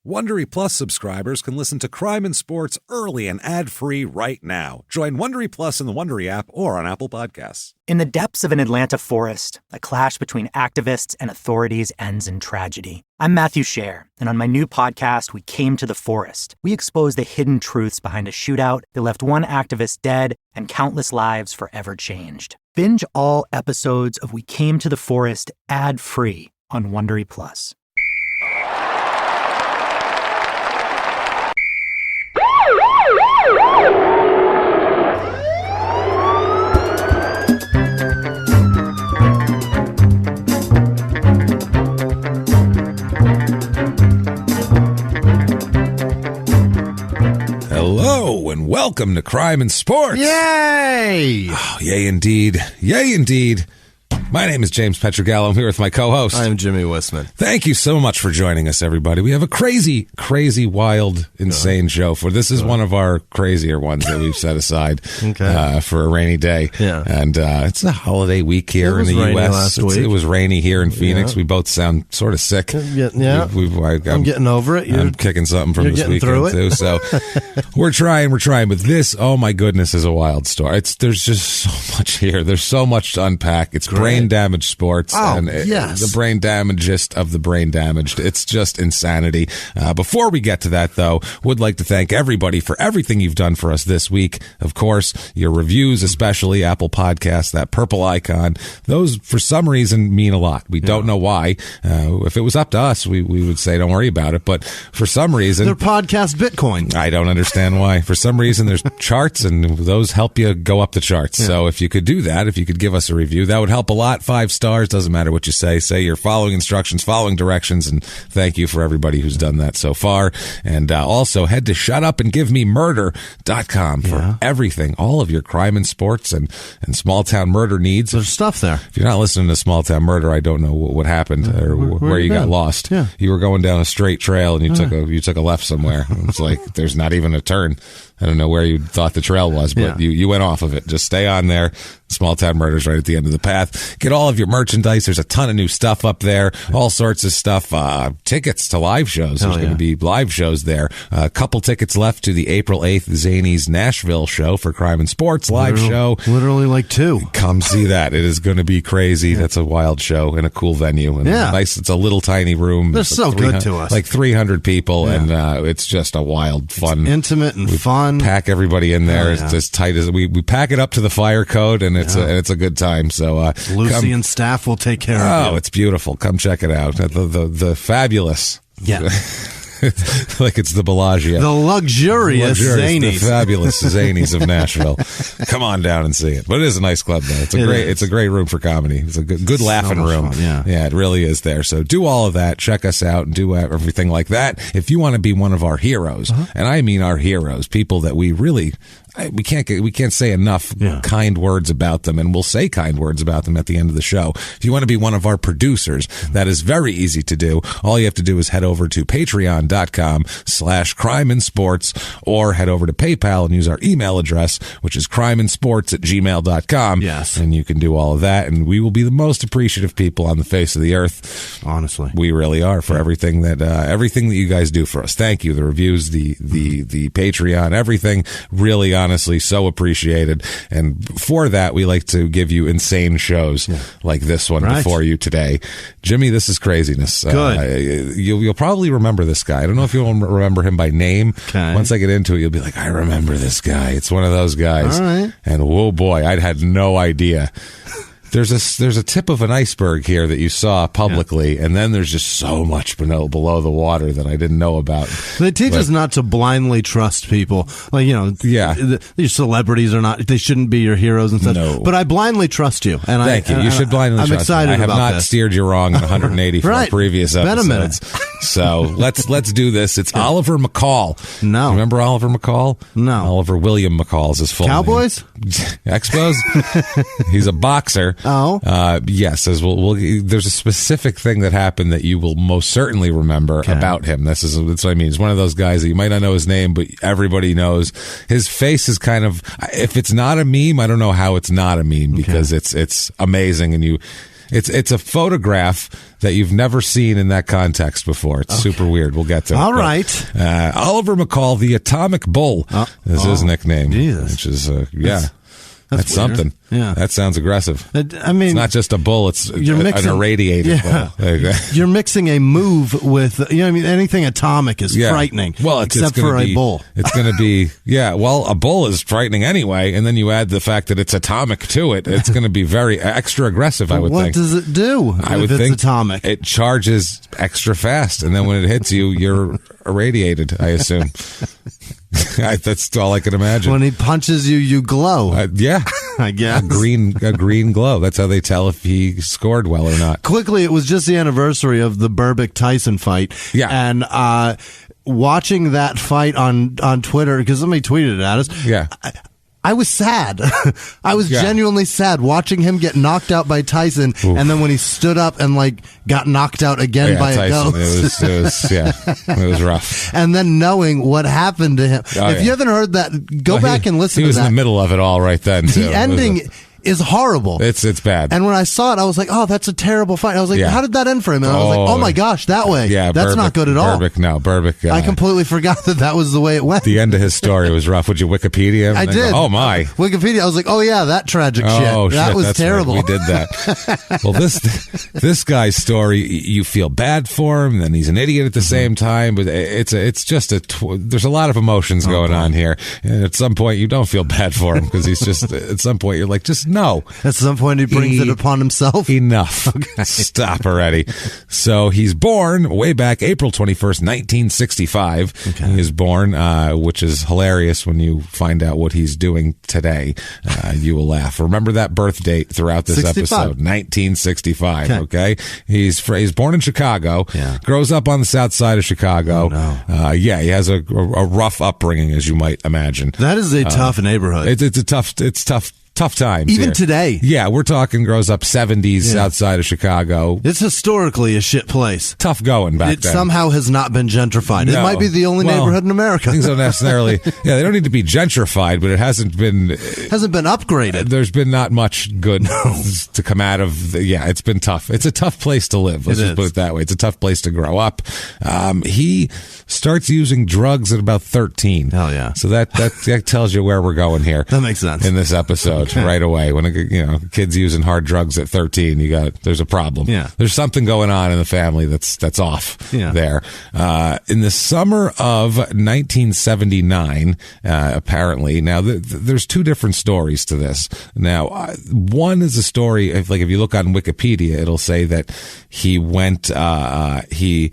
Wondery Plus subscribers can listen to Crime and Sports early and ad-free right now. Join Wondery Plus in the Wondery app or on Apple Podcasts. In the depths of an Atlanta forest, a clash between activists and authorities ends in tragedy. I'm Matthew Scher, and on my new podcast, We Came to the Forest, we expose the hidden truths behind a shootout that left one activist dead and countless lives forever changed. Binge all episodes of We Came to the Forest ad-free on Wondery Plus. Hello and welcome to Crime and Sports. Yay! Oh, yay indeed. Yay indeed. My name is James Pietragallo. I'm here with my co-host. I'm Jimmie Whisman. Thank you so much for joining us, everybody. We have a crazy, wild, insane show for this is one of our crazier ones that we've set aside for a rainy day. Yeah. And it's a holiday week here in the U.S. It was rainy here in Phoenix. Yeah. We both sound sort of sick. Yeah. I'm getting over it. I'm kicking something from this weekend, too. So we're trying. But this, oh my goodness, is a wild story. There's just so much here. There's so much to unpack. It's brain damage sports. The brain damagest of the brain damaged. It's just insanity. Before we get to that, though, would like to thank everybody for everything you've done for us this week. Of course, your reviews, especially Apple Podcasts, that purple icon, those for some reason mean a lot. We don't know why. If it was up to us, we would say don't worry about it. But for some reason, they're podcast Bitcoin. I don't understand why. For some reason, there's charts, and those help you go up the charts. Yeah. So if you could do that, if you could give us a review, that would help a lot. 5 stars, doesn't matter what you say. Say you're following instructions, following directions, and thank you for everybody who's done that so far. And also head to shutupandgivememurder.com for everything, all of your crime and sports and small town murder needs. There's stuff there. If you're not listening to Small Town Murder, I don't know what happened or where you got lost. Yeah. You were going down a straight trail and you took a left somewhere. It's like there's not even a turn. I don't know where you thought the trail was, but you went off of it. Just stay on there. Small Town Murder's right at the end of the path. Get all of your merchandise. There's a ton of new stuff up there. All sorts of stuff. Tickets to live shows. There's going to be live shows there. A couple tickets left to the April 8th Zanies Nashville show for Crime and Sports live show. Literally like 2. Come see that. It is going to be crazy. That's a wild show in a cool venue. And nice. It's a little tiny room. They're so good to us. Like 300 people, and it's just a wild, fun. It's intimate and fun. Pack everybody in there. It's as tight as we pack it up to the fire code, and it's a good time. So Lucy and staff will take care of you. Oh, it's beautiful. Come check it out. The fabulous. Yeah. Like it's the Bellagio. The luxurious Zanies. The fabulous Zanies of Nashville. Come on down and see it. But it is a nice club, though. It's a great room for comedy. It's a good laughing room. Fun, yeah, it really is there. So do all of that. Check us out and do everything like that. If you want to be one of our heroes, and I mean our heroes, people that we really... We can't say enough kind words about them, and we'll say kind words about them at the end of the show. If you want to be one of our producers, that is very easy to do. All you have to do is head over to patreon.com/crimeinsports or head over to PayPal and use our email address, which is crimeinsports@gmail.com. Yes. And you can do all of that, and we will be the most appreciative people on the face of the earth. Honestly. We really are for everything that you guys do for us. Thank you. The reviews, the Patreon, everything really honestly so appreciated, and for that we like to give you insane shows like this one before you today. Jimmie, this is craziness. Good. You'll probably remember this guy. I don't know if you'll remember him by name. Okay. Once I get into it, you'll be like, I remember this guy. It's one of those guys. All right. And whoa boy, I'd had no idea. There's a tip of an iceberg here that you saw publicly, and then there's just so much below the water that I didn't know about. They teach us not to blindly trust people. Like, these celebrities are not, they shouldn't be your heroes and stuff. No. But I blindly trust you. And Thank you. You should blindly trust me. I'm excited about this. I have not steered you wrong in 184 previous episodes. Been a minute. So let's do this. It's Oliver McCall. No. Remember Oliver McCall? No. Oliver William McCall is his full Cowboys? name. Expos? He's a boxer. Oh. Yes, as there's a specific thing that happened that you will most certainly remember about him. That's what I mean. He's one of those guys that you might not know his name, but everybody knows. His face is kind of, if it's not a meme, I don't know how it's not a meme, because it's amazing, and It's a photograph that you've never seen in that context before. It's super weird. We'll get to it. All right. Oliver McCall, the Atomic Bull, is his nickname. Jesus. Which is, That's something. Yeah. That sounds aggressive. I mean, it's not just a bull, it's an irradiated bull. You're mixing a move with, anything atomic is frightening. Well, except for a bull. It's going to be, a bull is frightening anyway, and then you add the fact that it's atomic to it. It's going to be very extra aggressive, I would think. What does it do if it's atomic? It charges extra fast, and then when it hits you, you're irradiated, I assume. That's all I can imagine. When he punches you, you glow. I guess. A green glow. That's how they tell if he scored well or not. Quickly, it was just the anniversary of the Berbick-Tyson fight. Yeah. And watching that fight on Twitter, because somebody tweeted it at us. Yeah. I was sad. I was genuinely sad watching him get knocked out by Tyson, and then when he stood up and got knocked out again by Tyson, a ghost. It was rough. And then knowing what happened to him. If you haven't heard that, go back and listen to that. He was in the middle of it all right then, too. The ending is horrible. It's bad. And when I saw it, I was like, oh, that's a terrible fight. I was like, how did that end for him? And I was like, oh my gosh, that way. Yeah, that's not good at all. Berbick. I completely forgot that was the way it went. The end of his story was rough. Would you Wikipedia him? I did. Oh my. Wikipedia. I was like, oh yeah, that tragic shit. That was terrible. Right. We did that. Well, this guy's story, you feel bad for him, then he's an idiot at the same time, but it's just there's a lot of emotions going on here. And at some point, you don't feel bad for him because he's just, at some point, you're like, just no. At some point, he brings it upon himself. Enough. Okay. Stop already. So he's born way back April 21st, 1965. Okay. He is born, which is hilarious when you find out what he's doing today. You will laugh. Remember that birth date throughout this 65. episode. 1965. Okay. He's born in Chicago. Yeah. Grows up on the south side of Chicago. Oh, no. He has a rough upbringing, as you might imagine. That is a tough neighborhood. It's tough times. Even here. today. Yeah, we're talking grows up 70s outside of Chicago. It's historically a shit place. Tough going back then. It somehow has not been gentrified. No. It might be the only neighborhood in America. Things don't necessarily, they don't need to be gentrified, but it hasn't been upgraded. There's been not much good to come out of. It's been tough. It's a tough place to live. Let's just put it that way. It's a tough place to grow up. He starts using drugs at about 13. Hell yeah. So that tells you where we're going here. That makes sense. In this episode. Right away, when a kid's using hard drugs at 13, there's a problem. Yeah, there's something going on in the family that's off. There. In the summer of 1979, apparently. Now there's two different stories to this. Now, one is a story. If you look on Wikipedia, it'll say that he went. The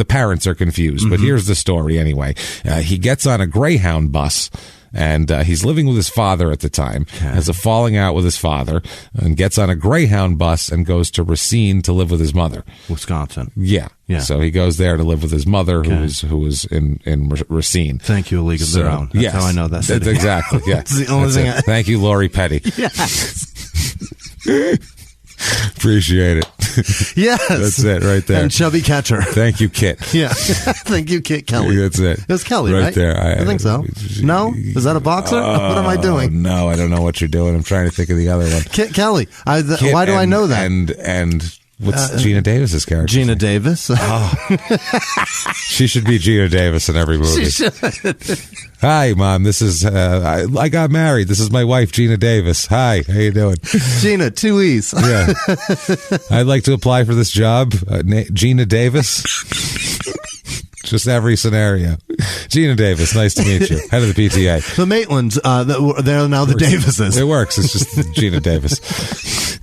parents are confused, but here's the story anyway. He gets on a Greyhound bus. And he's living with his father at the time, has a falling out with his father, and gets on a Greyhound bus and goes to Racine to live with his mother. Wisconsin. Yeah. So he goes there to live with his mother, who was in Racine. Thank you, A League of Their Own. That's how I know that city. Exactly. Yeah. That's the only thing. Thank you, Lori Petty. Yes. Appreciate it. Yes. That's it right there. And Chubby Catcher. Thank you, Kit. Yeah. Thank you, Kit Kelly. That's it. It was Kelly, right? There. I think so. No? Is that a boxer? What am I doing? No, I don't know what you're doing. I'm trying to think of the other one. Kit Kelly. Why do I know that? And what's Gina Davis's character? Gina Davis. She should be Gina Davis in every movie. She should. Hi, Mom. This is I got married. This is my wife, Gina Davis. Hi, how you doing? Gina, 2 E's. Yeah. I'd like to apply for this job. Gina Davis. Just every scenario. Gina Davis, nice to meet you. Head of the PTA. The Maitlands, they're now the Davises. It works. It's just Gina Davis.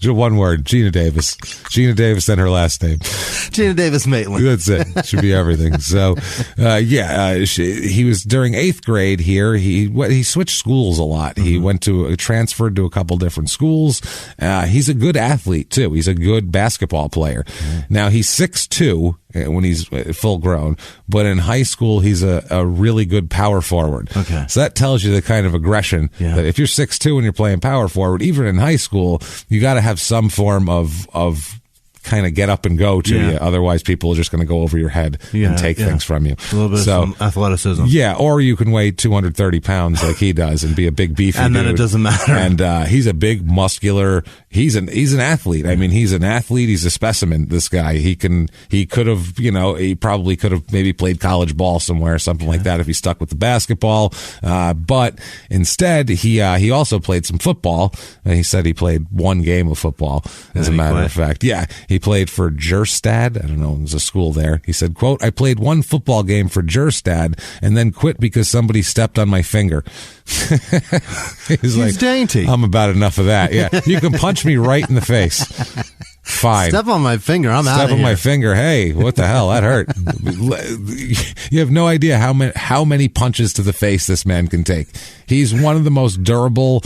One word, Gina Davis. Gina Davis, then her last name. Gina Davis Maitland. That's it. Should be everything. So, he was during 8th grade here. He switched schools a lot. He transferred to a couple different schools. He's a good athlete too. He's a good basketball player. Now he's 6'2" when he's full grown, but in high school he's a really good power forward. Okay. So that tells you the kind of aggression that if you're 6'2" and you're playing power forward, even in high school, you got to have some form of kind of get up and go to you. Otherwise, people are just going to go over your head and take things from you. A little bit of athleticism. Yeah, or you can weigh 230 pounds like he does and be a big beefy and then dude. It doesn't matter. And he's a big, muscular. He's an athlete. I mean, he's an athlete. He's a specimen. This guy. He could have, he probably could have maybe played college ball somewhere, something like that, if he stuck with the basketball. But instead, he also played some football. And he said he played one game of football, as a matter of fact. Yeah, he played for Jerstad. I don't know, there's a school there. He said, quote, "I played one football game for Jerstad and then quit because somebody stepped on my finger." He's like, dainty. I'm about enough of that. Yeah, you can punch me right in the face. Fine. Step on my finger. I'm out of here. Step on my finger. Hey, what the hell? That hurt. You have no idea how many punches to the face this man can take. He's one of the most durable,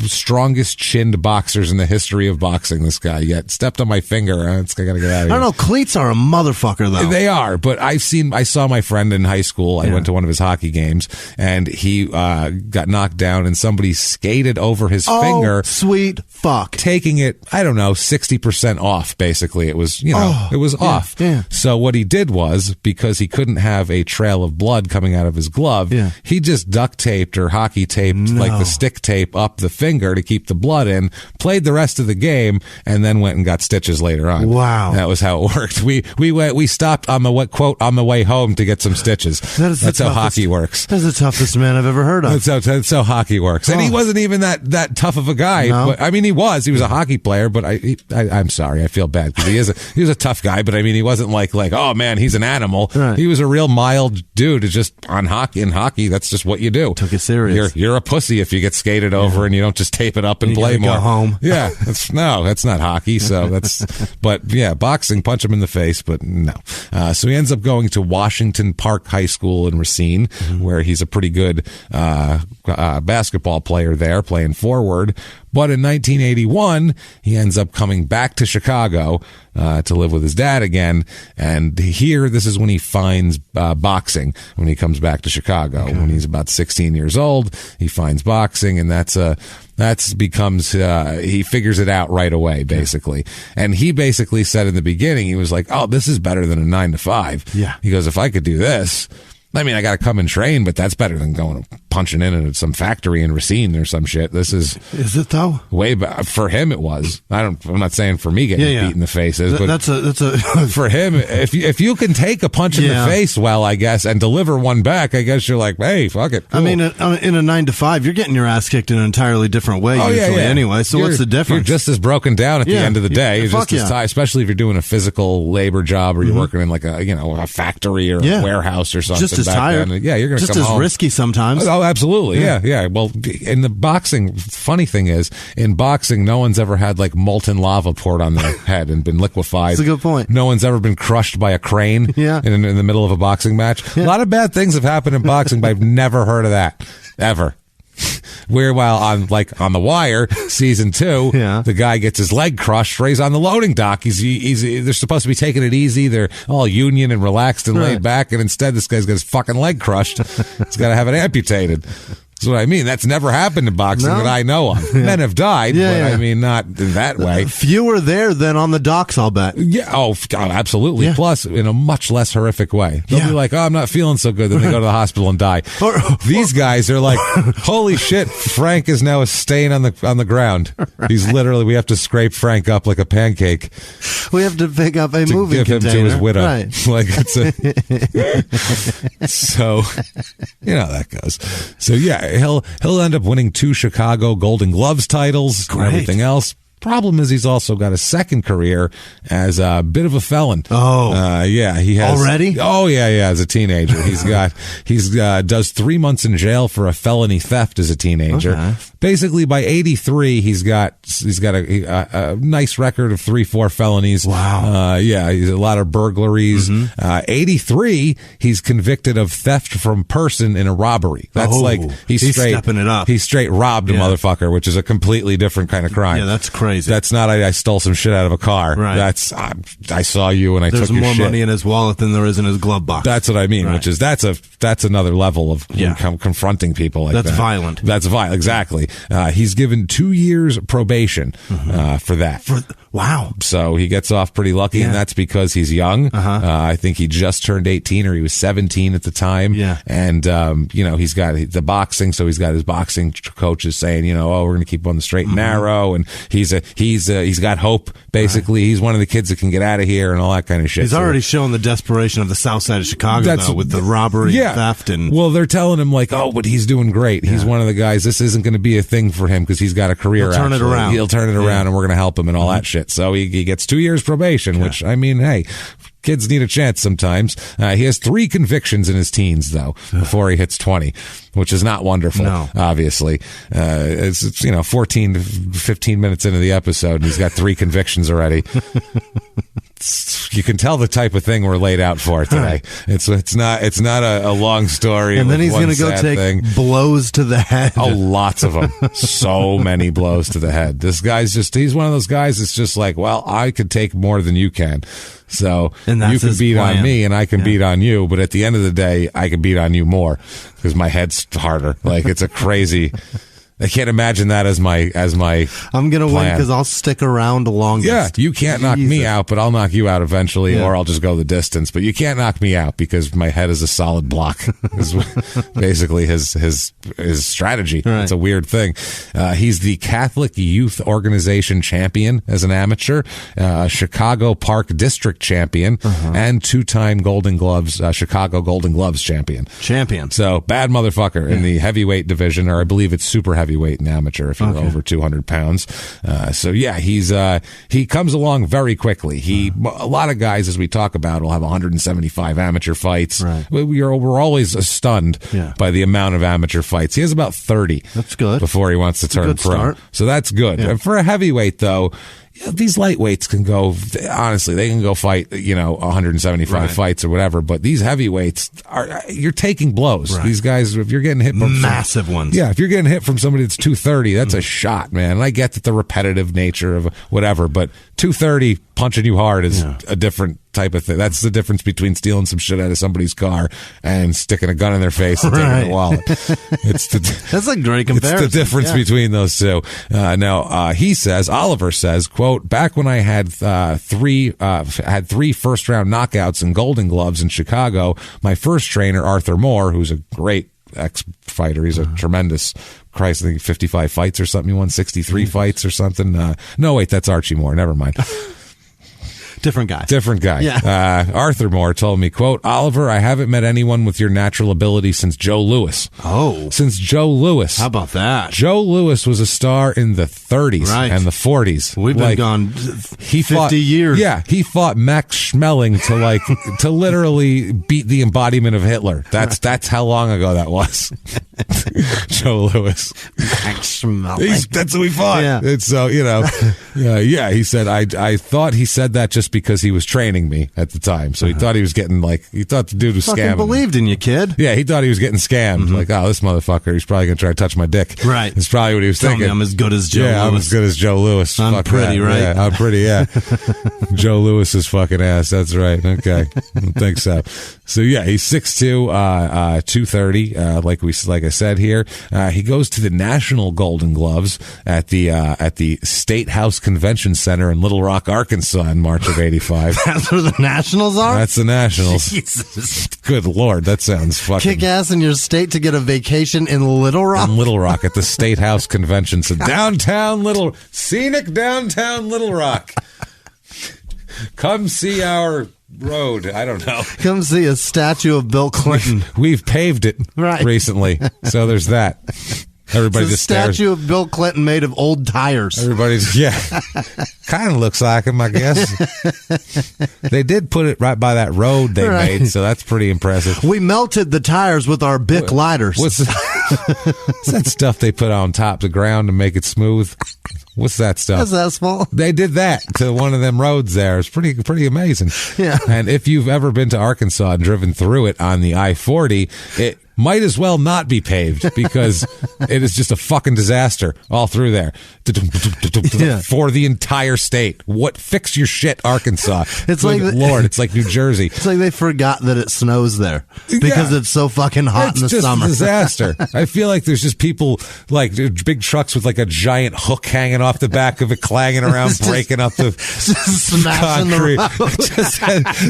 strongest chinned boxers in the history of boxing, this guy. Yet stepped on my finger. I got to get out of here. I don't know. Cleats are a motherfucker, though. They are, but I saw my friend in high school. I went to one of his hockey games, and he got knocked down, and somebody skated over his finger. Sweet fuck. Taking it, I don't know, 60% off, basically. It was, it was off. Yeah. So what he did was, because he couldn't have a trail of blood coming out of his glove, he just duct taped or hockey taped, like the stick tape up the finger to keep the blood in, played the rest of the game, and then went and got stitches later on. Wow. That was how it worked. We stopped on the way home to get some stitches. That's how hockey works. That's the toughest man I've ever heard of. That's how hockey works. And he wasn't even that tough of a guy. No. But, I mean, he was a hockey player, but I'm sorry. I feel bad because he was a tough guy, but I mean, he wasn't like, oh man, he's an animal. Right. He was a real mild dude. It's just in hockey, that's just what you do. Took it serious. You're a pussy if you get skated over and you don't just tape it up and play more. Go home. Yeah. That's not hockey. So but yeah, boxing, punch him in the face, but no. So he ends up going to Washington Park High School in Racine, where he's a pretty good, basketball player there, playing forward. But in 1981, he ends up coming back to Chicago to live with his dad again. And here, this is when he finds boxing, when he comes back to Chicago. Okay. When he's about 16 years old, he finds boxing, and he figures it out right away, basically. And he basically said in the beginning, he was like, oh, this is better than a 9-to-5. Yeah. He goes, if I could do this, I mean, I got to come and train, but that's better than going punching in at some factory in Racine or some shit. This is it though? Way back for him. It was. I'm not saying for me getting beat in the face is, but that's a for him. If you can take a punch in the face, well, I guess, and deliver one back, I guess you're like, hey, fuck it. Cool. I mean, in a 9-to-5, you're getting your ass kicked in an entirely different way usually. Anyway, so what's the difference? You're just as broken down at the end of the day. You're just as tired, especially if you're doing a physical labor job or you're working in like a factory or a warehouse or something. Just as tired. Then. Yeah, you're going to come home. Just as risky sometimes. Oh, absolutely. Yeah. Well, in the boxing, funny thing is, in boxing, no one's ever had like molten lava poured on their head and been liquefied. That's a good point. No one's ever been crushed by a crane in the middle of a boxing match. Yeah. A lot of bad things have happened in boxing, but I've never heard of that. Ever. While on The Wire, season 2, the guy gets his leg crushed. He's on the loading dock. They're supposed to be taking it easy. They're all union and relaxed and laid back, and instead this guy's got his fucking leg crushed. He's got to have it amputated. That's what I mean. That's never happened in boxing that I know of. Men have died, but I mean, not in that way. Fewer there than on the docks, I'll bet. Yeah. Oh, God, absolutely. Yeah. Plus, in a much less horrific way. They'll be like, oh, I'm not feeling so good. Then they go to the hospital and die. These guys are like, holy shit, Frank is now a stain on the ground. Right. He's literally, we have to scrape Frank up like a pancake. We have to pick up a moving give container. Him to his widow. Right. Like so, that goes. So, yeah. He'll end up winning 2 Chicago Golden Gloves titles and everything else. Problem is, he's also got a second career as a bit of a felon. He has already. As a teenager, he's does 3 months in jail for a felony theft as a teenager. Okay. Basically, by 83, he's got a nice record of 3-4 felonies. Wow. He's a lot of burglaries. 83, he's convicted of theft from person in a robbery. That's he's straight stepping it up. He straight robbed a motherfucker, which is a completely different kind of crime. Yeah, that's crazy. That's not I stole some shit out of a car. Right. That's I saw you and I took your shit. There's more money in his wallet than there is in his glove box. That's what I mean, which is that's another level of confronting people like that. That's violent. That's violent, exactly. He's given 2 years probation for that. Wow. So he gets off pretty lucky, and that's because he's young. I think he just turned 18, or he was 17 at the time. Yeah. And, he's got the boxing, so he's got his boxing coaches saying, we're going to keep him on the straight and narrow, and he's got hope, basically. He's one of the kids that can get out of here and all that kind of shit. He's already shown the desperation of the south side of Chicago, though, with the robbery and theft. Well, they're telling him, like, but he's doing great. He's one of the guys. This isn't going to be a thing for him because he's got a career. He'll turn it around. He'll turn it around, and we're going to help him and all that shit. So he gets 2 years probation, which, I mean, hey, kids need a chance sometimes. He has 3 convictions in his teens, though, before he hits 20, which is not wonderful, obviously. It's 14 to 15 minutes into the episode, and he's got 3 convictions already. You can tell the type of thing we're laid out for today. It's not a long story. And then he's going to go take blows to the head. Oh, lots of them. So many blows to the head. This guy's he's one of those guys that's just like, well, I could take more than you can. So you can beat on me and I can beat on you. But at the end of the day, I can beat on you more because my head's harder. Like, it's a crazy... I can't imagine that as my I'm going to win because I'll stick around longest. Yeah, you can't knock me out, but I'll knock you out eventually, or I'll just go the distance. But you can't knock me out because my head is a solid block. Is basically his strategy. Right. It's a weird thing. He's the Catholic Youth Organization champion as an amateur, Chicago Park District champion, and 2-time Golden Gloves, Chicago Golden Gloves champion. So bad motherfucker in the heavyweight division, or I believe it's super heavyweight and amateur if you're over 200 pounds. He comes along very quickly. A lot of guys, as we talk about, will have 175 amateur fights. Right. We're always stunned by the amount of amateur fights. He has about 30. That's good. Before he wants to turn pro. Start. So that's good. Yeah. For a heavyweight, though, these lightweights can go, honestly, they can go fight, 175 fights or whatever, but these heavyweights you're taking blows. Right. These guys, if you're getting hit from massive ones. Yeah, if you're getting hit from somebody that's 230, that's a shot, man. And I get that the repetitive nature of whatever, but 230 punching you hard is a different type of thing. That's the difference between stealing some shit out of somebody's car and sticking a gun in their face and taking their wallet. That's a great comparison. It's the difference between those two. Oliver says, quote, back when I had 3 first-round knockouts in Golden Gloves in Chicago, my first trainer, Arthur Moore, who's a great ex-fighter, he's a tremendous, I think 55 fights or something. He won 63 fights or something. No, wait, that's Archie Moore. Never mind. Different guy. Yeah. Arthur Moore told me, quote, Oliver, I haven't met anyone with your natural ability since Joe Louis. Oh. Since Joe Louis. How about that? Joe Louis was a star in the 30s and the 40s. We've been gone 50 years. Yeah. He fought Max Schmeling to literally beat the embodiment of Hitler. That's how long ago that was. Joe Louis. Max Schmeling. That's who he fought. Yeah. It's so, he said, I thought he said that just because he was training me at the time. So he thought he was getting he thought the dude was scamming. Believed in you, kid. Yeah, he thought he was getting scammed. Like, this motherfucker, he's probably going to try to touch my dick. Right. That's probably what he was thinking. Me I'm as good as Joe Louis. I'm as good as Joe Louis. I'm pretty, right? Yeah, I'm pretty, yeah. Joe Louis's fucking ass. That's right. Okay. I think so. So, yeah, he's 6'2", 230, like I said here. He goes to the National Golden Gloves at the State House Convention Center in Little Rock, Arkansas in March of 85. That's where the Nationals are? That's the Nationals. Jesus. Good Lord, that sounds fucking... Kick ass in your state to get a vacation in Little Rock? In Little Rock at the State House Convention Center. Scenic downtown Little Rock. Come see our... road. I don't know. Come see a statue of Bill Clinton. We've paved it recently, so there's that. Everybody just stares. Statue of Bill Clinton made of old tires. Everybody's kind of looks like him, I guess. They did put it right by that road they made, so that's pretty impressive. We melted the tires with our Bic lighters. What's that stuff they put on top of the ground to make it smooth? What's that stuff? Is that small? They did that to one of them roads there. It's pretty amazing. Yeah. And if you've ever been to Arkansas and driven through it on the I-40, might as well not be paved because it is just a fucking disaster all through there for the entire state. Fix your shit, Arkansas. It's Lord, it's like New Jersey. It's like they forgot that it snows there because it's so fucking hot in the summer. It's just a disaster. I feel like there's just people like big trucks with like a giant hook hanging off the back of it, clanging around, breaking up the concrete.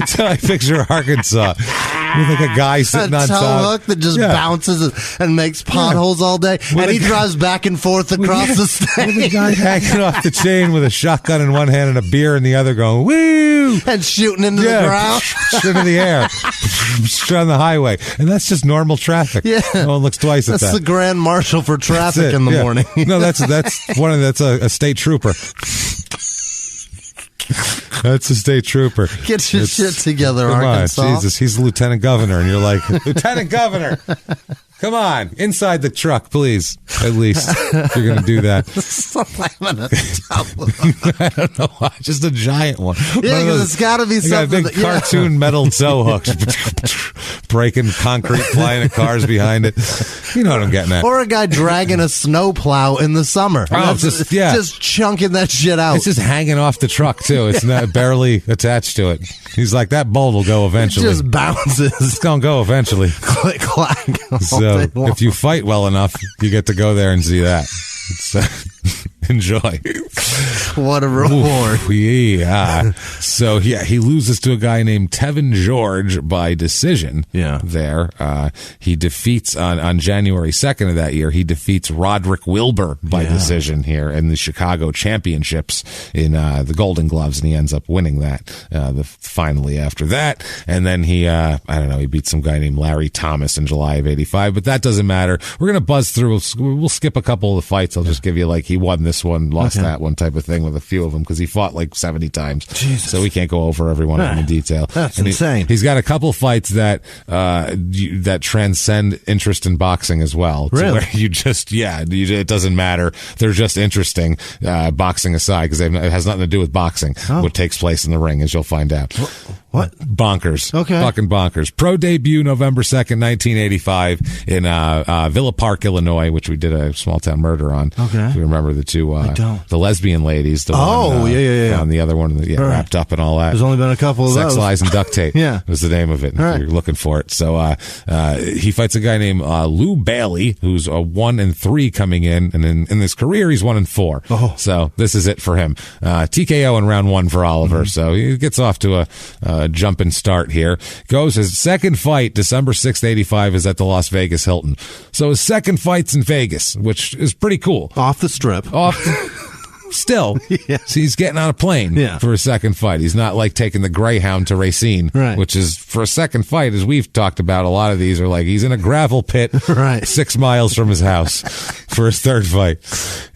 So I picture Arkansas with like a guy sitting on top. Hook that just bounces and makes potholes all day, and he drives back and forth across the state. With a guy hanging off the chain with a shotgun in one hand and a beer in the other, going woo and shooting into the ground, shooting in the air, on the highway, and that's just normal traffic. Yeah, no one looks twice at that. That's the grand marshal for traffic in the morning. No, that's a state trooper. That's a state trooper. Get your shit together, Arkansas. On, Jesus, he's the lieutenant governor, and you're like, Lieutenant Governor, come on, inside the truck, please. At least if you're going to do that. I don't know why. Just a giant one. Yeah, because it's got to be something. Got a big cartoon metal tow hooks breaking concrete, flying at cars behind it. You know what I'm getting at. Or a guy dragging a snowplow in the summer. Just chunking that shit out. It's just hanging off the truck, too. It's not barely attached to it. He's like, that bolt will go eventually. It just bounces. It's going to go eventually. Click, clack. So if you fight well enough, you get to go there and see that. Enjoy. What a reward. Oof, yeah. So, he loses to a guy named Tevin George by decision there. He defeats, on January 2nd of that year, he defeats Roderick Wilbur by decision here in the Chicago Championships in the Golden Gloves, and he ends up winning that finally after that. And then he beat some guy named Larry Thomas in July of 85, but that doesn't matter. We're going to buzz through. We'll skip a couple of the fights. I'll just give you he won this one, lost that one type of thing with a few of them because he fought 70 times. Jesus. So we can't go over every one of them in detail. That's insane. He's got a couple fights that transcend interest in boxing as well. Really? Where it doesn't matter. They're just interesting, boxing aside, because it has nothing to do with boxing, what takes place in the ring, as you'll find out. What? Bonkers. Okay. Fucking bonkers. Pro debut November 2nd, 1985 in Villa Park, Illinois, which we did a small town murder on. Okay. We remember the two, the lesbian ladies. The one, yeah. And the other one, wrapped up and all that. There's only been a couple of Sex, those. Lies, and Duct Tape. Was the name of it. If you're looking for it. So, he fights a guy named Lou Bailey, who's a 1-3 coming in. And in his career, he's 1-4. Oh. So this is it for him. TKO in round 1 for Oliver. Mm-hmm. So he gets off to a jumping start here. Goes his second fight, December 6th, 85, is at the Las Vegas Hilton. So his second fight's in Vegas, which is pretty cool. Off the strip. Still, so he's getting on a plane for a second fight. He's not taking the Greyhound to Racine, which is for a second fight, as we've talked about. A lot of these are he's in a gravel pit 6 miles from his house for his third fight.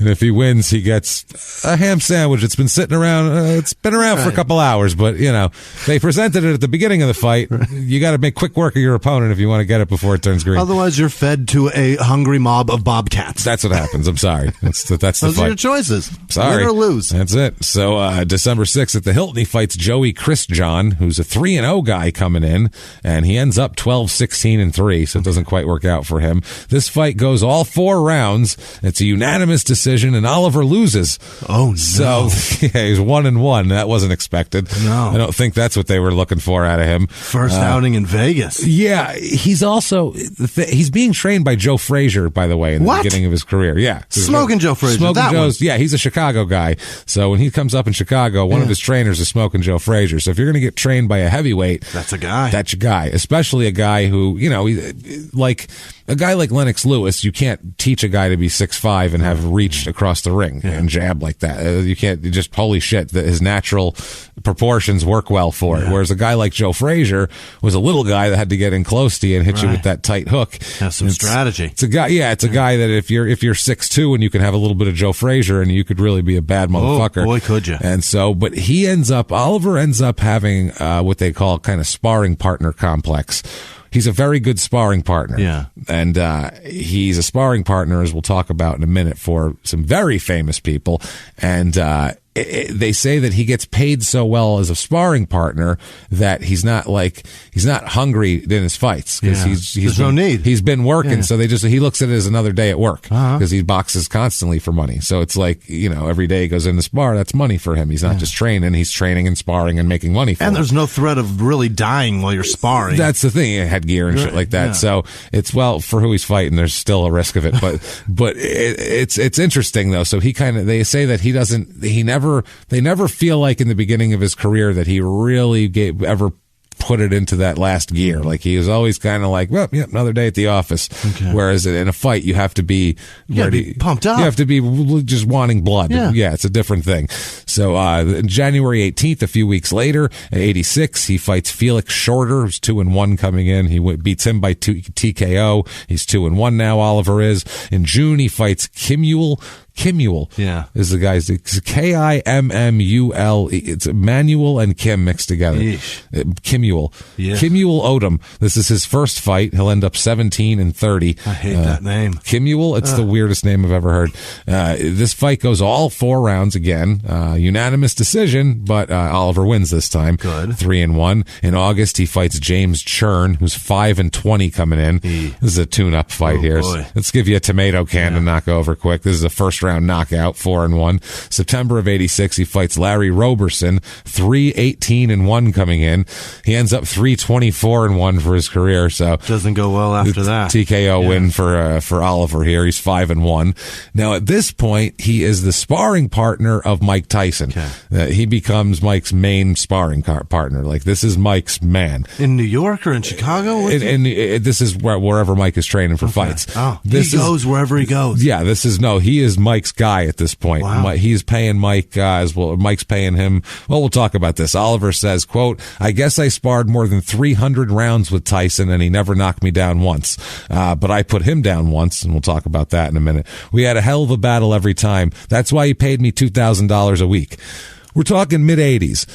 And if he wins, he gets a ham sandwich. It's been sitting around. It's been around for a couple hours, but they presented it at the beginning of the fight. You got to make quick work of your opponent if you want to get it before it turns green. Otherwise, you're fed to a hungry mob of bobcats. That's what happens. I'm sorry. That's the Those fight. are your choices. Sorry. Win or lose. That's it. So December 6th at the Hilton, he fights Joey Christjohn, who's a 3-0 guy coming in, and he ends up 12-16-3, so it doesn't quite work out for him. This fight goes all 4 rounds. It's a unanimous decision, and Oliver loses. Oh, no. So, he's 1-1. That wasn't expected. No. I don't think that's what they were looking for out of him. First outing in Vegas. Yeah. He's also, he's being trained by Joe Frazier, by the way, in the beginning of his career. Yeah. Smoking Joe Frazier. Smoking Joe's, he's a Chicago guy. So when he comes up in Chicago, one of his trainers is Smoking Joe Frazier. So if you're going to get trained by a heavyweight, that's a guy. That's your guy. Especially a guy who, a guy like Lennox Lewis, you can't teach a guy to be 6'5" and have reached across the ring and jab like that. You can't, just holy shit, that his natural proportions work well for it. Whereas a guy like Joe Frazier was a little guy that had to get in close to you and hit you with that tight hook. Has some strategy. It's a guy, it's a guy that if you're 6'2" and you can have a little bit of Joe Frazier and you could really be a bad motherfucker. Oh, boy, could you. And so, but Oliver ends up having what they call kind of sparring partner complex. He's a very good sparring partner. Yeah. And he's a sparring partner, as we'll talk about in a minute, for some very famous people. And they say that he gets paid so well as a sparring partner that he's not hungry in his fights because there's no need. He's been working, so he looks at it as another day at work because he boxes constantly for money. So it's like, every day he goes in the spar, that's money for him. He's not just training; he's training and sparring and making money for and it. There's no threat of really dying while you're sparring. That's the thing, headgear and shit like that. So it's for who he's fighting, there's still a risk of it, but it's interesting though. So they say that they never feel like in the beginning of his career that he really ever put it into that last gear. Like he was always kind of like, well, another day at the office. Okay. Whereas in a fight, you have to be pumped up. You have to be just wanting blood. Yeah, it's a different thing. So January 18th, a few weeks later, at 86, he fights Felix Shorter, who's 2-1 coming in. He beats him by TKO. He's 2-1 now. Oliver is. In June, he fights Kimmule is the guy's Kimmule. It's Manuel and Kim mixed together. Kimmule. Kimmule Odom. This is his first fight. He'll end up 17-30. I hate that name. Kimmule. It's the weirdest name I've ever heard. This fight goes all 4 rounds again. Unanimous decision, but Oliver wins this time. Good. 3-1. In August, he fights James Churn, who's 5-20 coming in. This is a tune-up fight here. Boy. Let's give you a tomato can to knock over quick. This is a first round knockout, 4-1. September of 86, he fights Larry Roberson, 3-18-1 coming in. He ends up 3-24-1 for his career. So doesn't go well after that. TKO win for Oliver here. He's 5-1. Now at this point, he is the sparring partner of Mike Tyson. Okay. He becomes Mike's main sparring partner. Like this is Mike's man. In New York or in Chicago? This is wherever Mike is training for fights. Oh, he goes wherever he goes. Yeah, he is Mike's guy at this point. Wow. He's paying Mike as well. Mike's paying him. Well, we'll talk about this. Oliver says, quote, "I guess I sparred more than 300 rounds with Tyson and he never knocked me down once. But I put him down once, and we'll talk about that in a minute. We had a hell of a battle every time. That's why he paid me $2,000 a week." We're talking mid-80s.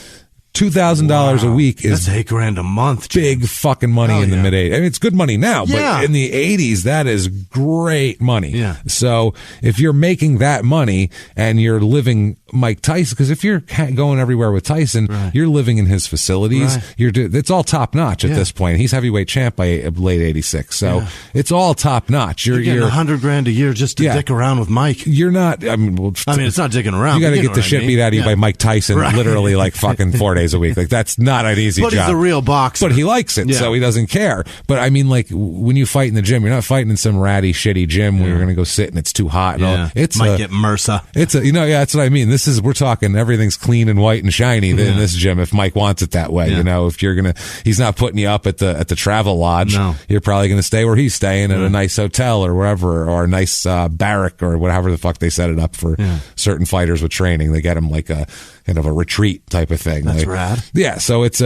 $2,000 a week is that's $8,000 a month. Big fucking money in the mid-80s. I mean, it's good money now, but in the 80s, that is great money. Yeah. So if you're making that money and you're living Mike Tyson, because if you're going everywhere with Tyson, you're living in his facilities. It's all top notch at this point. He's heavyweight champ by late 86. So it's all top notch. You're getting $100,000 a year just to dick around with Mike. You're not, I mean, it's not dicking around. You got to get the shit beat out of you by Mike Tyson literally like fucking 4 days a week. Like that's not an easy job. But he's a real boxer. But he likes it, so he doesn't care. But I mean, like when you fight in the gym, you're not fighting in some ratty, shitty gym where you're going to go sit and it's too hot. And all. It's might get MRSA. It's that's what I mean. We're talking everything's clean and white and shiny in this gym. If Mike wants it that way, if you're he's not putting you up at the travel lodge. No. You're probably going to stay where he's staying at a nice hotel or wherever, or a nice barrack or whatever the fuck they set it up for certain fighters with training. They get them like a kind of a retreat type of thing. That's rad. Yeah, so it's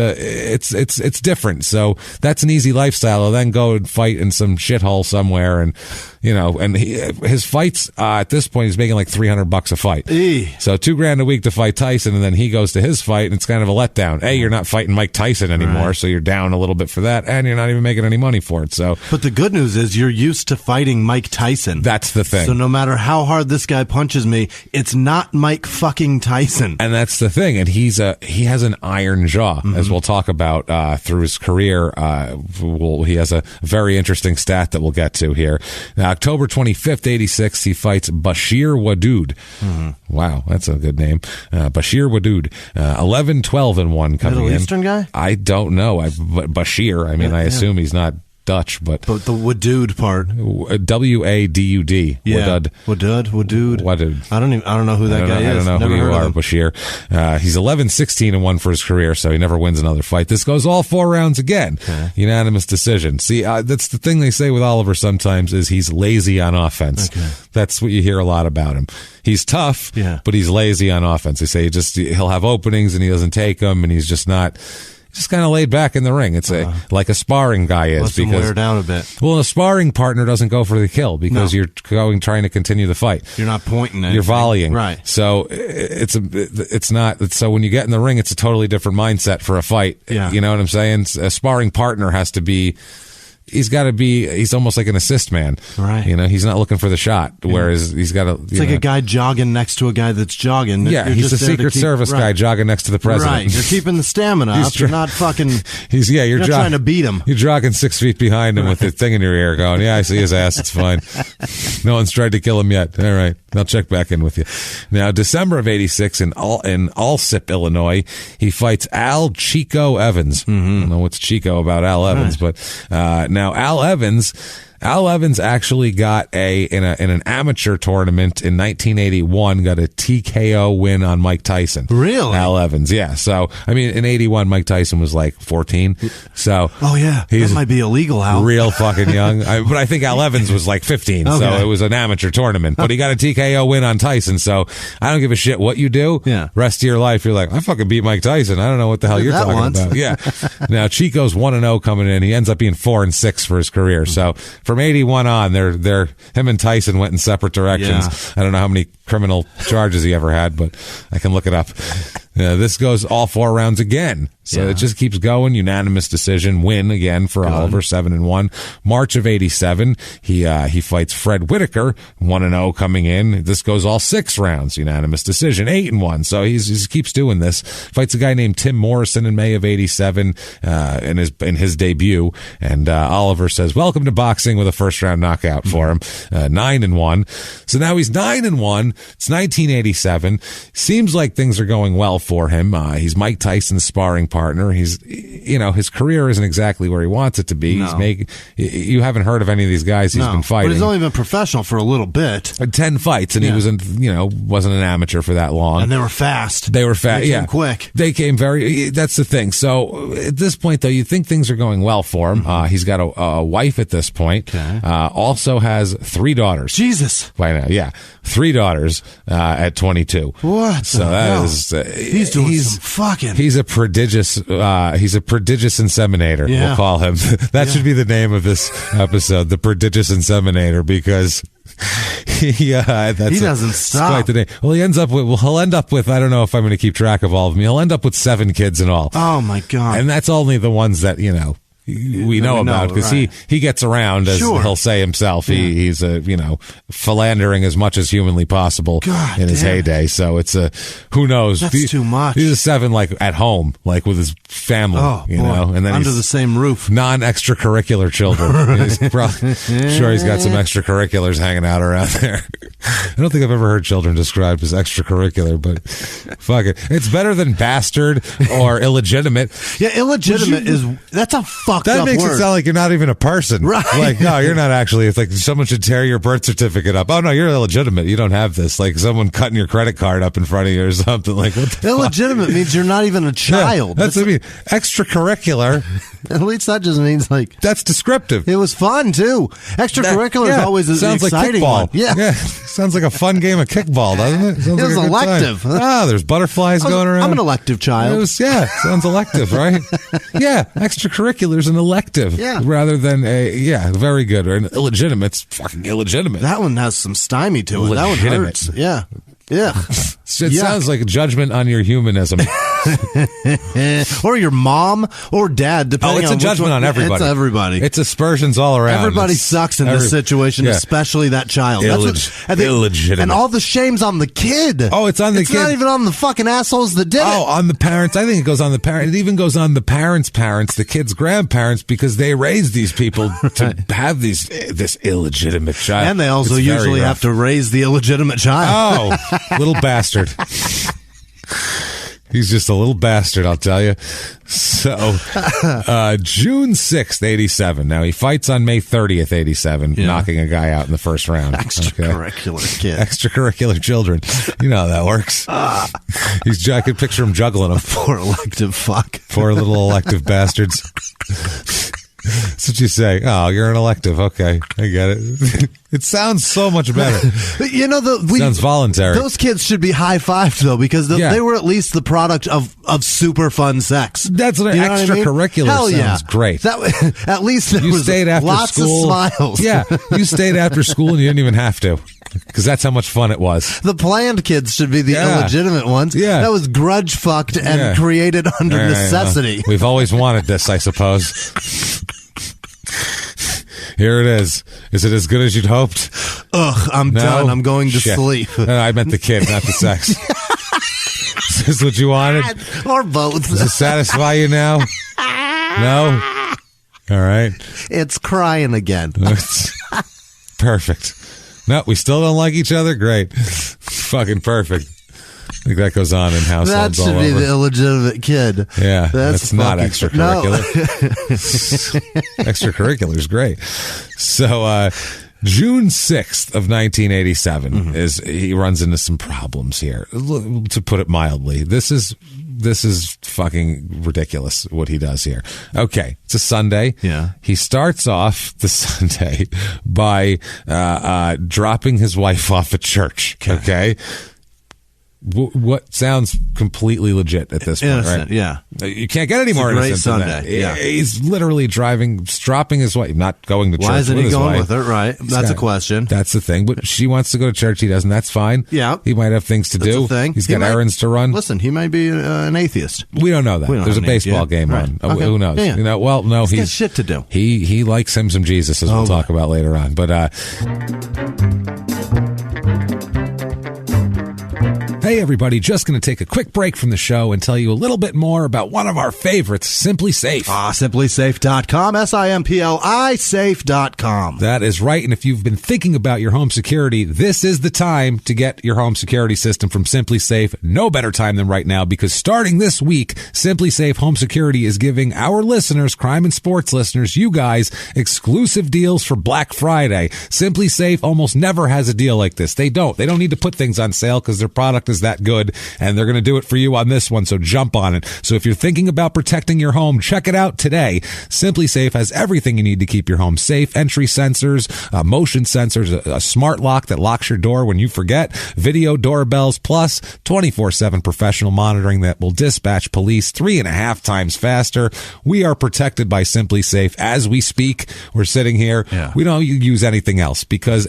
different. So that's an easy lifestyle. He'll then go and fight in some shithole somewhere, and his fights at this point he's making like $300 a fight. So $2,000 a week to fight Tyson, and then he goes to his fight, and it's kind of a letdown. You're not fighting Mike Tyson anymore, so you're down a little bit for that, and you're not even making any money for it. So, but the good news is you're used to fighting Mike Tyson. That's the thing. So no matter how hard this guy punches me, it's not Mike fucking Tyson. And that's the thing, and he has an iron jaw, as we'll talk about through his career. He has a very interesting stat that we'll get to here. Now, October 25th, 86, he fights Bashir Wadood. Wow, that's a good name. Bashir Wadood, 11-12-1 coming in. Middle Eastern guy? I don't know. Bashir. I mean, I assume he's not Dutch, but the Wadood part. Wadud. Yeah. Wadood. I don't know who that guy is. I don't know never who you are, him. Bashir. He's 11-16-1 for his career, so he never wins another fight. This goes all 4 rounds again. Okay. Unanimous decision. See, that's the thing they say with Oliver sometimes is he's lazy on offense. Okay. That's what you hear a lot about him. He's tough, but he's lazy on offense. They say he'll have openings and he doesn't take them, and he's just not. Just kind of laid back in the ring. It's like a sparring guy is, because wear down a bit. Well, a sparring partner doesn't go for the kill because you're trying to continue the fight. You're not pointing anything. You're volleying, right? So it's not. So when you get in the ring, it's a totally different mindset for a fight. Yeah. You know what I'm saying? A sparring partner has to be he's almost like an assist man. Right. He's not looking for the shot, whereas he's got to. It's like a guy jogging next to a guy that's jogging. Yeah, he's a Secret Service guy jogging next to the president. Right, you're keeping the stamina up. You're not fucking. You're not trying to beat him. You're jogging 6 feet behind him with the thing in your ear going, yeah, I see his ass, it's fine. No one's tried to kill him yet. All right, I'll check back in with you. Now, December of 86 in Alsip, Illinois, he fights Al Chico Evans. I don't know what's Chico about Al Evans, but now Al Evans actually got in an amateur tournament in 1981, got a TKO win on Mike Tyson. Really? Al Evans, yeah. So, in 81, Mike Tyson was like 14. So, oh yeah, that might be illegal, Al. Real fucking young. But I think Al Evans was like 15, okay. So it was an amateur tournament. But he got a TKO win on Tyson, so I don't give a shit what you do. Yeah. Rest of your life, you're like, I fucking beat Mike Tyson. I don't know what the hell you're talking about. Yeah. Now, Chico's 1-0 coming in. He ends up being 4-6 for his career. So, from 81 on, him and Tyson went in separate directions. Yeah. I don't know how many criminal charges he ever had, but I can look it up. This goes all 4 rounds again. So it just keeps going. Unanimous decision win again for Oliver, 7-1. March of 87, he fights Fred Whitaker, 1-0 coming in. This goes all 6 rounds. Unanimous decision, 8-1. So he keeps doing this. Fights a guy named Tim Morrison in May of 87 in his debut. And Oliver says, welcome to boxing, with a first-round knockout for him. 9-1. So now he's 9-1. It's 1987. Seems like things are going well for him. He's Mike Tyson's sparring partner. He's, his career isn't exactly where he wants it to be. No. You haven't heard of any of these guys he's been fighting. But he's only been professional for a little bit. 10 fights, and he wasn't an amateur for that long. And they were fast. They came quick. They came that's the thing. So at this point, though, you think things are going well for him. He's got a wife at this point. Okay. Also has 3 daughters. Jesus. By now, yeah. 3 daughters at 22. What? So that is he's doing some fucking. He's a prodigious inseminator. Yeah. We'll call him. That should be the name of this episode, the prodigious inseminator, because he doesn't stop. Quite the name. Well, he'll end up with, I don't know if I'm going to keep track of all of them. He'll end up with 7 kids in all. Oh my God. And that's only the ones that, we know about, because right. he gets around, as he'll say himself. He's philandering as much as humanly possible in his heyday. So it's who knows? That's too much. He's a 7 at home, with his family. And then under the same roof. Non-extracurricular children. He's probably sure he's got some extracurriculars hanging out around there. I don't think I've ever heard children described as extracurricular, but fuck it, it's better than bastard or illegitimate. Yeah, illegitimate that's a fucked that up makes word. It sound like you're not even a person. Right. No, you're not actually. It's like someone should tear your birth certificate up. Oh no, you're illegitimate. You don't have this. Like someone cutting your credit card up in front of you or something. Like what the illegitimate fuck? Means you're not even a child. Yeah, that's what I mean. Extracurricular. At least that just means that's descriptive. It was fun too. Extracurricular is always an exciting like one. Yeah. Sounds like a fun game of kickball, doesn't it? Sounds it was like elective. There's butterflies going around. I'm an elective child. Sounds elective, right? Yeah, extracurricular is an elective. Yeah. Rather than very good. Or an illegitimate's fucking illegitimate. That one has some stymie to it. That one hurts. Yeah. Yeah. It sounds like a judgment on your humanism. Or your mom or dad, depending on it's a judgment on everybody. It's everybody. It's aspersions all around. Everybody sucks in this situation, especially that child. Illegitimate. And all the shame's on the kid. Oh, it's on the kid. It's not even on the fucking assholes that did it. Oh, on the parents. I think it goes on the parent. It even goes on the parents' parents, the kids' grandparents, because they raised these people to have this illegitimate child. And they also usually have to raise the illegitimate child. Oh, little bastard. He's just a little bastard, I'll tell you. So, June 6th, 87. Now, he fights on May 30th, 87, knocking a guy out in the first round. Extracurricular kid. Extracurricular children. You know how that works. I could picture him juggling them. Poor elective fuck. Poor little elective bastards. That's what you say. Oh, you're an elective. Okay, I get it. It sounds so much better. Sounds voluntary. Those kids should be high-fived, though, because they were at least the product of super fun sex. That's what extracurricular sounds great. At least there was stayed after lots school. of smiles. Yeah, you stayed after school and you didn't even have to, because that's how much fun it was. The planned kids should be the illegitimate ones. Yeah. That was grudge fucked and created under necessity. We've always wanted this, I suppose. Here it is. Is it as good as you'd hoped? Ugh, I'm done. I'm going to sleep. No, I meant the kid, not the sex. Is this what you wanted? Or both. Does it satisfy you now? No? All right. It's crying again. Perfect. No, we still don't like each other? Great. Fucking perfect. I think that goes on in households all over. That should be the illegitimate kid. Yeah, that's not extracurricular. No. Extracurricular is great. So, June 6th of 1987 is he runs into some problems here. To put it mildly, this is fucking ridiculous what he does here. Okay, it's a Sunday. Yeah. He starts off the Sunday by dropping his wife off at church. Okay. What sounds completely legit at this point, innocent, right? Yeah. You can't get any more innocent than that. Yeah. He's literally dropping his wife, not going to church. Why isn't with he his going wife. with her? Right. That's a question. That's the thing. But she wants to go to church. He doesn't. That's fine. Yeah. He might have things to do. That's a thing. He's got errands to run. Listen, he may be an atheist. We don't know that. There's a baseball game on. Okay. Who knows? Yeah. You know. Well, no, he's got shit to do. He likes him some Jesus, as we'll talk about later on. But hey, everybody, just going to take a quick break from the show and tell you a little bit more about one of our favorites, Simply Safe. SimplySafe.com, SIMPLI safe.com. That is right. And if you've been thinking about your home security, this is the time to get your home security system from Simply Safe. No better time than right now, because starting this week, Simply Safe Home Security is giving our listeners, crime and sports listeners, you guys, exclusive deals for Black Friday. Simply Safe almost never has a deal like this. They don't need to put things on sale because their product is that good, and they're going to do it for you on this one, so jump on it. So if you're thinking about protecting your home, check it out today. Simply Safe has everything you need to keep your home safe. Entry sensors, motion sensors, a smart lock that locks your door when you forget, video doorbells, plus 24/7 professional monitoring that will dispatch police 3.5 times faster. We are protected by Simply Safe as we speak. We're sitting here. Yeah. We don't use anything else because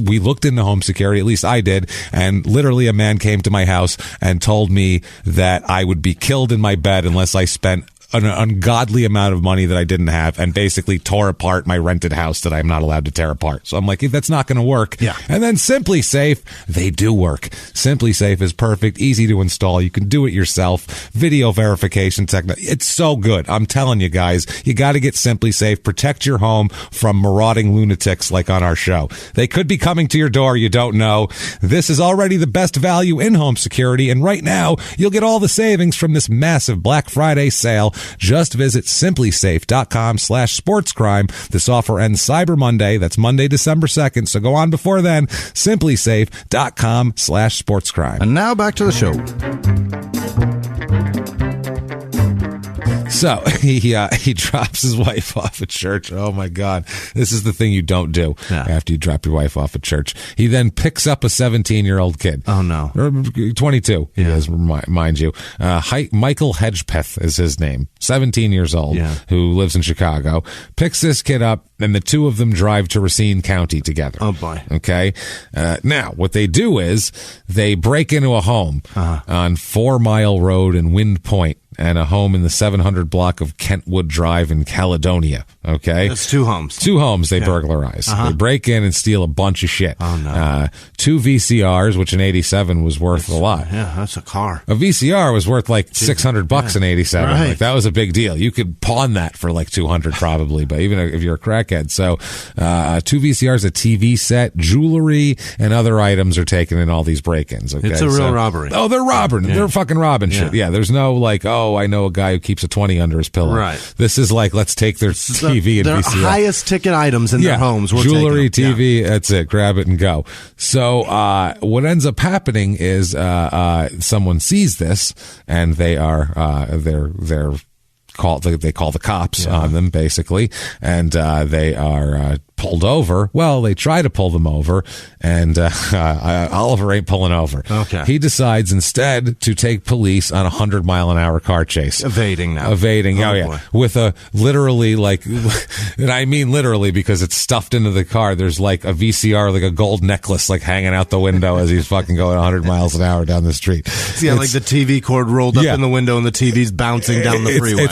we looked into home security, at least I did, and literally a man came to my house and told me that I would be killed in my bed unless I spent an ungodly amount of money that I didn't have, and basically tore apart my rented house that I'm not allowed to tear apart. So I'm like, if that's not going to work. Yeah. And then Simply Safe, they do work. Simply Safe is perfect, easy to install. You can do it yourself. Video verification technology. It's so good. I'm telling you guys, you got to get Simply Safe. Protect your home from marauding lunatics like on our show. They could be coming to your door. You don't know. This is already the best value in home security. And right now, you'll get all the savings from this massive Black Friday sale. Just visit simplysafe.com/sportscrime. This offer ends Cyber Monday. That's Monday, December 2nd. So go on before then. Simplysafe.com/sportscrime. And now back to the show. So he drops his wife off at church. Oh my God. This is the thing you don't do after you drop your wife off at church. He then picks up a 17-year-old kid. Oh no. Or 22, he is, mind you. Michael Hedgepeth is his name. 17 years old, who lives in Chicago. Picks this kid up, and the two of them drive to Racine County together. Oh boy. Okay. Now, what they do is they break into a home on 4 Mile Road in Wind Point, and a home in the 700 block of Kentwood Drive in Caledonia. Okay. That's 2 homes. 2 homes they burglarize. They break in and steal a bunch of shit. Oh, no. 2 VCRs, which in 87 was worth a lot. Yeah, that's a car. A VCR was worth like $600 in 87. Right. Like, that was a big deal. You could pawn that for like $200 probably, but even if you're a crackhead. So, 2 VCRs, a TV set, jewelry, and other items are taken in all these break-ins. Okay? It's a real robbery. Oh, they're robbing. Yeah. They're fucking robbing shit. Yeah, there's no like, oh, I know a guy who keeps a 20 under his pillow. Right. This is like, let's take their TV and their VCR. highest ticket items in their homes. We're jewelry, taking them. TV, that's it. Grab it and go. So what ends up happening is someone sees this, and they are they call the cops on them basically, and they are pulled over. Well, they try to pull them over, and Oliver ain't pulling over. Okay. He decides instead to take police on a 100-mile-an-hour car chase. Evading now. Evading, oh yeah. Boy. With a literally, like, and I mean literally because it's stuffed into the car. There's like a VCR, like a gold necklace, like hanging out the window as he's fucking going 100 miles an hour down the street. Yeah, like the TV cord rolled up in the window and the TV's bouncing down the freeway.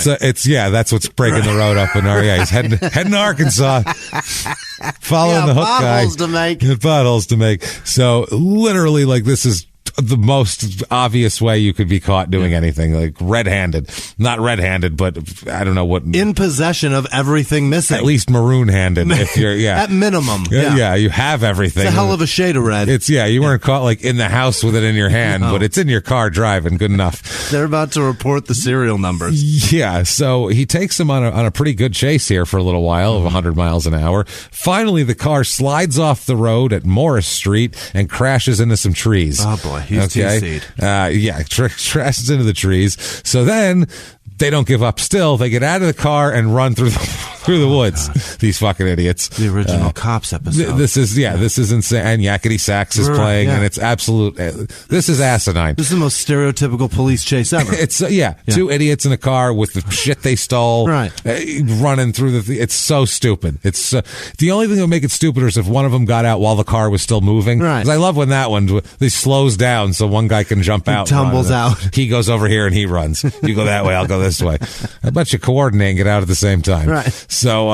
That's what's breaking the road up in our, he's heading to Arkansas. Following the hook guy. Potholes to make. So literally, like, this is the most obvious way you could be caught doing anything, like red-handed. Not red-handed, but I don't know what. In possession of everything missing. At least maroon-handed, if you're, At minimum. Yeah, you have everything. It's a hell of a shade of red. You weren't caught like in the house with it in your hand, but it's in your car driving. Good enough. They're about to report the serial numbers. Yeah, so he takes him on a pretty good chase here for a little while of 100 miles an hour. Finally, the car slides off the road at Morris Street and crashes into some trees. Oh boy, he's TC'd. Crashes into the trees. So then they don't give up still. They get out of the car and run through the woods. God. These fucking idiots. The original Cops episode. This is insane. And Yakety Sax is playing, and it's absolute. This is asinine. This is the most stereotypical police chase ever. It's two idiots in a car with the shit they stole, running through it's so stupid. It's the only thing that would make it stupider is if one of them got out while the car was still moving. Right. 'Cause I love when that one slows down so one guy can jump out. Tumbles out. He goes over here and he runs. You go that way, I'll go this way. I bet you coordinate and get out at the same time. Right. So,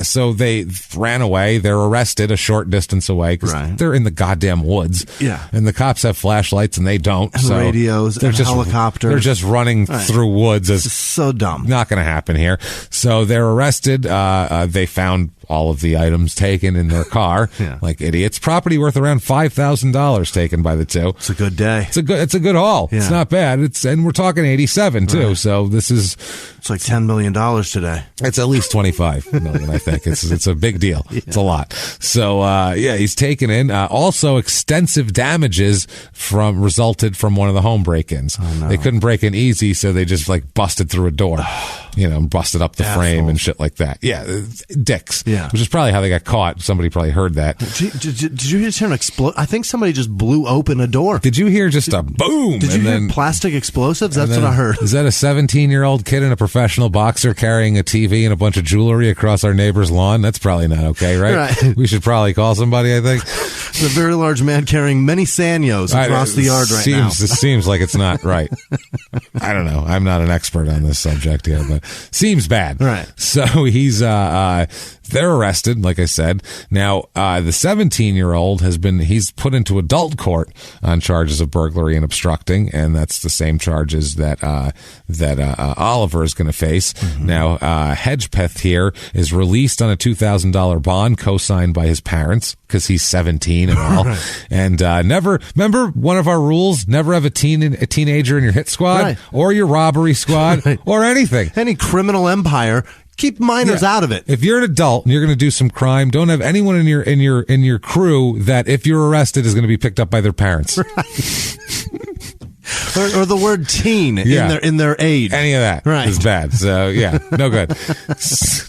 so they ran away. They're arrested a short distance away because they're in the goddamn woods. Yeah. And the cops have flashlights and they don't. And so radios and helicopters. They're just running through woods. It's so dumb. Not going to happen here. So they're arrested. They found all of the items taken in their car, like idiots. Property worth around $5,000 taken by the two. It's a good day. It's a good haul. Yeah. It's not bad. And we're talking 87 too. So this is. It's like $10 million today. It's at least 25 million, I think. It's a big deal. Yeah. It's a lot. So, he's taken in. Also, extensive damages resulted from one of the home break-ins. Oh, no. They couldn't break in easy, so they just like busted through a door, busted up the frame and shit like that. Yeah, dicks. Yeah. Which is probably how they got caught. Somebody probably heard that. Did you hear an explode? I think somebody just blew open a door. Did you hear just a boom? Did you hear plastic explosives? That's what I heard. Is that a 17-year-old kid in a professional boxer carrying a TV and a bunch of jewelry across our neighbor's lawn? That's probably not okay, right? We should probably call somebody, I think. It's a very large man carrying many Sanyos across the yard now. It seems like it's not right. I don't know. I'm not an expert on this subject here, but seems bad. Right. So they're arrested, like I said. Now, the 17-year-old he's put into adult court on charges of burglary and obstructing, and that's the same charges that Oliver is going to face. Mm-hmm. Now, Hedgepeth here is released on a $2,000 bond co-signed by his parents because he's 17 and all. And remember one of our rules, never have a teenager in your hit squad or your robbery squad or anything. Any criminal empire. Keep minors out of it. If you're an adult and you're going to do some crime, don't have anyone in your crew that if you're arrested is going to be picked up by their parents. Or the word teen in their age. Any of that is bad. So, no good.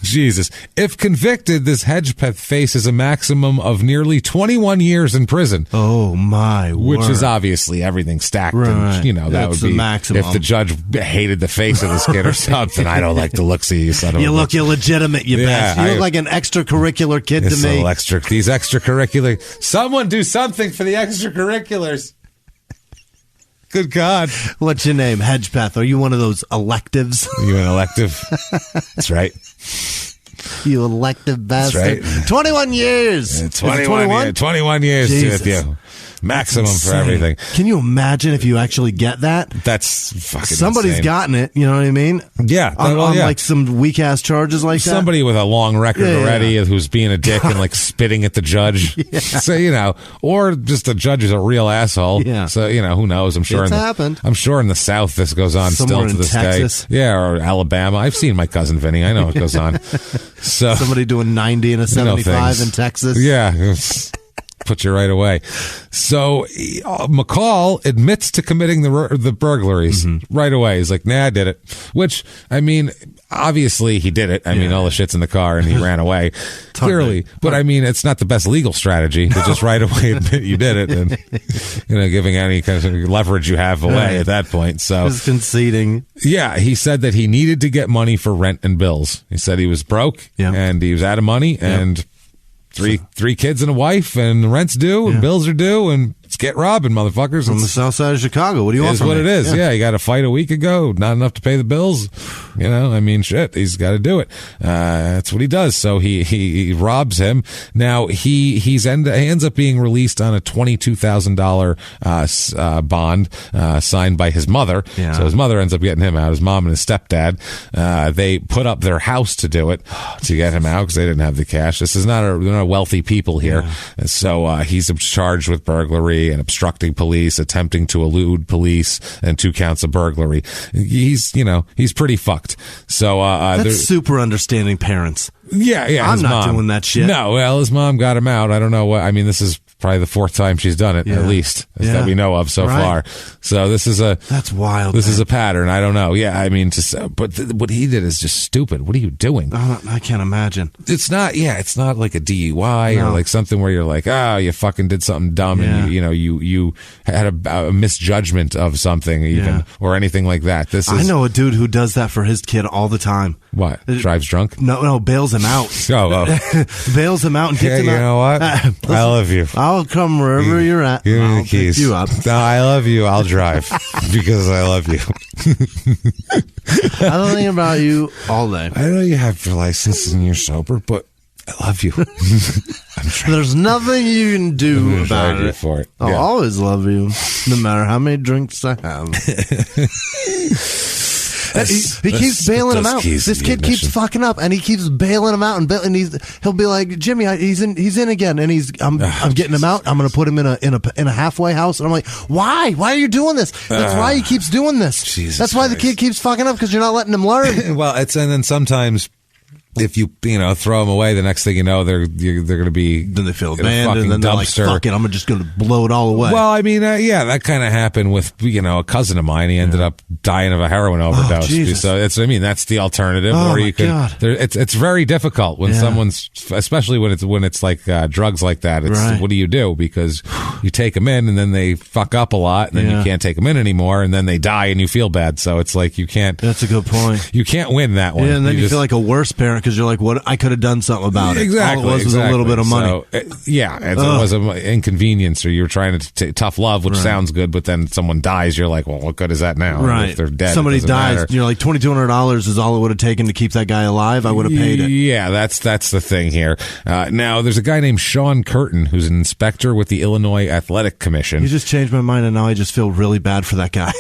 Jesus. If convicted, this Hedgepeth faces a maximum of nearly 21 years in prison. Oh, my word. Which is obviously everything stacked. Right. And, that would be the maximum. If the judge hated the face of this kid or something. I don't like to look, see you son of a bitch. You look illegitimate, you bastard. You look like an extracurricular kid to me. These extracurricular. Someone do something for the extracurriculars. Good God. What's your name? Hedgepeth. Are you one of those electives? Are you an elective? That's right. You elective bastard. That's right. 21 years. 21 years with you. Maximum for everything. Can you imagine if you actually get that? That's fucking Somebody's insane. gotten it, you know what I mean? Yeah. On like some weak ass charges like that. Somebody with a long record already who's being a dick and like spitting at the judge. So, or just the judge is a real asshole. Yeah. So, who knows? I'm sure happened. I'm sure in the South this goes on somewhere still to this Texas. day. Yeah, or Alabama. I've seen my cousin Vinny. I know what goes on. So somebody doing 90 and a 75 in Texas. Yeah. put you right away. So McCall admits to committing the burglaries right away. He's like, nah, I did it. Which, I mean, obviously he did it. I mean, all the shit's in the car and he ran away. Clearly. But I mean, it's not the best legal strategy to just right away admit you did it and, giving any kind of leverage you have away at that point. So just conceding. Yeah, he said that he needed to get money for rent and bills. He said he was broke and he was out of money and three kids and a wife and the rent's due and bills are due and it's get robbing, motherfuckers. From the south side of Chicago. What do you want from me? It is what it is. Yeah, he got a fight a week ago. Not enough to pay the bills. I mean, shit. He's got to do it. That's what he does. So he robs him. Now he ends up being released on a $22,000 bond signed by his mother. Yeah. So his mother ends up getting him out. His mom and his stepdad. They put up their house to do it to get him out because they didn't have the cash. They're not wealthy people here. Yeah. So he's charged with burglary and obstructing police, attempting to elude police, and 2 counts of burglary. He's pretty fucked. So that's super understanding parents. Yeah. I'm not doing that shit. No, well, his mom got him out. I don't know what. I mean, this is probably the 4th time she's done it, at least, that we know of so far. So that's wild. This is a pattern. I don't know. Yeah, I mean, but what he did is just stupid. What are you doing? I can't imagine. It's not like a DUI or like something where you're like, you fucking did something dumb and you had a misjudgment of something even or anything like that. I know a dude who does that for his kid all the time. What? Drives drunk? No, bails him out. Bails him out and gets him out. You know what? I love you. I'll come wherever you're at. Give me the keys. Pick you up. No, I love you. I'll drive because I love you. I don't think about you all day. I know you have your license and you're sober, but I love you. There's nothing you can do about it. For it. I'll always love you, no matter how many drinks I have. He keeps bailing him out. This kid keeps fucking up, and he keeps bailing him out, and he'll be like, Jimmie, he's in again, and I'm getting him out. I'm going to put him in a halfway house, and I'm like, why? Why are you doing this? That's why he keeps doing this. Jesus That's why the kid keeps fucking up because you're not letting him learn. Well, and then sometimes. If you throw them away, the next thing you know, they're going to be then they feel abandoned, and then they're like, "Fuck it, I'm just going to blow it all away." Well, I mean, that kind of happened with a cousin of mine. He ended up dying of a heroin overdose. So that's the alternative. Or you could. It's very difficult when someone's, especially when it's like drugs like that. It's what do you do? Because you take them in and then they fuck up a lot, and then you can't take them in anymore, and then they die, and you feel bad. So it's like you can't. That's a good point. You can't win that one. Yeah, and then you feel like a worse parent. Because you're like, what? I could have done something about it. Exactly. All it was a little bit of money. So, it was an inconvenience, or you were trying to tough love, which sounds good, but then someone dies. You're like, well, what good is that now? Right. If they're dead, somebody dies. You're like, $2,200 is all it would have taken to keep that guy alive. I would have paid it. Yeah, that's the thing here. Now, there's a guy named Sean Curtin who's an inspector with the Illinois Athletic Commission. You just changed my mind, and now I just feel really bad for that guy.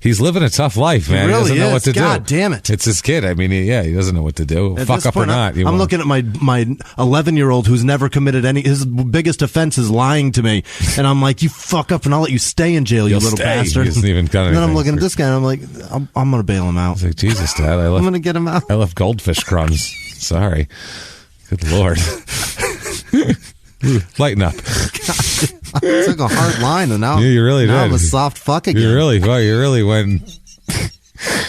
He's living a tough life, man. He really doesn't know what to do. God damn it. It's his kid. I mean, he doesn't know what to do. At Fuck up point, or not. I'm looking at my 11-year-old who's never committed his biggest offense is lying to me. And I'm like, you fuck up and I'll let you stay in jail, you little bastard. He hasn't even done anything. And then I'm looking at this guy and I'm like, I'm going to bail him out. It's like, Jesus, Dad. I'm going to get him out. I left goldfish crumbs. Sorry. Good Lord. Lighten up. I took a hard line, and now, you really now did. I'm a soft fuck again. You really went.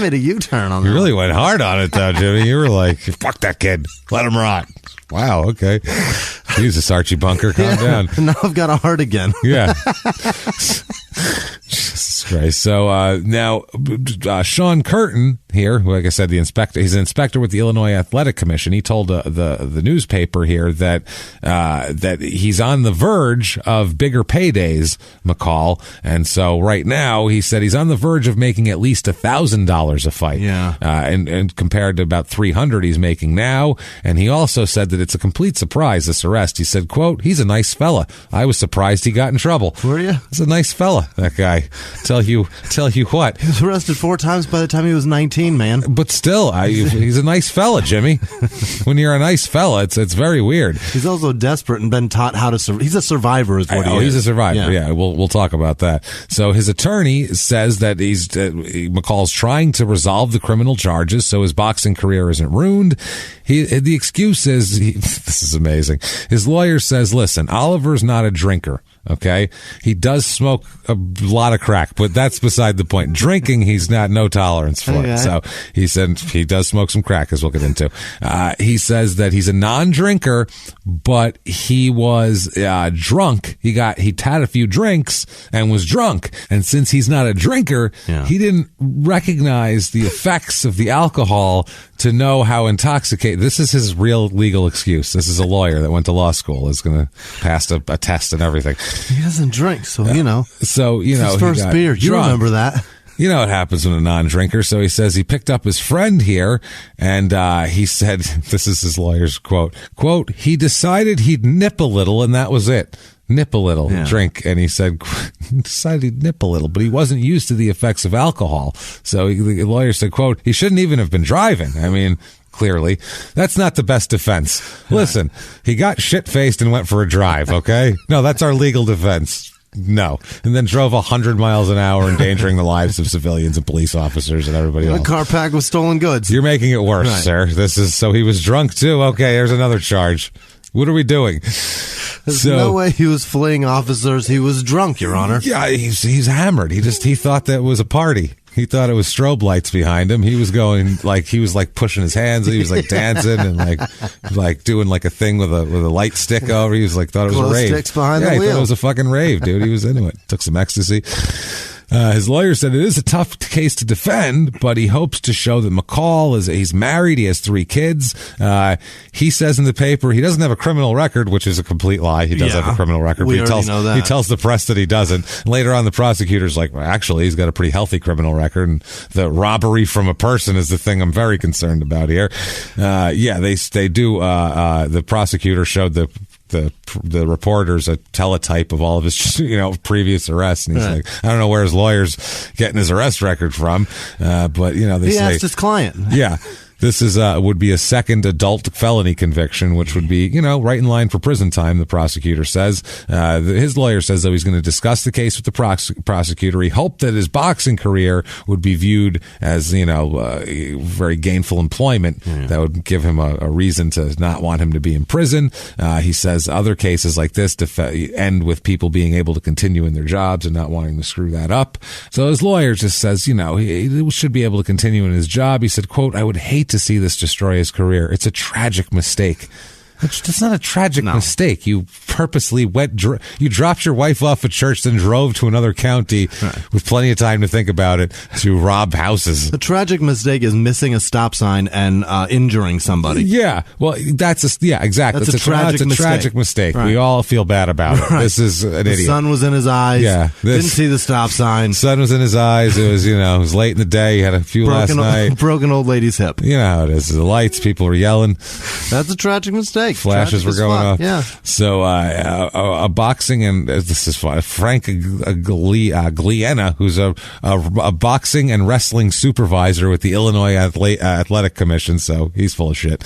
Made a U-turn on that. You really went hard on it, though, Jimmie. You were like, "Fuck that kid, let him rot." Wow. Okay. Jesus, Archie Bunker, calm down. Now I've got a heart again. Yeah. Jesus Christ. So now Sean Curtin here, who, like I said, he's an inspector with the Illinois Athletic Commission. He told the newspaper here that he's on the verge of bigger paydays, McCall. And so right now he said he's on the verge of making at least $1,000 a fight. Yeah. And compared to about $300 he's making now. And he also said that it's a complete surprise, this arrest. He said, quote, "He's a nice fella. I was surprised he got in trouble." Were you? He's a nice fella, that guy. Tell you what. He was arrested 4 times by the time he was 19. 18, man. But still, he's a nice fella, Jimmie. When you're a nice fella, it's very weird. He's also desperate and been taught how to survive. He's a survivor is what he is. He's a survivor, yeah. We'll talk about that. So his attorney says that McCall's trying to resolve the criminal charges so his boxing career isn't ruined. The excuse is, this is amazing. His lawyer says, listen, Oliver's not a drinker. Okay. He does smoke a lot of crack, but that's beside the point. Drinking, he's no tolerance for it. So he said he does smoke some crack, as we'll get into. He says that he's a non-drinker, but he was drunk. He had a few drinks and was drunk. And since he's not a drinker, he didn't recognize the effects of the alcohol to know how intoxicated. This is his real legal excuse. This is a lawyer that went to law school, is going to pass a test and everything. He doesn't drink, so you know. So his first beer. You remember that? You know what happens when a non-drinker. So he says he picked up his friend here, and he said, this is his lawyer's quote, he decided he'd nip a little, and that was it. Nip a little, drink. And he said, decided he'd nip a little, but he wasn't used to the effects of alcohol. So the lawyer said, quote, he shouldn't even have been driving. I mean, clearly, that's not the best defense. Listen, he got shit-faced and went for a drive, okay? No, that's our legal defense. No. And then drove 100 miles an hour, endangering the lives of civilians and police officers and everybody else. A car packed with stolen goods. You're making it worse, sir. So he was drunk, too? Okay, there's another charge. What are we doing? There's no way he was fleeing officers. He was drunk, Your Honor. Yeah, he's hammered. He thought that was a party. He thought it was strobe lights behind him. He was going he was pushing his hands. He was dancing and doing a thing with a light stick over. He was thought it was a rave. Sticks behind the wheel. He thought it was a fucking rave, dude. He was into it. Took some ecstasy. His lawyer said it is a tough case to defend, but he hopes to show that McCall he's married. He has 3 kids. He says in the paper he doesn't have a criminal record, which is a complete lie. He does have a criminal record. We already know that. He tells the press that he doesn't. And later on, the prosecutor's like, well, actually, he's got a pretty healthy criminal record. And the robbery from a person is the thing I'm very concerned about here. They do. The prosecutor showed the reporters a teletype of all of his previous arrests, and he's like, I don't know where his lawyer's getting his arrest record from, but they say asked his client. This would be a second adult felony conviction, which would be, right in line for prison time, the prosecutor says. His lawyer says, though, he's going to discuss the case with the prosecutor. He hoped that his boxing career would be viewed as, very gainful employment that would give him a reason to not want him to be in prison. He says other cases like this end with people being able to continue in their jobs and not wanting to screw that up. So his lawyer just says, he should be able to continue in his job. He said, quote, I would hate to see this destroy his career. It's a tragic mistake. It's not a tragic mistake. You purposely you dropped your wife off at church, then drove to another county with plenty of time to think about it to rob houses. The tragic mistake is missing a stop sign and injuring somebody. Yeah, well, exactly. That's a tragic mistake. Right. We all feel bad about it. This is an idiot. The sun was in his eyes. Yeah, didn't see the stop sign. Sun was in his eyes. It was it was late in the day. He had a few last night. Broken old lady's hip. You know how it is. The lights. People were yelling. That's a tragic mistake. Flashes were going off. Yeah. So a boxing and this is fun. Frank Gliena, who's a boxing and wrestling supervisor with the Illinois Athletic Commission. So he's full of shit.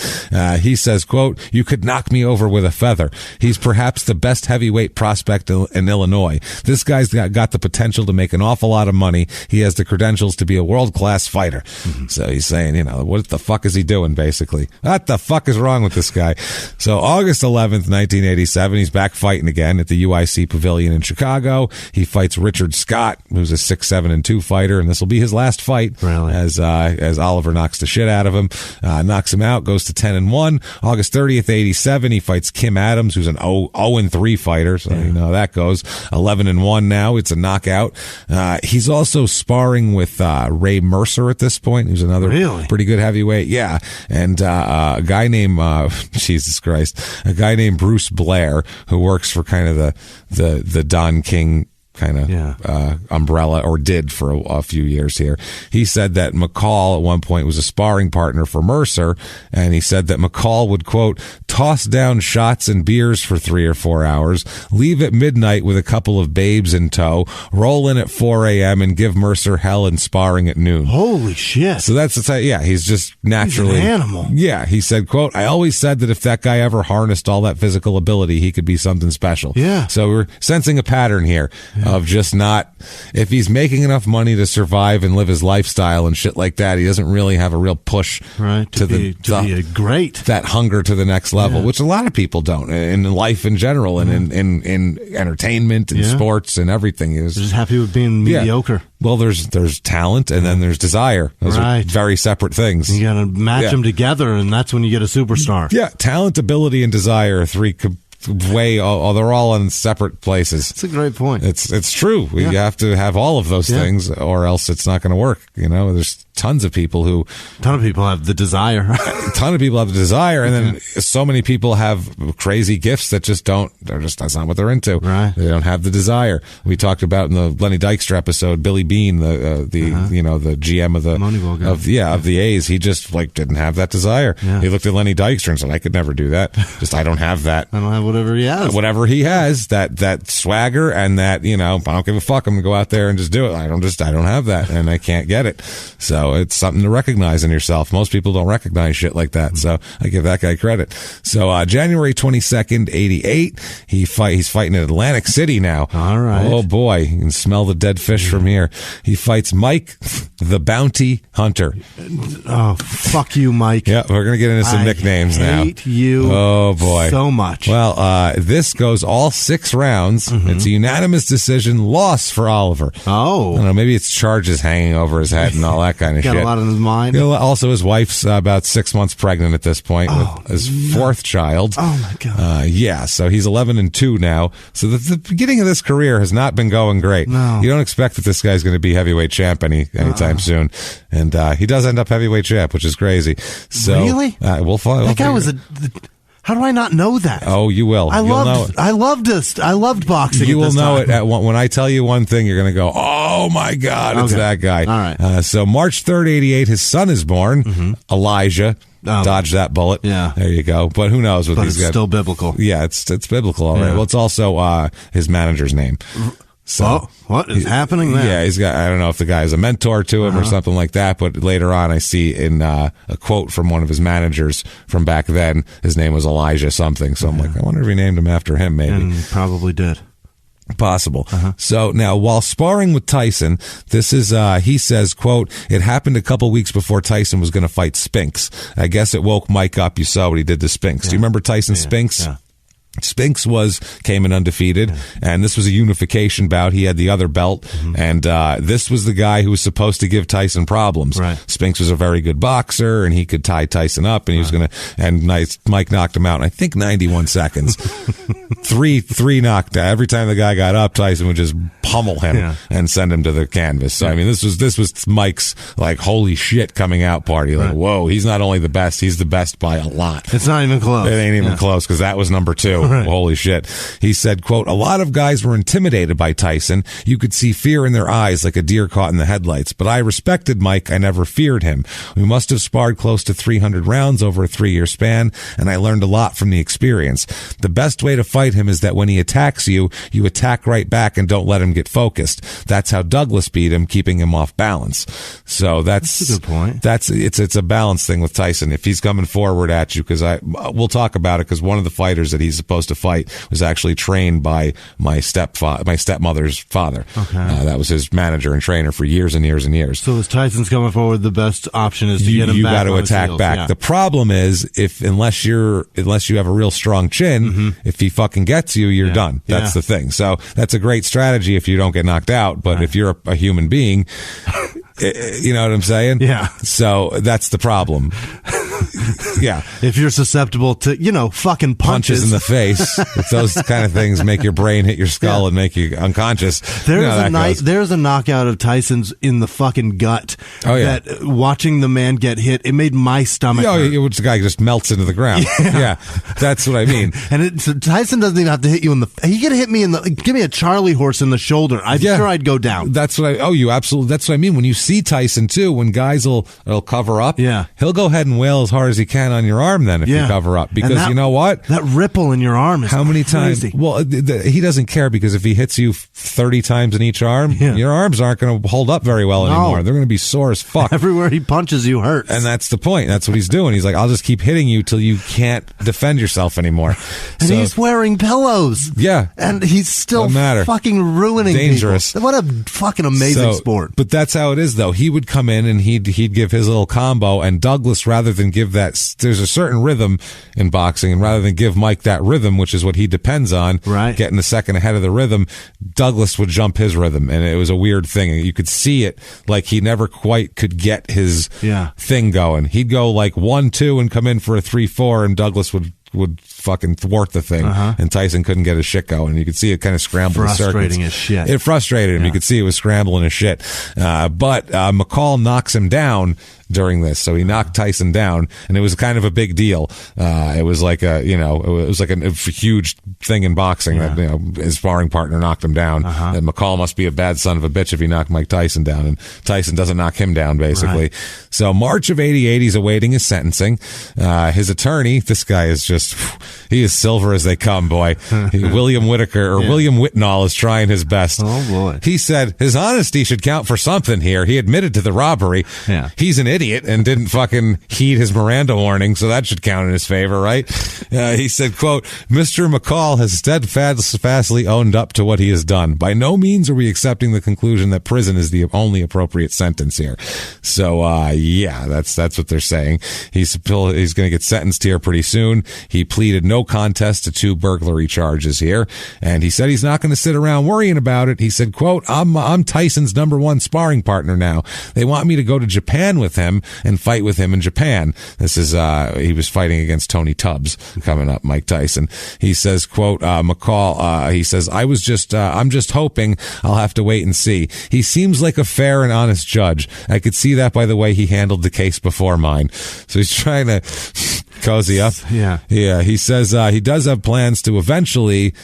He says, quote, you could knock me over with a feather. He's perhaps the best heavyweight prospect in Illinois. This guy's got the potential to make an awful lot of money. He has the credentials to be a world-class fighter. Mm-hmm. So he's saying, what the fuck is he doing, basically? What the fuck is wrong with this guy? So August 11th, 1987, he's back fighting again at the UIC Pavilion in Chicago. He fights Richard Scott, who's a 6'7" fighter, and this will be his last fight. Really? As Oliver knocks the shit out of him, knocks him out, goes to 10-1. August 30th, 87, he fights Kim Adams, who's an 0-3 fighter, so you know how that goes. 11-1 now. It's a knockout. He's also sparring with Ray Mercer at this point, who's another pretty good heavyweight. Yeah, and a guy named Jesus Christ, a guy named Bruce Blair, who works for kind of the Don King kind of umbrella, or did for a few years here. He said that McCall at one point was a sparring partner for Mercer, and he said that McCall would, quote, toss down shots and beers for 3 or 4 hours, leave at midnight with a couple of babes in tow, roll in at 4 a.m. and give Mercer hell in sparring at noon. Holy shit. So that's he's just naturally... He's an animal. Yeah, he said, quote, I always said that if that guy ever harnessed all that physical ability, he could be something special. Yeah. So we're sensing a pattern here of just not... If he's making enough money to survive and live his lifestyle and shit like that, he doesn't really have a real push to be great. That hunger to the next level, which a lot of people don't in life in general and in entertainment and sports and everything. They're just happy with being mediocre. Well, there's talent and then there's desire. Those are very separate things. You got to match them together, and that's when you get a superstar. Yeah, talent, ability, and desire are three they're all in separate places. That's a great point. It's true. You have to have all of those things, or else it's not going to work. There's tons of people have the desire. A ton of people have the desire, and then so many people have crazy gifts that that's not what they're into. Right. They don't have the desire. We talked about in the Lenny Dykstra episode, Billy Bean, the GM of the Moneyball guy. of the A's. He just didn't have that desire. Yeah. He looked at Lenny Dykstra and said, I could never do that. I don't have that. I don't have whatever he has. That swagger and that, I don't give a fuck. I'm going to go out there and just do it. I don't have that, and I can't get it. So it's something to recognize in yourself. Most people don't recognize shit like that. So I give that guy credit. So January 22nd, 88, he's fighting in Atlantic City now. All right. Oh boy, you can smell the dead fish from here. He fights Mike the Bounty Hunter. Oh, fuck you, Mike. Yeah, we're going to get into some nicknames now. I hate you so much. Well, this goes all 6 rounds. It's a unanimous decision loss for Oliver. Oh. I don't know, maybe it's charges hanging over his head and all that kind of shit. Got a lot on his mind. Also, his wife's about 6 months pregnant at this point with his 4th child. Oh, my God. So he's 11-2 now. So the beginning of this career has not been going great. No. You don't expect that this guy's going to be heavyweight champ anytime soon. And he does end up heavyweight champ, which is crazy. So, really? We'll follow. That guy was how do I not know that? Oh, you will. I loved boxing. You will know it when I tell you one thing. You're going to go, "Oh my God, it's that guy!" All right. So March 3rd, 88, his son is born. Elijah dodged that bullet. Yeah, there you go. But who knows what but he's it's got? Still biblical. Yeah, it's biblical. All right. Well, it's also his manager's name. So what is happening there? Yeah, he's got. I don't know if the guy is a mentor to him or something like that. But later on, I see in a quote from one of his managers from back then, his name was Elijah something. So I'm like, I wonder if he named him after him. Maybe, and he probably did. Possible. So now, while sparring with Tyson, this is, he says, quote, it happened a couple weeks before Tyson was going to fight Spinks. I guess it woke Mike up. You saw what he did to Spinks. Do you remember Tyson Spinks? Yeah. Spinks came in undefeated, and this was a unification bout. He had the other belt, and this was the guy who was supposed to give Tyson problems. Right. Spinks was a very good boxer, and he could tie Tyson up, and he was going to. And Mike knocked him out in, I think, 91 seconds. three knocked out. Every time the guy got up, Tyson would just pummel him and send him to the canvas. So I mean, this was Mike's holy shit coming out party. Whoa, he's not only the best, he's the best by a lot. It's not even close. It ain't even close because that was number 2. Right. Holy shit. He said, quote, a lot of guys were intimidated by Tyson. You could see fear in their eyes like a deer caught in the headlights. But I respected Mike. I never feared him. We must have sparred close to 300 rounds over a 3-year span, and I learned a lot from the experience. The best way to fight him is that when he attacks you, you attack right back and don't let him get focused. That's how Douglas beat him, keeping him off balance. So that's a good point. It's a balance thing with Tyson. If he's coming forward at you, because we'll talk about it, because one of the fighters that he's supposed to fight was actually trained by my stepmother's father. Okay. That was his manager and trainer for years and years and years. So as Tyson's coming forward, the best option is to get him you back. You got to attack back. Yeah. The problem is unless you have a real strong chin, if he fucking gets you, you're done. That's the thing. So that's a great strategy if you don't get knocked out. But if you're a human being, you know what I'm saying? Yeah. So that's the problem. Yeah. If you're susceptible to, fucking punches in the face, if those kind of things make your brain hit your skull and make you unconscious. There's a knockout of Tyson's in the fucking gut. Oh, yeah. That watching the man get hit, it made my stomach hurt. Which the guy just melts into the ground. Yeah. That's what I mean. And so Tyson doesn't even have to hit you in the. He could hit me give me a Charlie horse in the shoulder. I'm sure I'd go down. That's what you absolutely. That's what I mean. When you see Tyson too, when guys will cover up, he'll go ahead and wail as hard as he can on your arm then if you cover up. Because you know what? That ripple in your arm is how many crazy. times? Well, he doesn't care, because if he hits you 30 times in each arm, your arms aren't going to hold up very well anymore. They're going to be sore as fuck. Everywhere he punches you hurts. And that's the point. That's what he's doing. He's like, I'll just keep hitting you till you can't defend yourself anymore. And he's wearing pillows. Yeah. And he's still fucking ruining dangerous people. What a fucking amazing sport. But that's how it is, though. He would come in and he'd give his little combo, and Douglas, rather than give that, there's a certain rhythm in boxing, and rather than give Mike that rhythm, which is what he depends on, getting a second ahead of the rhythm, Douglas would jump his rhythm, and it was a weird thing. You could see it, like he never quite could get his thing going. He'd go like 1-2 and come in for a 3-4, and Douglas would fucking thwart the thing, and Tyson couldn't get his shit going. You could see it kind of scramble the circuits. Frustrating as shit. It frustrated him. You could see it was scrambling his shit. But McCall knocks him down during this, so he knocked Tyson down, and it was kind of a big deal. It was like a huge thing in boxing that his sparring partner knocked him down. And McCall must be a bad son of a bitch if he knocked Mike Tyson down, and Tyson doesn't knock him down, basically. So March of '88, he's awaiting his sentencing. His attorney, this guy is just, he is silver as they come, boy. William Whitaker, or William Whitnall, is trying his best. Oh boy. He said his honesty should count for something here. He admitted to the robbery. He's an idiot and didn't fucking heed his Miranda warning, so that should count in his favor, right? He said, quote, Mr. McCall has steadfastly owned up to what he has done. By no means are we accepting the conclusion that prison is the only appropriate sentence here. So, that's what they're saying. He's going to get sentenced here pretty soon. He pleaded no contest to 2 burglary charges here, and he said he's not going to sit around worrying about it. He said, quote, I'm Tyson's #1 sparring partner now. They want me to go to Japan with him and fight with him in Japan. This is, he was fighting against Tony Tubbs coming up, Mike Tyson. He says, quote, McCall, he says, I'm just hoping. I'll have to wait and see. He seems like a fair and honest judge. I could see that by the way he handled the case before mine. So he's trying to cozy up. Yeah. He says he does have plans to eventually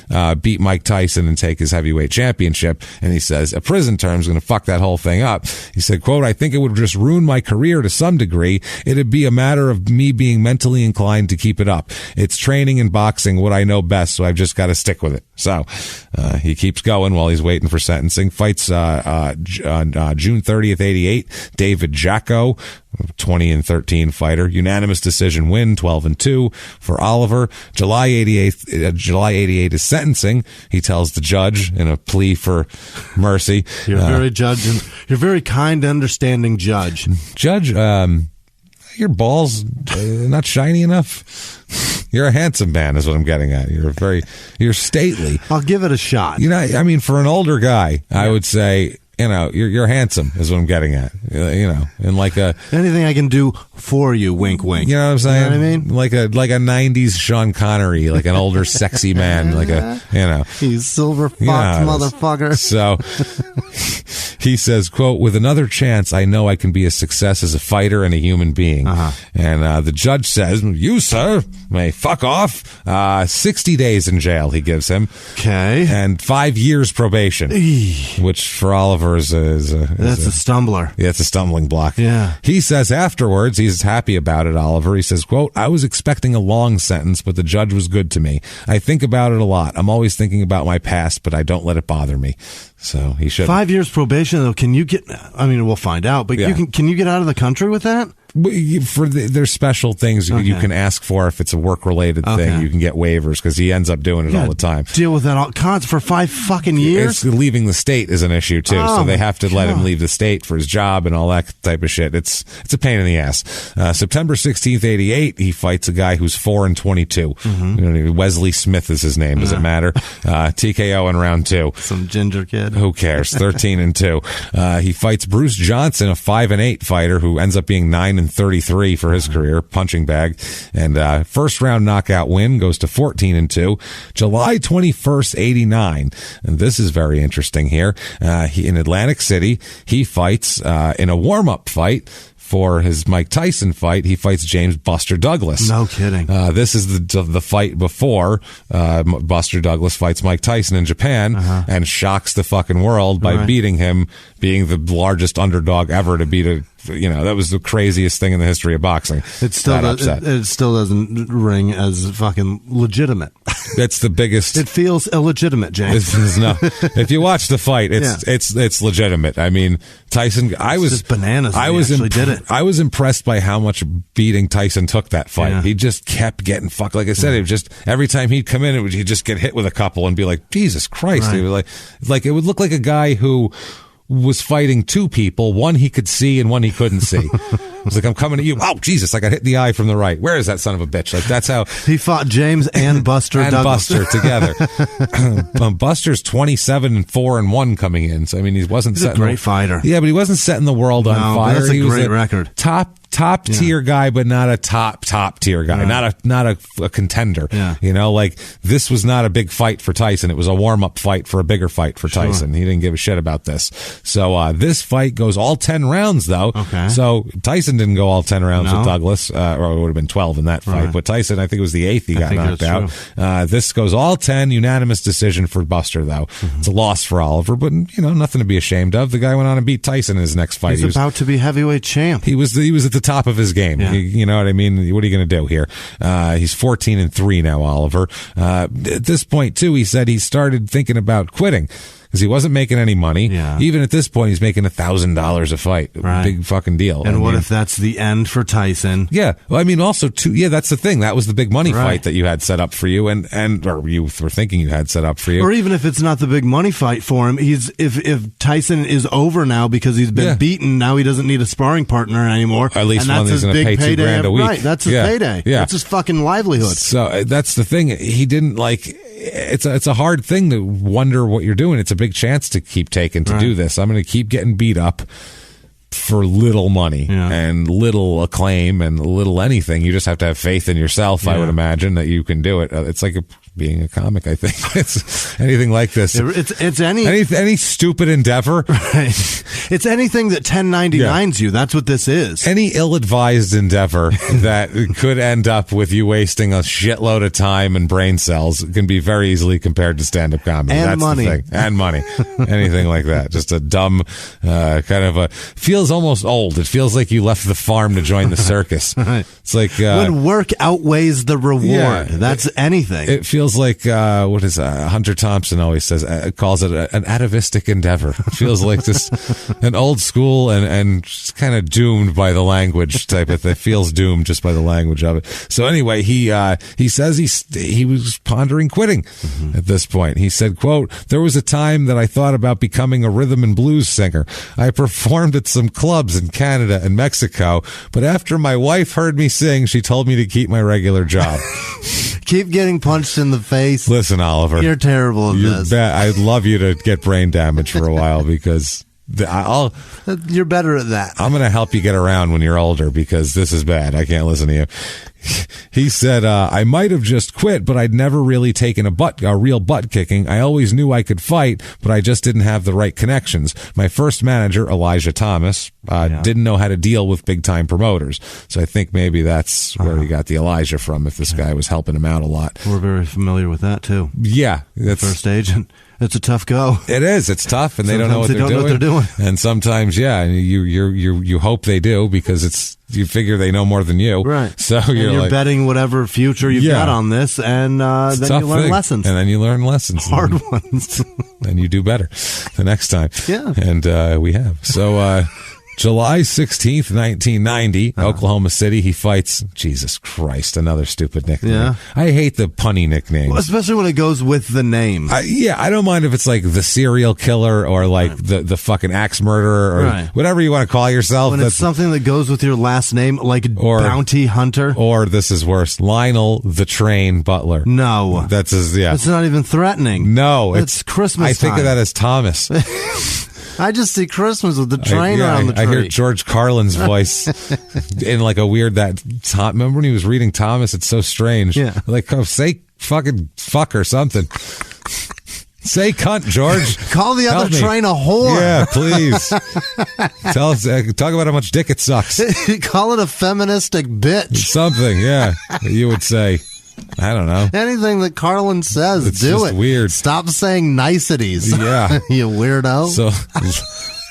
beat Mike Tyson and take his heavyweight championship. And he says a prison term is going to fuck that whole thing up. He said, quote, I think it would just ruin my career to some degree. It'd be a matter of me being mentally inclined to keep it up. It's training and boxing, what I know best, so I've just got to stick with it. So he keeps going while he's waiting for sentencing. Fights on June 30th, 88. David Jacko, 20-13 fighter. Unanimous decision win, 12-2 for Oliver. July 88 is sentencing. He tells the judge in a plea for mercy. You're you're very kind, understanding judge. Judge, your balls not shiny enough. You're a handsome man, is what I'm getting at. You're stately. I'll give it a shot. I mean, for an older guy, I would say, you're handsome, is what I'm getting at. And like anything I can do for you, wink, wink. You know what I'm saying? You know what I mean? Like a '90s Sean Connery, like an older, sexy man, You silver fox motherfucker. So he says, quote, with another chance, I know I can be a success as a fighter and a human being. And the judge says, you, sir, may fuck off. 60 days in jail, he gives him. Okay. And 5 years probation, which for Oliver that's a stumbler. Yeah, it's a stumbling block. Yeah. He says afterwards, he's happy about it, Oliver. He says, quote, I was expecting a long sentence, but the judge was good to me. I think about it a lot. I'm always thinking about my past, but I don't let it bother me. So he should. 5 years probation, though. Can you get, we'll find out, but can you get out of the country with that? There's special things you can ask for if it's a work-related thing. You can get waivers because he ends up doing it all the time. Deal with that all for 5 fucking years? Leaving the state is an issue, too. So they have to let him leave the state for his job and all that type of shit. It's a pain in the ass. September 16th, 88, he fights a guy who's 4-22. Wesley Smith is his name. Does it matter? TKO in round 2. Some ginger kid. Who cares? 13-2. He fights Bruce Johnson, a 5-8 fighter who ends up being 9-33 for his career, punching bag. And first round knockout win goes to 14-2. July 21st, 89. And this is very interesting here. In Atlantic City, he fights in a warm-up fight. For his Mike Tyson fight, he fights James Buster Douglas. No kidding. This is the fight before Buster Douglas fights Mike Tyson in Japan and shocks the fucking world by beating him, being the largest underdog ever to beat a that was the craziest thing in the history of boxing. It still doesn't ring as fucking legitimate. That's the biggest. It feels illegitimate, James. No, if you watch the fight, it's legitimate. I mean, Tyson. It's just bananas. I was impressed by how much beating Tyson took that fight. Yeah. He just kept getting fucked. Like I said, it was just every time he'd come in, he'd just get hit with a couple and be like, Jesus Christ! Right. He was like it would look like a guy who was fighting two people, one he could see and one he couldn't see. It was like, I'm coming at you. Oh, Jesus, I got hit in the eye from the right. Where is that son of a bitch? Like, that's how... He fought James and Buster and Douglas. Buster together. Buster's 27-4-1 coming in. So, I mean, he wasn't He's a great fighter. Yeah, but he wasn't setting the world on fire. That's a great record. Top tier guy, but not a top tier guy. Right. Not a contender. Yeah. Like this was not a big fight for Tyson. It was a warm up fight for a bigger fight for Tyson. He didn't give a shit about this. So this fight goes all 10 rounds though. Okay. So Tyson didn't go all 10 rounds with Douglas, or it would have been 12 in that fight. Right. But Tyson, I think it was the 8th he got knocked out. This goes all 10, unanimous decision for Buster though. Mm-hmm. It's a loss for Oliver, but nothing to be ashamed of. The guy went on and beat Tyson in his next fight. He's about to be heavyweight champ. He was at the top of his game. Yeah. You know what I mean? What are you going to do here? He's 14-3 now, Oliver. At this point, too, he said he started thinking about quitting because he wasn't making any money. Yeah. Even at this point, he's making $1,000 a fight. Right. Big fucking deal. And what if that's the end for Tyson? Yeah. Well, I mean, also, that's the thing. That was the big money fight that you had set up for you, or you were thinking you had set up for you. Or even if it's not the big money fight for him, if Tyson is over now because he's been beaten, now he doesn't need a sparring partner anymore. At least one that's going to pay $2,000 a week. Right. That's his payday. Yeah. That's his fucking livelihood. So that's the thing. He didn't it's a hard thing to wonder what you're doing. It's a big chance to keep taking to do this. I'm going to keep getting beat up for little money and little acclaim and little anything. You just have to have faith in yourself, I would imagine, that you can do it. It's like being a comic, I think. It's anything like this. It's any stupid endeavor. Right. It's anything that 1099s you. That's what this is. Any ill-advised endeavor that could end up with you wasting a shitload of time and brain cells can be very easily compared to stand-up comedy. And That's money. The thing. And money. Anything like that. Just a dumb kind of feels almost old. It feels like you left the farm to join the circus. Right. It's like when work outweighs the reward. That's anything. It feels like what is Hunter Thompson always says, calls it an atavistic endeavor. It feels like just an old school and just kind of doomed by the language type of thing. It feels doomed just by the language of it. So anyway, he says he was pondering quitting at this point. He said, quote, "There was a time that I thought about becoming a rhythm and blues singer. I performed at some clubs in Canada and Mexico, but after my wife heard me sing, she told me to keep my regular job." Keep getting punched in the face. Listen, Oliver, you're terrible at this. I'd love you to get brain damage for a while because you're better at that. I'm going to help you get around when you're older because this is bad. I can't listen to you. He said, I might have just quit, but I'd never really taken a real butt kicking. I always knew I could fight, but I just didn't have the right connections. My first manager, Elijah Thomas, didn't know how to deal with big-time promoters. So I think maybe that's where he got the Elijah from, if this guy was helping him out a lot. We're very familiar with that, too. Yeah. That's first agent. It's a tough go. It is. It's tough, and they don't know what they're doing. And sometimes, you hope they do because you figure they know more than you. Right. So you're betting whatever future you've got on this, and then you learn lessons. And then you learn lessons. Hard ones. And you do better the next time. Yeah. And we have. So July 16th, 1990, Oklahoma City, he fights, Jesus Christ, another stupid nickname. Yeah. I hate the punny nicknames. Well, especially when it goes with the name. I don't mind if it's like the serial killer or like the fucking axe murderer or whatever you want to call yourself. When it's something that goes with your last name, like Bounty Hunter. Or, this is worse, Lionel the Train Butler. No. That's It's not even threatening. No. It's Christmas I think of that as Thomas. I just see Christmas with the train around the tree. I hear George Carlin's voice in like a weird remember when he was reading Thomas? It's so strange. Yeah. Like, say fucking fuck or something. Say cunt, George. Call the other train a whore. Yeah, please. Tell us, talk about how much dick it sucks. Call it a feministic bitch. Something, yeah. You would say. I don't know. Anything that Carlin says, it's do just it. Weird. Stop saying niceties. Yeah. You weirdo. So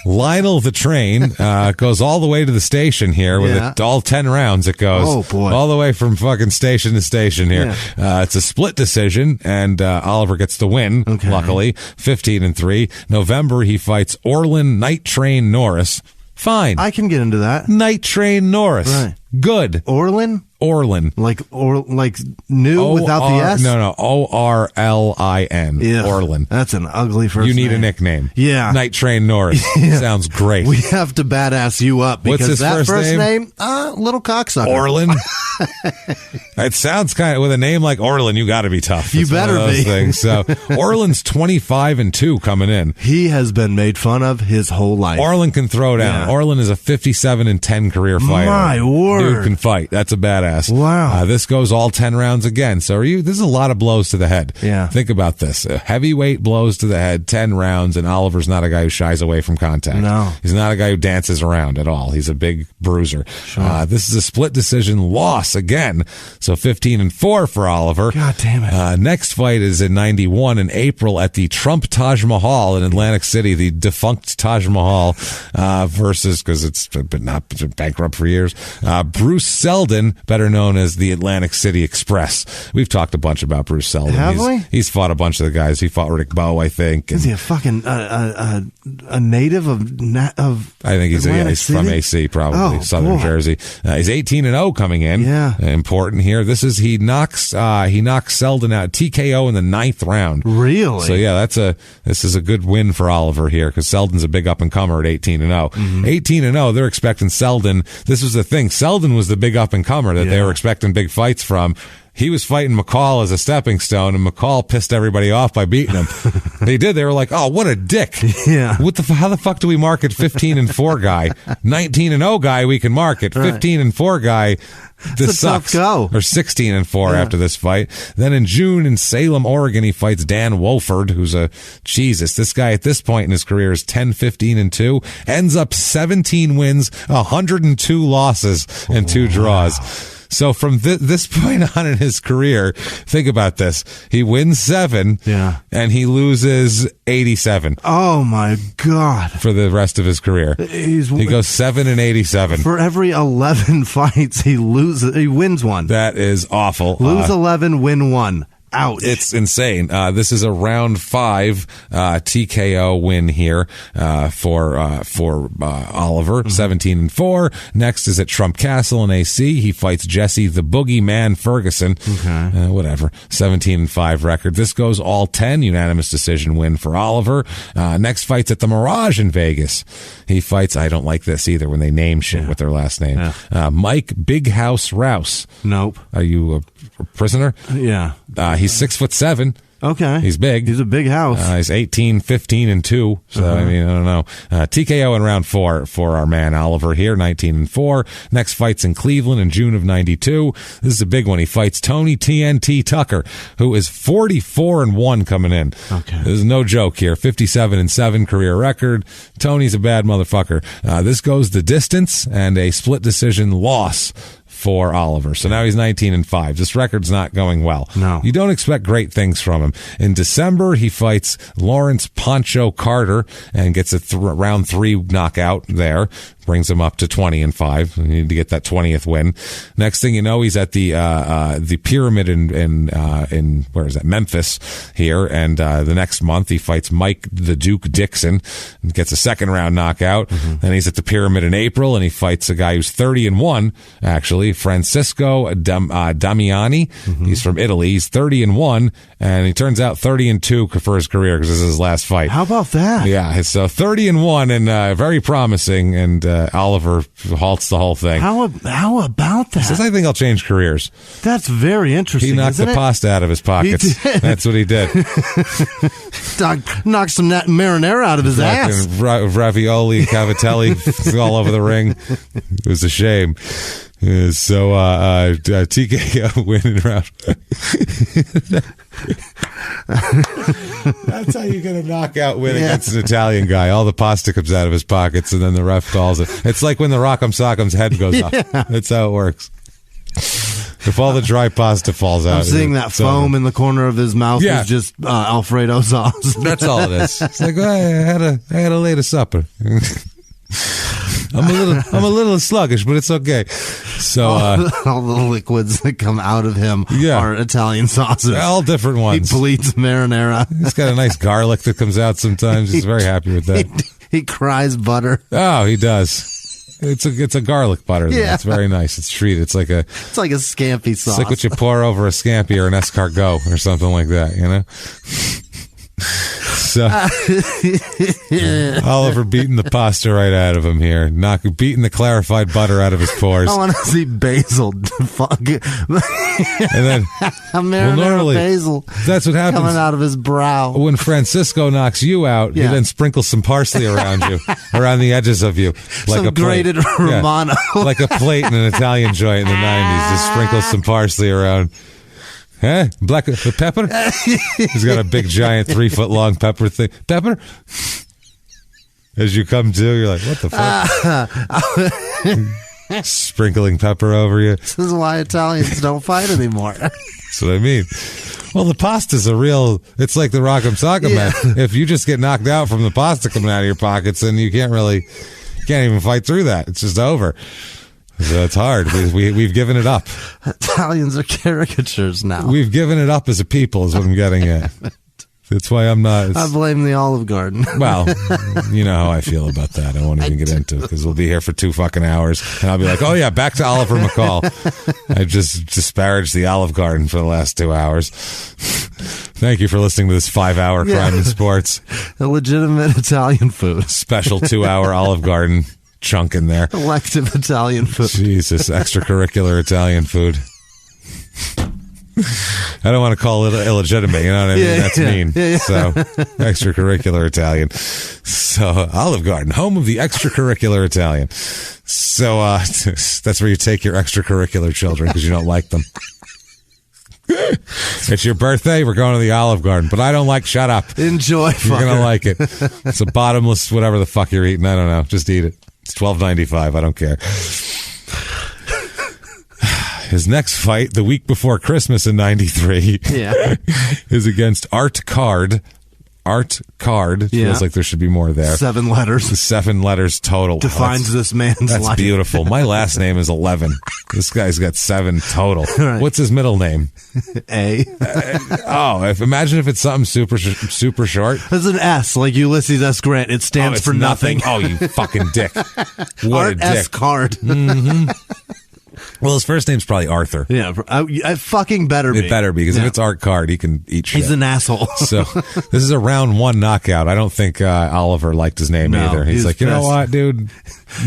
Lionel the Train goes all the way to the station here with it, all 10 rounds it goes. Oh, boy. All the way from fucking station to station here. Yeah. It's a split decision, and Oliver gets the win, luckily, 15-3. November, he fights Orlin Night Train Norris. Fine. I can get into that. Night Train Norris. Right. Good. Orlin? Like new without the S? No. Orlin. Yeah. Orlin. That's an ugly first name. You need a nickname. Yeah. Night Train Norris. Yeah. Sounds great. We have to badass you up because What's his that first name? Little cocksucker. Orlin. It sounds kind of, with a name like Orlin, you got to be tough. You better be. Things. So Orlin's 25-2 coming in. He has been made fun of his whole life. Orlin can throw down. Yeah. Orlin is a 57-10 career fighter. My word. Dude can fight. That's a badass. Wow. This goes all 10 rounds again. So this is a lot of blows to the head. Yeah. Think about this. Heavyweight blows to the head, 10 rounds, and Oliver's not a guy who shies away from contact. No. He's not a guy who dances around at all. He's a big bruiser. Sure. This is a split decision loss again. So 15-4 for Oliver. God damn it. Next fight is in 91 in April at the Trump Taj Mahal in Atlantic City, the defunct Taj Mahal, versus, because it's been bankrupt for years, Bruce Seldon, better known as the Atlantic City Express. We've talked a bunch about Bruce Seldon. Have we? He's fought a bunch of the guys. He fought Rick Bowe, I think. Is he a fucking a native of I think he's from AC, probably Southern Jersey. He's 18-0 coming in. Yeah, important here. He knocks Seldon out TKO in the 9th round. Really? So yeah, this is a good win for Oliver here because Seldon's a big up and comer at 18-0. 18-0, they're expecting Seldon. This was the thing. Seldon was the big up and comer that they were expecting big fights from. He was fighting McCall as a stepping stone, and McCall pissed everybody off by beating him. They did. They were like, "Oh, what a dick! Yeah. How the fuck do we market 15-4 guy, 19-0 guy? We can market 15-4 guy. This sucks." Go. Or 16-4 after this fight. Then in June in Salem, Oregon, he fights Dan Wolford, who's this guy at this point in his career is 10-15-2, ends up 17 wins, 102 losses, and 2 draws. So from this point on in his career, think about this. He wins 7, and he loses 87. Oh, my God. For the rest of his career. He goes 7-87. For every 11 fights, he wins 1. That is awful. Lose 11, win 1. Ouch. It's insane. This is a round 5 TKO win here for Oliver, 17-4. Next is at Trump Castle in AC. He fights Jesse the Boogeyman Ferguson. Okay. Whatever. 17-5 record. This goes all 10. Unanimous decision win for Oliver. Next fight's at the Mirage in Vegas. He fights, I don't like this either when they name shit with their last name. Mike Big House Rouse. Nope. Are you a prisoner? Yeah. He's 6'7". Okay. He's big. He's a big house. He's 18-15-2. So, I mean, I don't know. TKO in round 4 for our man Oliver here, 19-4. Next fight's in Cleveland in June of 92. This is a big one. He fights Tony TNT Tucker, who is 44-1 coming in. Okay. This is no joke here. 57-7 career record. Tony's a bad motherfucker. This goes the distance and a split decision loss for Oliver. So now he's 19-5. This record's not going well. No. You don't expect great things from him. In December, he fights Lawrence Poncho Carter and gets a round 3 knockout there. Brings him up to 20-5. You need to get that 20th win. Next thing you know, he's at the Pyramid in where is that? Memphis here. And the next month he fights Mike the Duke Dixon and gets a 2nd round knockout. Then he's at the Pyramid in April and he fights a guy who's 30-1 actually, Francisco Damiani. He's from Italy. He's 30-1 and he turns out 30-2 for his career because this is his last fight. How about that? Yeah, so 30-1 and very promising. And Oliver halts the whole thing. How about that? He says, I think I'll change careers. That's very interesting. He knocked the pasta out of his pockets. That's what he did. Knocked some marinara out of his ass. Ravioli, cavatelli, all over the ring. It was a shame. So TKO winning round. That's how you get a knockout win against an Italian guy. All the pasta comes out of his pockets, and then the ref calls it. It's like when the Rock'em Sock'em's head goes off. That's how it works. If all the dry pasta falls out. I'm seeing that foam in the corner of his mouth is just Alfredo sauce. That's all it is. It's like, I had a late supper. I'm a little sluggish, but it's okay. So all the liquids that come out of him are Italian sauces. All different ones. He bleeds marinara. He's got a nice garlic that comes out sometimes. He's very happy with that. He cries butter. Oh, he does. It's a garlic butter. Yeah. It's very nice. It's treated. It's like a scampi sauce. It's like what you pour over a scampi or an escargot or something like that, you know? So Oliver beating the pasta right out of him here, beating the clarified butter out of his pores. I want to see basil. Fuck. And then normally basil. That's what happens coming out of his brow when Francisco knocks you out. He then sprinkles some parsley around you, around the edges of you, like some a grated Romano, like a plate in an Italian joint in the '90s. Just sprinkles some parsley around. Huh? Black pepper? He's got a big, giant, 3-foot long pepper thing. Pepper? As you come to, you're like, what the fuck? Sprinkling pepper over you. This is why Italians don't fight anymore. That's what I mean. Well, the pasta's it's like the Rock'em Sock'em Man. If you just get knocked out from the pasta coming out of your pockets, then you can't even fight through that. It's just over. So it's hard. We've given it up. Italians are caricatures now. We've given it up as a people is what I'm getting at. That's why I'm not. I blame the Olive Garden. Well, you know how I feel about that. I won't even get into it because we'll be here for 2 fucking hours and I'll be like, oh yeah, back to Oliver McCall. I've just disparaged the Olive Garden for the last 2 hours. Thank you for listening to this 5-hour Crime in Sports. A legitimate Italian food. Special 2-hour Olive Garden chunk in there. Elective Italian food. Jesus, extracurricular Italian food. I don't want to call it illegitimate, you know what I mean? That's mean. Yeah. So, extracurricular Italian. So, Olive Garden, home of the extracurricular Italian. So, that's where you take your extracurricular children because you don't like them. It's your birthday, we're going to the Olive Garden, but I don't like, shut up. Enjoy, You're going to like it. It's a bottomless, whatever the fuck you're eating. I don't know. Just eat it. It's $12.95. I don't care. His next fight, the week before Christmas in '93, is against Art Card. Art Card. Feels like there should be more there. 7 letters. 7 letters total. Defines this man's life. That's beautiful. My last name is 11. This guy's got 7 total. Right. What's his middle name? A. Imagine if it's something super short. It's an S, like Ulysses S. Grant. It stands for nothing. Oh, you fucking dick. What Art a dick. S. Card. Mm-hmm. Well, his first name's probably Arthur. Yeah, I fucking better be. It better be, because if it's Art Card, he can eat shit. He's an asshole. So, this is a round 1 knockout. I don't think Oliver liked his name either. He's like, you know what, dude?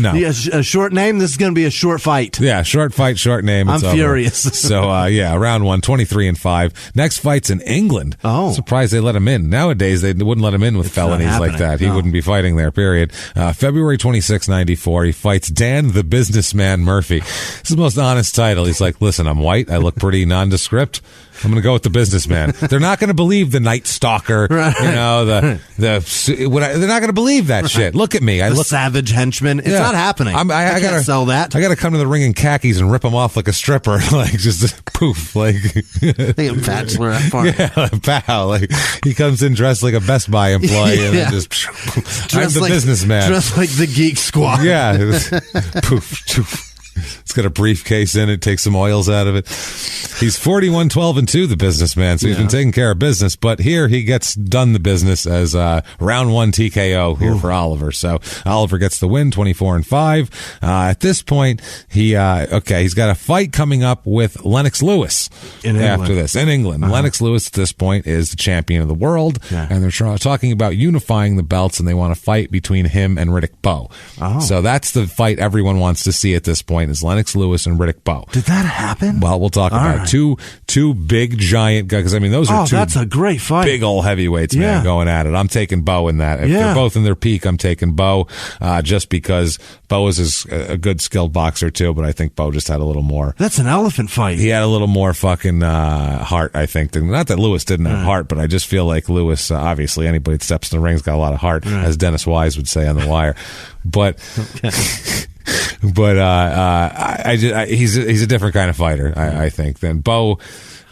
No. A short name, this is going to be a short fight. Yeah, short fight, short name. I'm furious. So, round 1, 23-5. Next fight's in England. Oh. I'm surprised they let him in. Nowadays, they wouldn't let him in with felonies like that. He wouldn't be fighting there, period. February 26, 94, he fights Dan the Businessman Murphy. This is the most honest title. He's like, listen, I'm white. I look pretty nondescript. I'm going to go with the businessman. They're not going to believe the Night Stalker, right. You know, they're not going to be that shit. Look at me. I look savage henchman. It's not happening. I gotta sell that. I got to come to the ring in khakis and rip him off like a stripper, like just poof, like a bachelorette party. Yeah, pow. Like he comes in dressed like a Best Buy employee and then just I'm the businessman, dressed like the Geek Squad. Yeah, poof, poof. It's got a briefcase in it, takes some oils out of it. He's 41-12-2, the businessman, so he's been taking care of business. But here he gets done the business as round 1 TKO here for Oliver. So Oliver gets the win, 24-5. At this point, he's got a fight coming up with Lennox Lewis after this in England. Uh-huh. Lennox Lewis at this point is the champion of the world, and they're talking about unifying the belts, and they want to fight between him and Riddick Bowe. Oh. So that's the fight everyone wants to see at this point. Is Lennox Lewis and Riddick Bowe. Did that happen? Well, we'll talk about it. Two big giant guys. Because I mean, those are two. That's a great fight. Big old heavyweights, man, going at it. I'm taking Bowe in that. If they're both in their peak, I'm taking Bowe, just because Bowe is a good skilled boxer too. But I think Bowe just had a little more. That's an elephant fight. He had a little more fucking heart, I think. Not that Lewis didn't have heart, but I just feel like Lewis. Obviously, anybody that steps in the ring's got a lot of heart, as Dennis Wise would say on The Wire. But. But he's a different kind of fighter, I think, than Bo.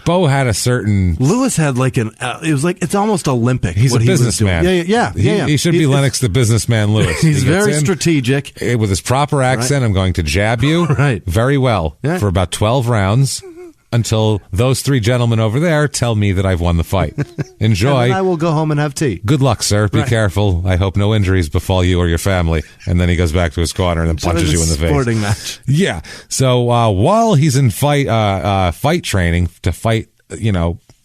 Bo had a certain... Lewis had like it's almost Olympic. He's a businessman. Yeah. He should be Lennox the businessman Lewis. He's very strategic. With his proper accent, I'm going to jab you very well for about 12 rounds until those three gentlemen over there tell me that I've won the fight. Enjoy. And then I will go home and have tea. Good luck, sir. Be careful. I hope no injuries befall you or your family. And then he goes back to his corner and then punches you in the face. Sporting match. Yeah. So while he's in fight training to fight,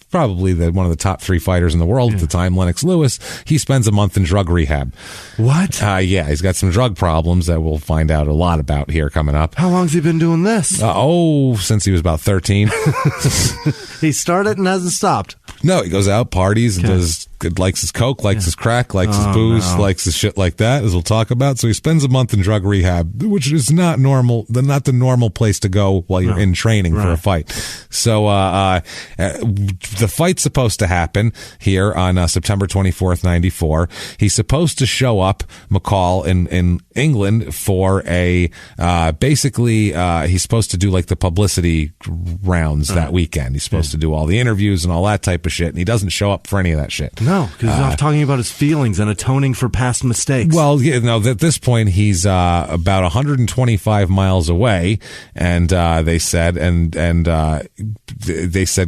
probably one of the top 3 fighters in the world at the time, Lennox Lewis, he spends a month in drug rehab. What? Yeah, he's got some drug problems that we'll find out a lot about here coming up. How long's he been doing this? Since he was about 13. He started and hasn't stopped. No, he goes out, parties, and likes his coke, likes his crack, likes his booze, likes his shit like that, as we'll talk about. So he spends a month in drug rehab, which is not the normal place to go while you're in training for a fight. So the fight's supposed to happen here on September 24th, 94. He's supposed to show up, McCall, in England for a he's supposed to do like the publicity rounds that weekend. He's supposed to do all the interviews and all that type of shit, and he doesn't show up for any of that shit. No, because he's off talking about his feelings and atoning for past mistakes. Well, at this point, he's about 125 miles away, and they said,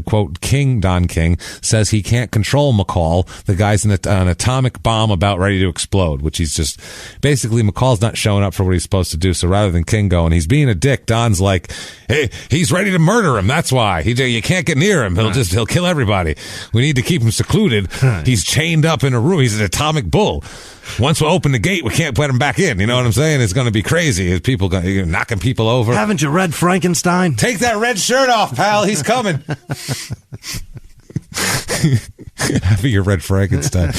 quote, Don King says he can't control McCall. The guy's an atomic bomb about ready to explode, which he's just, basically McCall's not showing up for what he's supposed to do. So rather than King going, he's being a dick, Don's like, hey, he's ready to murder him. That's why. You can't get near him. He'll kill everybody. We need to keep him secluded. He's chained up in a room. He's an atomic bull. Once we open the gate, we can't let him back in. You know what I'm saying? It's going to be crazy. People knocking people over. Haven't you read Frankenstein? Take that red shirt off, pal. He's coming. Have your red Frankenstein.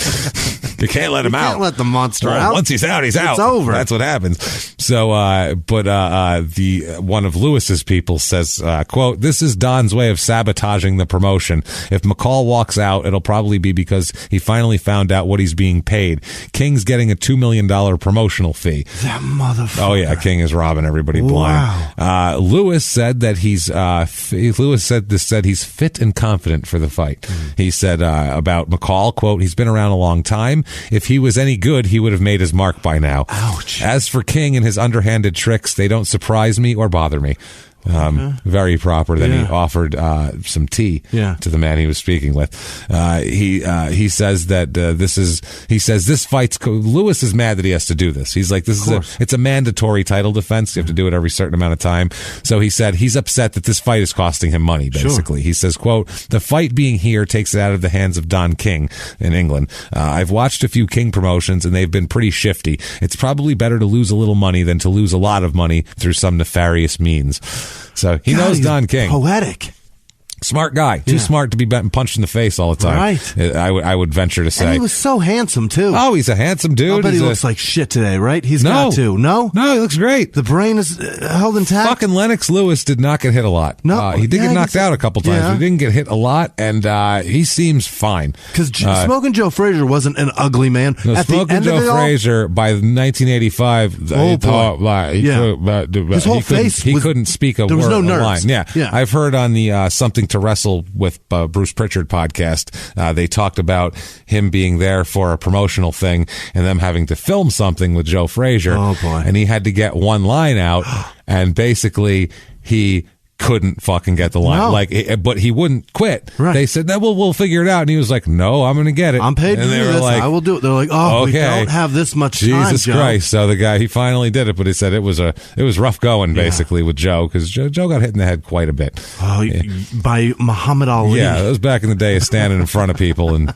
You can't let him out. Can't let the monster out. Once he's out, he's out. It's over. That's what happens. So, the one of Lewis's people says, quote, "This is Don's way of sabotaging the promotion. If McCall walks out, it'll probably be because he finally found out what he's being paid. King's getting a $2 million promotional fee." That motherfucker. Oh yeah, King is robbing everybody blind. Wow. Lewis said that he's fit and confident for the fight. He said about McCall, quote, "He's been around a long time. If he was any good, he would have made his mark by now. Ouch. As for King and his underhanded tricks, they don't surprise me or bother me." Very proper. Then he offered some tea to the man he was speaking with. He says that this fight's Lewis is mad that he has to do this. He's like, it's a mandatory title defense. You have to do it every certain amount of time. So he said he's upset that this fight is costing him money, basically. He says, quote, "The fight being here takes it out of the hands of Don King in England. I've watched a few King promotions and they've been pretty shifty. It's probably better to lose a little money than to lose a lot of money through some nefarious means." So he knows Don King. Poetic. Smart guy. Too smart to be punched in the face all the time. Right. I would venture to say. And he was so handsome, too. Oh, he's a handsome dude. I bet he looks like shit today, right? He's got to. No? No, he looks great. The brain is held intact. Fucking Lennox Lewis did not get hit a lot. No. He did get knocked out a couple times. Yeah. He didn't get hit a lot, and he seems fine. Because Smoking Joe Frazier wasn't an ugly man. No, At Smoking the end Joe of it Frazier, by 1985, his whole face he couldn't speak a word. There was no nerves. Line. Yeah. I've heard on the Something to Wrestle with Bruce Pritchard podcast, they talked about him being there for a promotional thing and them having to film something with Joe Frazier. Oh boy. And he had to get one line out, and basically he couldn't fucking get the line. No. But he wouldn't quit. Right. They said, "No, we'll figure it out." And he was like, "No, I'm going to get it. I'm paid and to they do were this. like, I will do it." They're like, "Oh, we don't have this much time, Jesus Joe." Christ. So the guy, he finally did it, but he said it was rough going, basically, with Joe, because Joe got hit in the head quite a bit. Oh, by Muhammad Ali. Yeah, that was back in the day of standing in front of people and,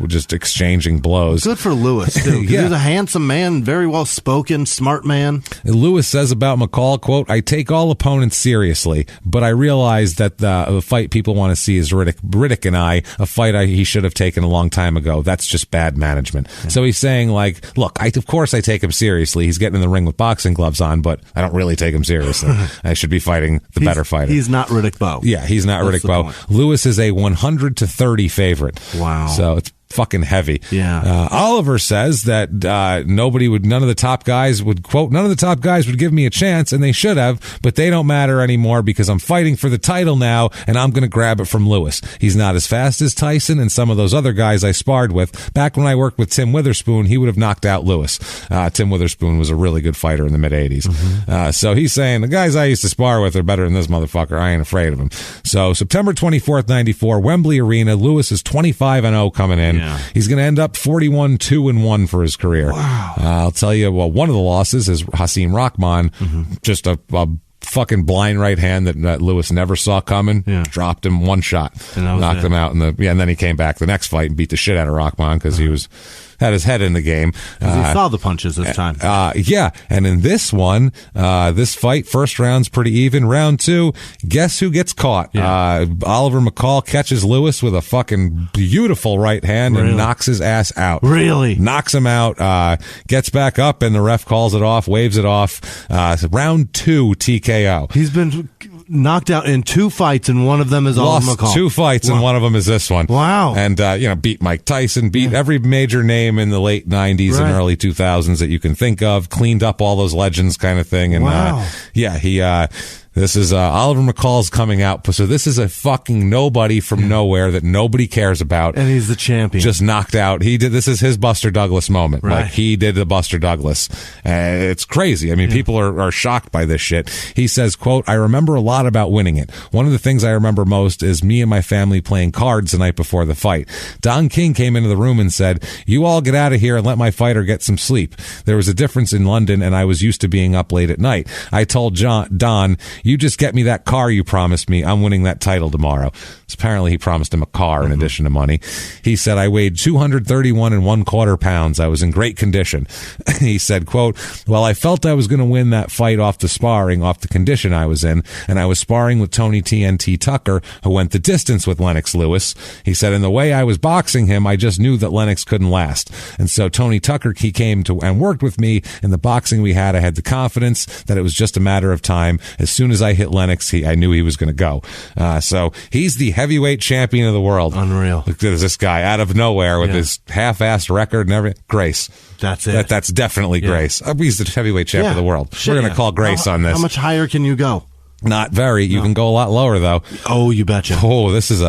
just exchanging blows. Good for Lewis, too. He was a handsome man, very well spoken, smart man. Lewis says about McCall, quote, "I take all opponents seriously, but I realize that the fight people want to see is Riddick and I, a fight he should have taken a long time ago. That's just bad management." Yeah. So he's saying, like, look, of course I take him seriously. He's getting in the ring with boxing gloves on, but I don't really take him seriously. I should be fighting the better fighter. He's not Riddick Bowe. Yeah, he's not Riddick Bowe. Lewis is a 100-30 favorite. Wow. So it's fucking heavy. Yeah. Oliver says that none of the top guys would, quote, none of the top guys would give me a chance, and they should have, but they don't matter anymore because I'm fighting for the title now, and I'm going to grab it from Lewis. He's not as fast as Tyson and some of those other guys I sparred with. Back when I worked with Tim Witherspoon, he would have knocked out Lewis. Tim Witherspoon was a really good fighter in the mid-'80s. Mm-hmm. So he's saying, the guys I used to spar with are better than this motherfucker. I ain't afraid of him. So September 24th, 94, Wembley Arena. Lewis is 25-0 coming in. Yeah. He's going to end up 41-2-1 for his career. Wow. I'll tell you, well, one of the losses is Hasim Rahman, just a fucking blind right hand that Lewis never saw coming. Yeah. Dropped him one shot, knocked him out and then he came back the next fight and beat the shit out of Rahman because he had his head in the game. He saw the punches this time. Yeah, and in this one, this fight, first round's pretty even. Round two, guess who gets caught? Yeah. Oliver McCall catches Lewis with a fucking beautiful right hand and knocks his ass out. Really? Knocks him out, gets back up, and the ref calls it off, waves it off. Round two, TKO. He's been knocked out in 2 fights, and one of them is Oliver McCall. Lost 2 fights, and one of them is this one. Wow. And, beat Mike Tyson, beat every major name in the late 90s and early 2000s that you can think of, cleaned up all those legends kind of thing. And, this is Oliver McCall's coming out. So this is a fucking nobody from nowhere that nobody cares about. And he's the champion. Just knocked out. This is his Buster Douglas moment. Right. Like, he did the Buster Douglas. It's crazy. I mean, people are shocked by this shit. He says, quote, I remember a lot about winning it. One of the things I remember most is me and my family playing cards the night before the fight. Don King came into the room and said, you all get out of here and let my fighter get some sleep. There was a difference in London, and I was used to being up late at night. I told Don, you just get me that car you promised me. I'm winning that title tomorrow. So apparently he promised him a car in addition to money. He said, I weighed 231 1/4 pounds. I was in great condition. He said, quote, well, I felt I was going to win that fight off the condition I was in, and I was sparring with Tony TNT Tucker, who went the distance with Lennox Lewis. He said, in the way I was boxing him, I just knew that Lennox couldn't last. And so Tony Tucker, he came to and worked with me. In the boxing we had, I had the confidence that it was just a matter of time. As soon as I hit Lennox, I knew he was going to go. So he's the heavyweight champion of the world. Unreal. Look at this guy out of nowhere with his half-assed record and everything. Grace. That's it. That's definitely Grace. He's the heavyweight champ of the world. We're going to call Grace on this. How much higher can you go? Not very. You can go a lot lower, though. Oh, you betcha. Oh, this is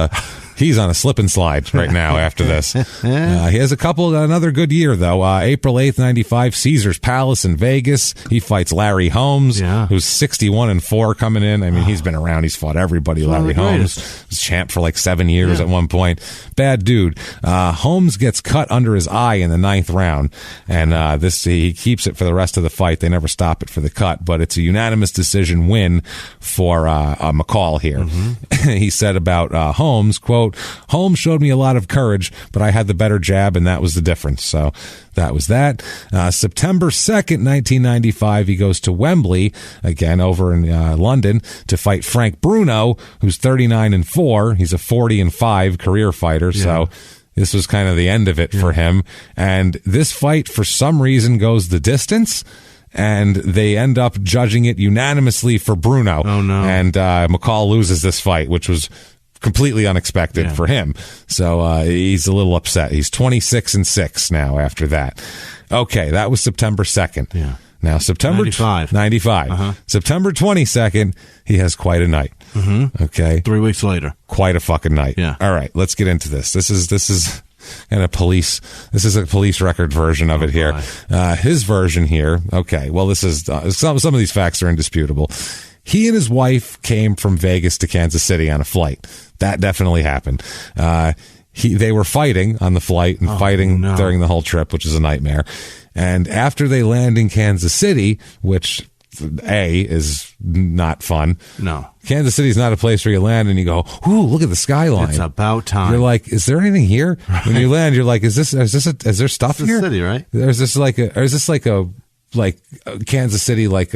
he's on a slip and slide right now after this. He has another good year, though. April 8th, 95, Caesars Palace in Vegas. He fights Larry Holmes, who's 61-4 coming in. I mean, he's been around. He's fought everybody. Larry Holmes was champ for like 7 years at one point. Bad dude. Holmes gets cut under his eye in the 9th round, and he keeps it for the rest of the fight. They never stop it for the cut, but it's a unanimous decision win for McCall here. He said about Holmes, quote, Holmes showed me a lot of courage, but I had the better jab, and that was the difference. So that was that. September 2nd, 1995, he goes to Wembley, again over in London, to fight Frank Bruno, who's 39-4. He's a 40-5 career fighter, so this was kind of the end of it for him. And this fight, for some reason, goes the distance, and they end up judging it unanimously for Bruno. Oh, no. And McCall loses this fight, which was completely unexpected for him. So he's a little upset. He's 26-6 now after that. Okay, that was September 2nd. Yeah. Now, September 95. September 22nd, he has quite a night. Okay. 3 weeks later. Quite a fucking night. Yeah. All right, let's get into this. This is a police record version of it here. His version here. Okay. Well, this is some of these facts are indisputable. He and his wife came from Vegas to Kansas City on a flight. That definitely happened. They were fighting on the flight and fighting during the whole trip, which is a nightmare. And after they land in Kansas City, which is not fun. No. Kansas City's not a place where you land and you go, ooh, look at the skyline. It's about time. You're like, is there anything here? When you land, you're like, is there stuff here? City, right? Is this like Kansas City, like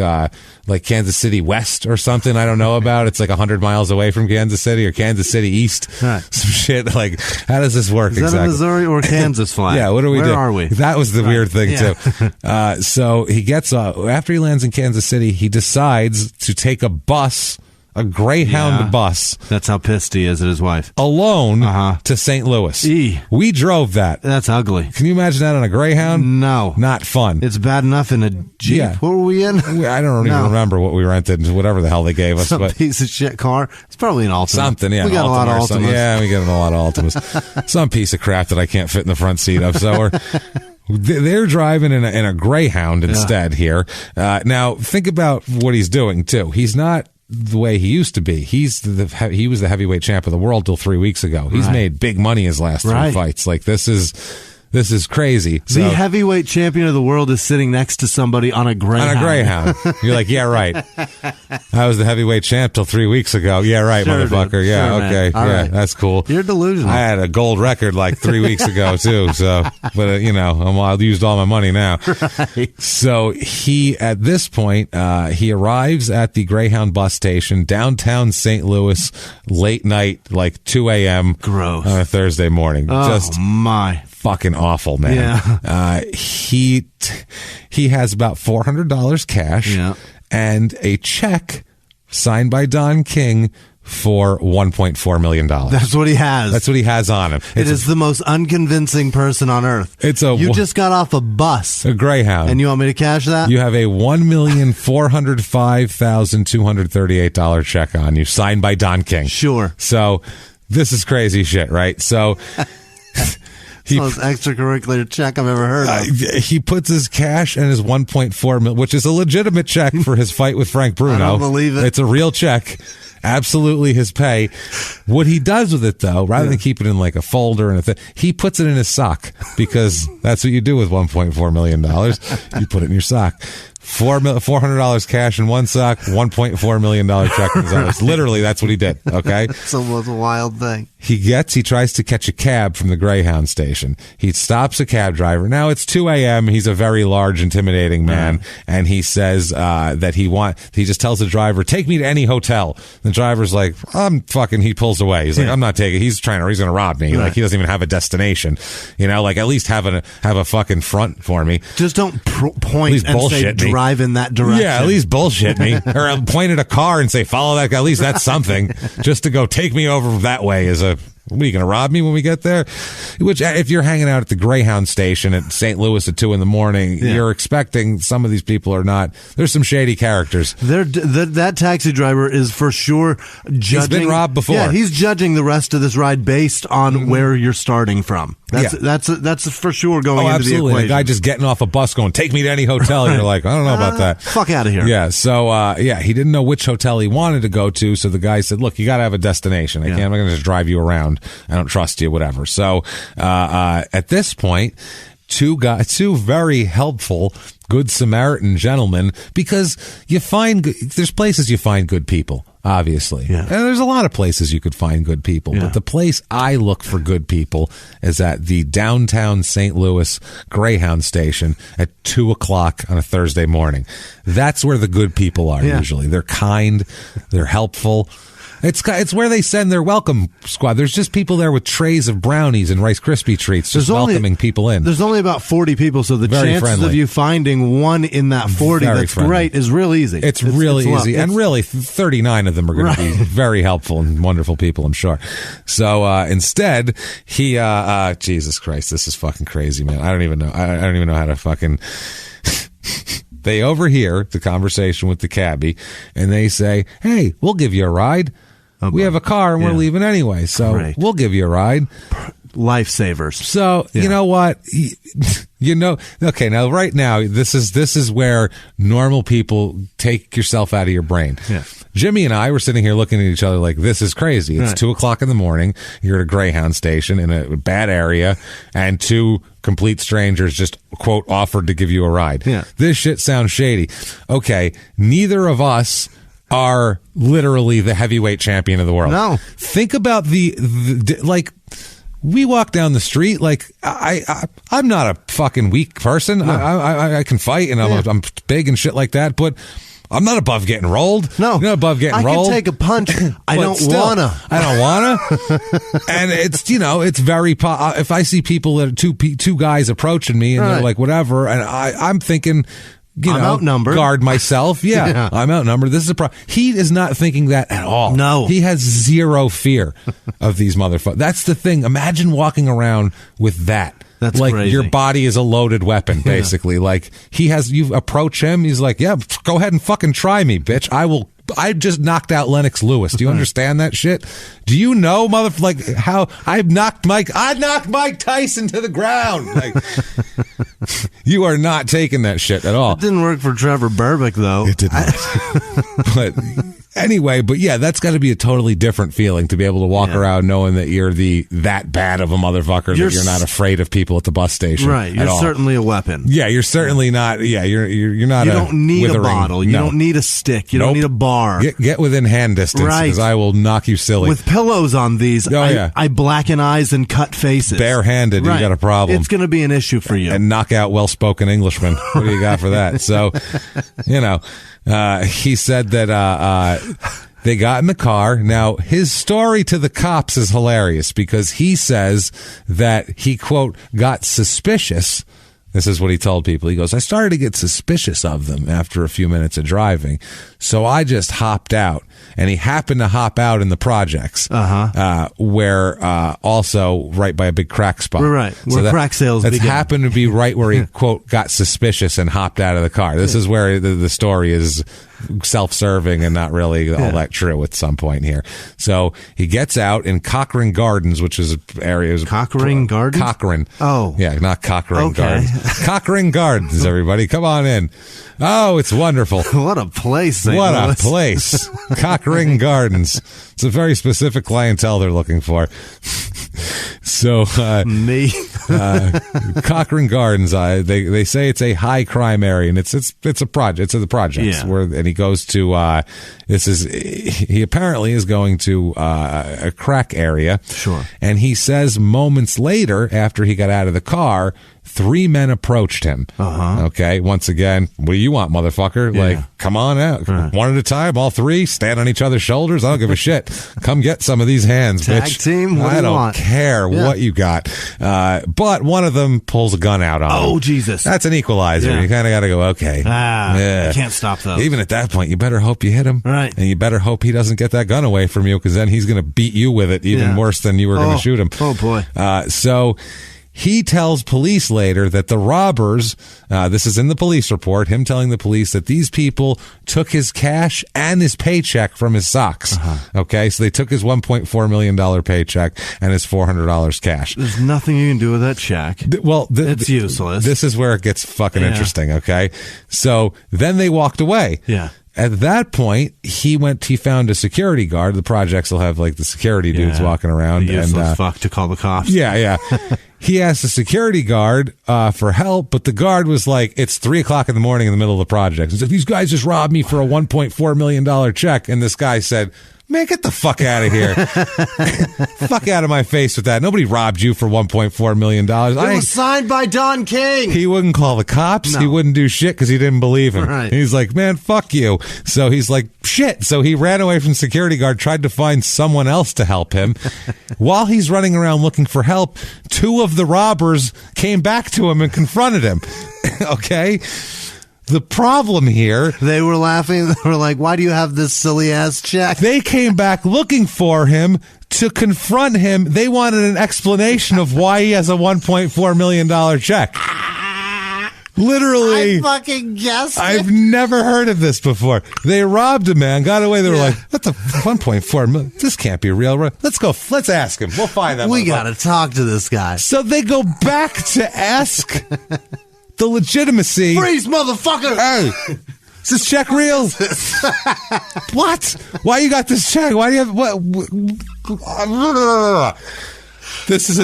Kansas City West or something I don't know about. It's like 100 miles away from Kansas City, or Kansas City East. Right. Some shit. Like, how does this work exactly? Is that a Missouri or Kansas flag? Yeah, what do we do? Where are we? That was the weird thing, too. So he gets, after he lands in Kansas City, he decides to take a bus a Greyhound bus. That's how pissed he is at his wife. Alone to St. Louis. We drove that. That's ugly. Can you imagine that on a Greyhound? No. Not fun. It's bad enough in a Jeep. Yeah. What were we in? I don't even remember what we rented, whatever the hell they gave us. Some piece of shit car. It's probably an Altima. Something, yeah. We got a lot of Altimas. Yeah, we got a lot of Altimas. Some piece of crap that I can't fit in the front seat of. So they're driving in a Greyhound instead here. Now, think about what he's doing, too. He's not the way he used to be. He was the heavyweight champ of the world till 3 weeks ago. He's made big money his last 3 fights. Like, this is crazy. So, the heavyweight champion of the world is sitting next to somebody on a Greyhound. You're like, yeah, right. I was the heavyweight champ till 3 weeks ago. Yeah, right, sure, motherfucker. Dude. Yeah, sure, okay. Yeah, right. That's cool. You're delusional. I had a gold record like 3 weeks ago, too. So, but, I've used all my money now. Right. So at this point, he arrives at the Greyhound bus station, downtown St. Louis, late night, like 2 a.m. Gross. On a Thursday morning. Oh, my. Fucking awful, man. Yeah. He has about $400 cash and a check signed by Don King for $1.4 million. That's what he has. That's what he has on him. It is the most unconvincing person on earth. You just got off a bus. A Greyhound. And you want me to cash that? You have a $1,405,238 check on you, signed by Don King. Sure. So this is crazy shit, right? So It's the most extracurricular check I've ever heard of. He puts his cash and his $1.4 million, which is a legitimate check for his fight with Frank Bruno. I don't believe it. It's a real check. Absolutely his pay. What he does with it, though, rather than keep it in like a folder and a thing, he puts it in his sock, because that's what you do with $1.4 million. You put it in your sock. $400 cash in one sock, $1.4 million check in his other. Literally, that's what he did. Okay, it's almost a wild thing. He tries to catch a cab from the Greyhound station. He stops a cab driver. Now it's 2 a.m. He's a very large, intimidating man, and he says that he just tells the driver, "Take me to any hotel." The driver's like, he pulls away. He's like, "I'm not taking." He's going to rob me. Right. Like, he doesn't even have a destination. Like, at least have a fucking front for me. Just don't point and say drive in that direction. Yeah, at least bullshit me. Or point at a car and say, follow that guy. At least that's something. Just to go take me over that way is what are you going to rob me when we get there? Which, if you're hanging out at the Greyhound station at St. Louis at 2 a.m, you're expecting some of these people are not. There's some shady characters. That taxi driver is for sure judging. He's been robbed before. Yeah, he's judging the rest of this ride based on where you're starting from. That's for sure going into the equation. A guy just getting off a bus going, "Take me to any hotel." You're like, I don't know about that. Fuck out of here. Yeah. So he didn't know which hotel he wanted to go to. So the guy said, "Look, you got to have a destination. I'm not going to just drive you around. I don't trust you, whatever." So at this point, two very helpful Good Samaritan gentlemen, because there's places you find good people, obviously. Yeah. And there's a lot of places you could find good people. Yeah. But the place I look for good people is at the downtown St. Louis Greyhound station at 2 o'clock on a Thursday morning. That's where the good people are usually. They're kind, they're helpful. It's where they send their welcome squad. There's just people there with trays of brownies and Rice Krispie treats, just welcoming people in. There's only about 40 people, so the chances of you finding one in that 40 that's great is real easy. It's really easy. And really, 39 of them are going to be very helpful and wonderful people, I'm sure. So instead, he Jesus Christ, this is fucking crazy, man. I don't even know. I don't even know how to fucking... They overhear the conversation with the cabbie, and they say, "Hey, we'll give you a ride. We have a car, and we're leaving anyway, so we'll give you a ride." Lifesavers. So you know what? Okay. Now, right now, this is where normal people take yourself out of your brain. Yeah. Jimmie and I were sitting here looking at each other like, this is crazy. It's 2 o'clock in the morning. You're at a Greyhound station in a bad area, and two complete strangers just, quote, offered to give you a ride. Yeah. This shit sounds shady. Okay, neither of us are literally the heavyweight champion of the world. No. Think about like... We walk down the street, like, I'm not a fucking weak person. No. I can fight, and I'm big and shit like that, but I'm not above getting rolled. No. I'm not above getting rolled. I can take a punch. I don't wanna. And it's, it's very, if I see people that are two guys approaching me, and they're like, whatever, and I'm thinking, I'm outnumbered. Guard myself. Yeah, I'm outnumbered. This is a problem. He is not thinking that at all. No. He has zero fear of these motherfuckers. That's the thing. Imagine walking around with that. That's like crazy. Your body is a loaded weapon, basically. Like you approach him, he's like, yeah, go ahead and fucking try me, bitch. I just knocked out Lennox Lewis. Do you understand that shit? Do you know, how I knocked Mike Tyson to the ground? Like, you are not taking that shit at all. It didn't work for Trevor Berbick, though. It did not. But anyway, that's got to be a totally different feeling to be able to walk around knowing that you're that bad of a motherfucker, that you're not afraid of people at the bus station. Right. You're certainly a weapon. Yeah, you're certainly not. Yeah, you're not. You don't need withering, a bottle. You don't need a stick. You don't need a bar. Get within hand distance, because I will knock you silly. With pillows on these, I blacken eyes and cut faces. Barehanded, you got a problem. It's going to be an issue for you. And knock out well-spoken Englishmen. What do you got for that? So, he said that they got in the car. Now, his story to the cops is hilarious, because he says that he, quote, got suspicious. This is what he told people. He goes, I started to get suspicious of them after a few minutes of driving, so I just hopped out. And he happened to hop out in the projects, where also right by a big crack spot. Right, where crack sales begin. It happened to be right where he, quote, got suspicious and hopped out of the car. This is where the story is self-serving and not really all that true at some point here. So he gets out in Cochrane Gardens, which is areas. Cochrane Gardens? Cochrane. Oh. Yeah, not Cochrane Gardens. Cochrane Gardens, everybody. Come on in. Oh, it's wonderful. What a place. What a place. Cochrane Gardens. It's a very specific clientele they're looking for. So, me. Cochrane Gardens, they say it's a high crime area, and it's a project. It's the projects and he goes to, he apparently is going to, a crack area. Sure. And he says moments later, after he got out of the car, 3 men approached him. Okay. Once again, what do you want, motherfucker? Yeah. Like, come on out. One at a time, all 3, stand on each other's shoulders. I don't give a shit. Come get some of these hands, Tag bitch. team? What do you don't want? care what you got. But one of them pulls a gun out on him. Oh, Jesus. That's an equalizer. Yeah. You kind of got to go, okay. I can't stop those. Even at that point, you better hope you hit him. Right. And you better hope he doesn't get that gun away from you, because then he's going to beat you with it even worse than you were going to shoot him. Oh, boy. So he tells police later that the robbers, this is in the police report, him telling the police that these people took his cash and his paycheck from his socks. Okay, so they took his $1.4 million paycheck and his $400 cash. There's nothing you can do with that check. It's useless. This is where it gets fucking interesting, okay? So then they walked away. Yeah. At that point, he found a security guard. The projects will have like the security dudes walking around. The useless fuck to call the cops. Yeah. He asked the security guard for help, but the guard was like, it's 3:00 in the morning in the middle of the project. He said, these guys just robbed me for a $1.4 million check. And this guy said, man, get the fuck out of here. Fuck out of my face with that. Nobody robbed you for $1.4 million. It was signed by Don King. He wouldn't call the cops. No. He wouldn't do shit because he didn't believe him. Right. He's like, man, fuck you. So he's like, shit. So he ran away from the security guard, tried to find someone else to help him. While he's running around looking for help, 2 of the robbers came back to him and confronted him. Okay? The problem here... They were laughing. They were like, why do you have this silly-ass check? They came back looking for him to confront him. They wanted an explanation of why he has a $1.4 million check. Literally. I fucking guessed I've never heard of this before. They robbed a man, got away. They were like, what the 1.4 million? This can't be real. Let's ask him. We'll find that. We got to talk to this guy. So they go back to ask... the legitimacy. Freeze, motherfucker! Hey, is this check real? What? Why you got this check? Why do you have what? This is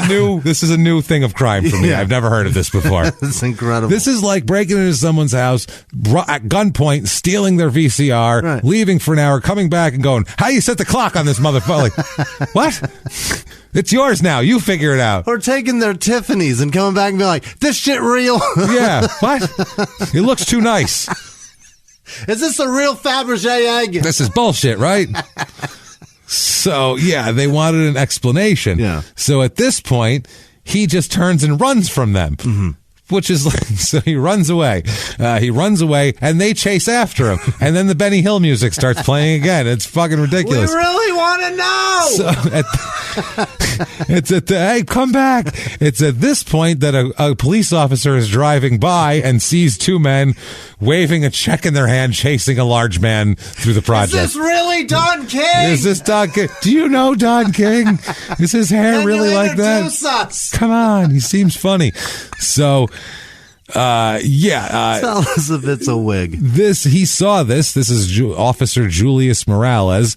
a new thing of crime for me. I've never heard of this before. It's incredible. This is like breaking into someone's house at gunpoint, stealing their VCR, leaving for an hour, coming back and going, "How you set the clock on this motherfucker?" Like, what? It's yours now. You figure it out. Or taking their Tiffany's and coming back and be like, this shit real? Yeah. What? It looks too nice. Is this a real Fabergé egg? This is bullshit, right? So, yeah, they wanted an explanation. Yeah. So at this point, he just turns and runs from them. which is like, so he runs away. And they chase after him. And then the Benny Hill music starts playing again. It's fucking ridiculous. We really want to know. So hey, come back. It's at this point that a police officer is driving by and sees two men waving a check in their hand, chasing a large man through the project. Is this really Don King? Is this Don King? Do you know Don King? Is his hair really like that? Us? Come on, he seems funny. So, tell us if it's a wig. He saw this. This is Officer Julius Morales.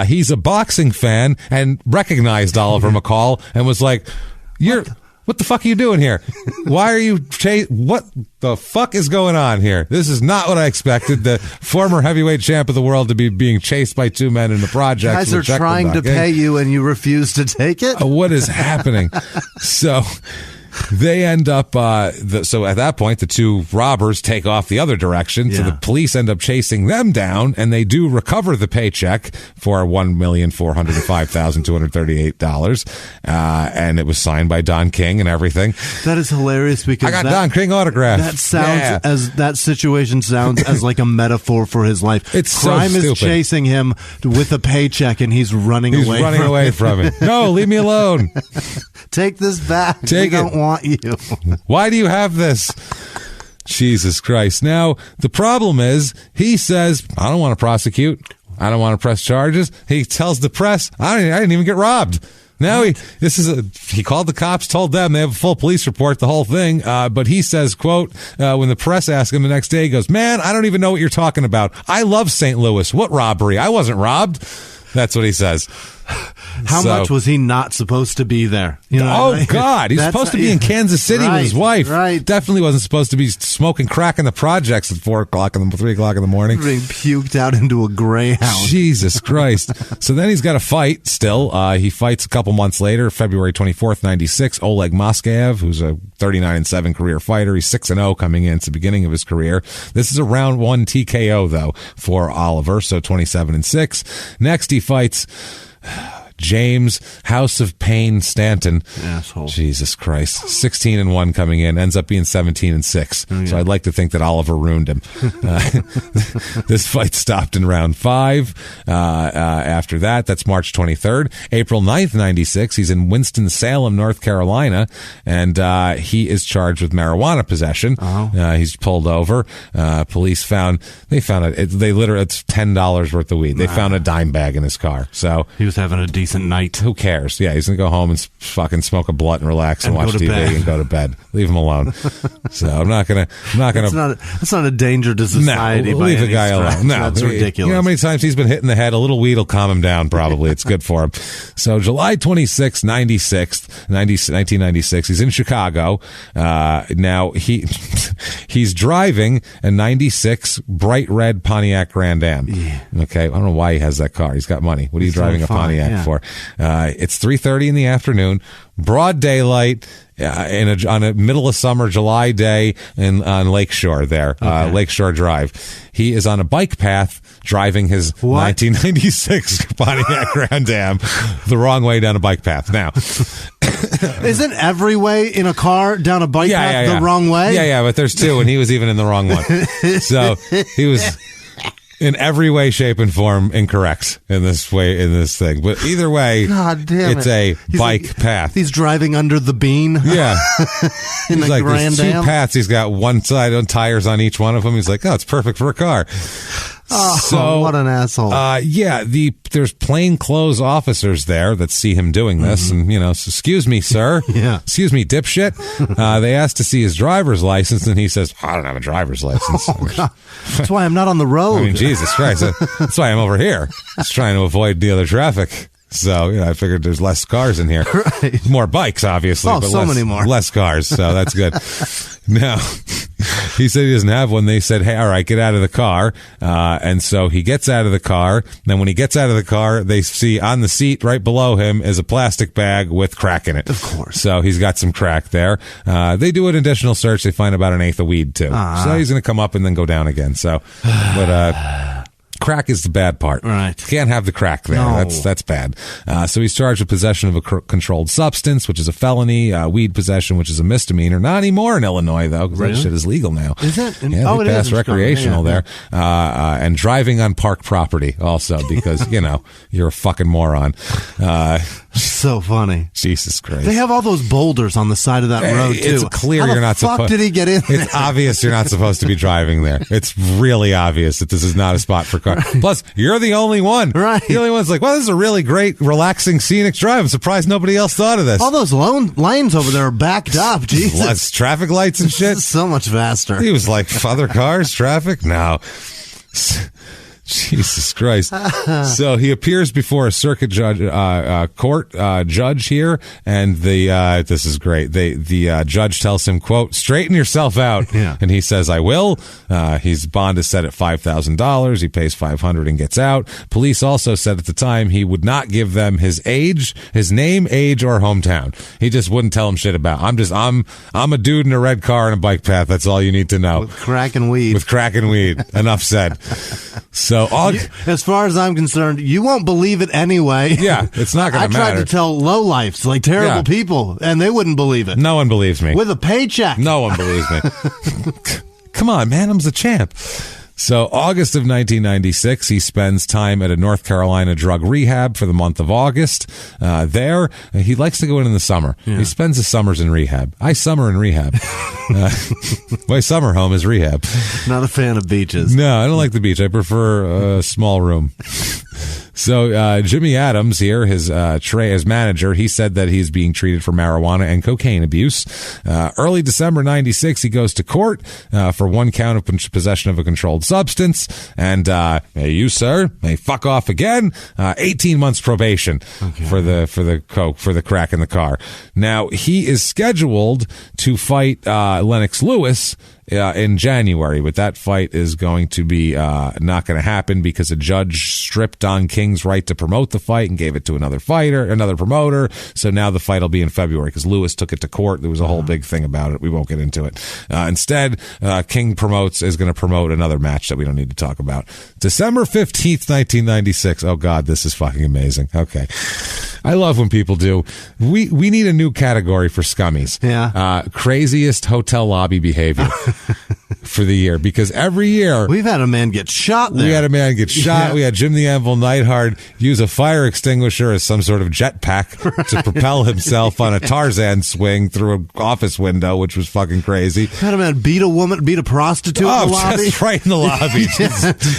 He's a boxing fan and recognized Oliver McCall and was like, what the fuck are you doing here? Why are you what the fuck is going on here? This is not what I expected. The former heavyweight champ of the world to be being chased by two men in the project. Guys are trying to pay you and you refuse to take it? What is happening? So they end up, so at that point, the two robbers take off the other direction. Yeah. So the police end up chasing them down, and they do recover the paycheck for $1,405,238. And it was signed by Don King and everything. That is hilarious because I got Don King autograph. That sounds that situation sounds as like a metaphor for his life. It's crime so stupid. Is chasing him with a paycheck, and he's running away from it. No, leave me alone. Take this back. Take it. Want you. Why do you have this? Jesus Christ. Now, the problem is, he says, I don't want to prosecute. I don't want to press charges. He tells the press, I didn't even get robbed. Now he called the cops, told them they have a full police report, the whole thing. But he says, quote, when the press asked him the next day, he goes, man, I don't even know what you're talking about. I love St. Louis. What robbery? I wasn't robbed. That's what he says. How much was he not supposed to be there? God. He's supposed to be in Kansas City with his wife. Right. Definitely wasn't supposed to be smoking crack in the projects at 3 o'clock in the morning. Being puked out into a Greyhound. Jesus Christ. So then he's got to fight still. He fights a couple months later, February 24th, 96. Oleg Moskayev, who's a 39-7 career fighter. He's 6-0 coming in. It's the beginning of his career. This is a round 1 TKO, though, for Oliver, so 27-6. Next, he fights James House of Pain Stanton. Asshole. Jesus Christ. 16-1 coming in. Ends up being 17-6. Oh, yeah. So I'd like to think that Oliver ruined him. This fight stopped in round 5. After that, that's March 23rd. April 9th, 96. He's in Winston-Salem, North Carolina. And he is charged with marijuana possession. Oh. He's pulled over. Police found it's $10 worth of weed. They found a dime bag in his car. So he was having a decent night. Who cares? Yeah, he's gonna go home and fucking smoke a blunt and relax and watch TV and go to bed. Leave him alone. So I'm not gonna. That's not a danger to society. No, leave the guy alone. No, that's ridiculous. You know how many times he's been hit in the head? A little weed will calm him down. Probably it's good for him. So July 26th, 1996. He's in Chicago. Now he's driving a 96 bright red Pontiac Grand Am. Yeah. Okay, I don't know why he has that car. He's got money. What are you driving a Pontiac for? It's 3:30 in the afternoon, broad daylight, on a middle of summer July day on Lakeshore there, Lakeshore Drive. He is on a bike path driving his 1996 Pontiac Grand Am the wrong way down a bike path. Now, isn't every way in a car down a bike path the wrong way? Yeah, but there's two, and he was even in the wrong one. So he was in every way, shape, and form incorrect in this thing. But either way, God damn it's a bike path. He's driving under the bean. Yeah. In the Grand Am. Two paths. He's got one side on tires on each one of them. He's like, it's perfect for a car. Oh, so, what an asshole. There's plainclothes officers there that see him doing this, and, excuse me, sir. Yeah. Excuse me, dipshit. They asked to see his driver's license, and he says, I don't have a driver's license. Oh, God. That's why I'm not on the road. I mean, Jesus Christ. That's why I'm over here. Just trying to avoid the other traffic. So, I figured there's less cars in here. Right. More bikes, obviously. Oh, but many more. Less cars, so that's good. Now, he said he doesn't have one. They said, hey, all right, get out of the car. And so he gets out of the car. Then when he gets out of the car, they see on the seat right below him is a plastic bag with crack in it. Of course. So he's got some crack there. They do an additional search. They find about an eighth of weed, too. So he's going to come up and then go down again. So, but Crack is the bad part. Right. Can't have the crack there. No. That's bad. So he's charged with possession of a controlled substance, which is a felony, weed possession, which is a misdemeanor. Not anymore in Illinois, though, because that shit is legal now. Is it? Yeah, they passed recreational there. And driving on park property also, because, you're a fucking moron. So funny. Jesus Christ. They have all those boulders on the side of that road, too. It's clear you're not supposed. How the fuck did he get in there? It's obvious you're not supposed to be driving there. It's really obvious that this is not a spot for cars. Plus, you're the only one. Right. The only one's like, well, this is a really great, relaxing, scenic drive. I'm surprised nobody else thought of this. All those lanes over there are backed up. Jesus. Less traffic lights and shit. So much faster. He was like, other cars, traffic? No. Jesus Christ. So he appears before a circuit judge, court judge here, and this is great. The judge tells him, quote, straighten yourself out. Yeah. And he says, I will. His bond is set at $5,000. He pays $500 and gets out. Police also said at the time he would not give them his age, his name, age, or hometown. He just wouldn't tell them shit about. I'm a dude in a red car and a bike path. That's all you need to know. With crack and weed. Enough said. So, as far as I'm concerned, you won't believe it anyway. Yeah, it's not going to matter. I tried to tell lowlifes, like terrible people, and they wouldn't believe it. No one believes me. With a paycheck. No one believes me. Come on, man, I'm the champ. So August of 1996, he spends time at a North Carolina drug rehab for the month of August. There, he likes to go in the summer. Yeah. He spends the summers in rehab. I summer in rehab. My summer home is rehab. Not a fan of beaches. No, I don't like the beach. I prefer a small room. So Jimmie Adams here, his manager, he said that he's being treated for marijuana and cocaine abuse. Early December 96, he goes to court for one count of possession of a controlled substance. And you, sir, may fuck off again. 18 months probation for the coke, for the crack in the car. Now, he is scheduled to fight Lennox Lewis in January, but that fight is going to be not going to happen because a judge stripped Don King's right to promote the fight and gave it to another promoter. So now the fight will be in February because Lewis took it to court. There was a whole big thing about it. We won't get into it. Instead, King is going to promote another match that we don't need to talk about. December 15th, 1996. Oh God, this is fucking amazing. Okay. I love when people do. We need a new category for scummies. Yeah. Craziest hotel lobby behavior for the year, because every year we've had a man get shot there. We had a man get shot. Yeah. We had Jim the Anvil Neidhart use a fire extinguisher as some sort of jetpack to propel himself on a Tarzan swing through an office window, which was fucking crazy. Had a man beat a prostitute in the lobby. Just right in the lobby.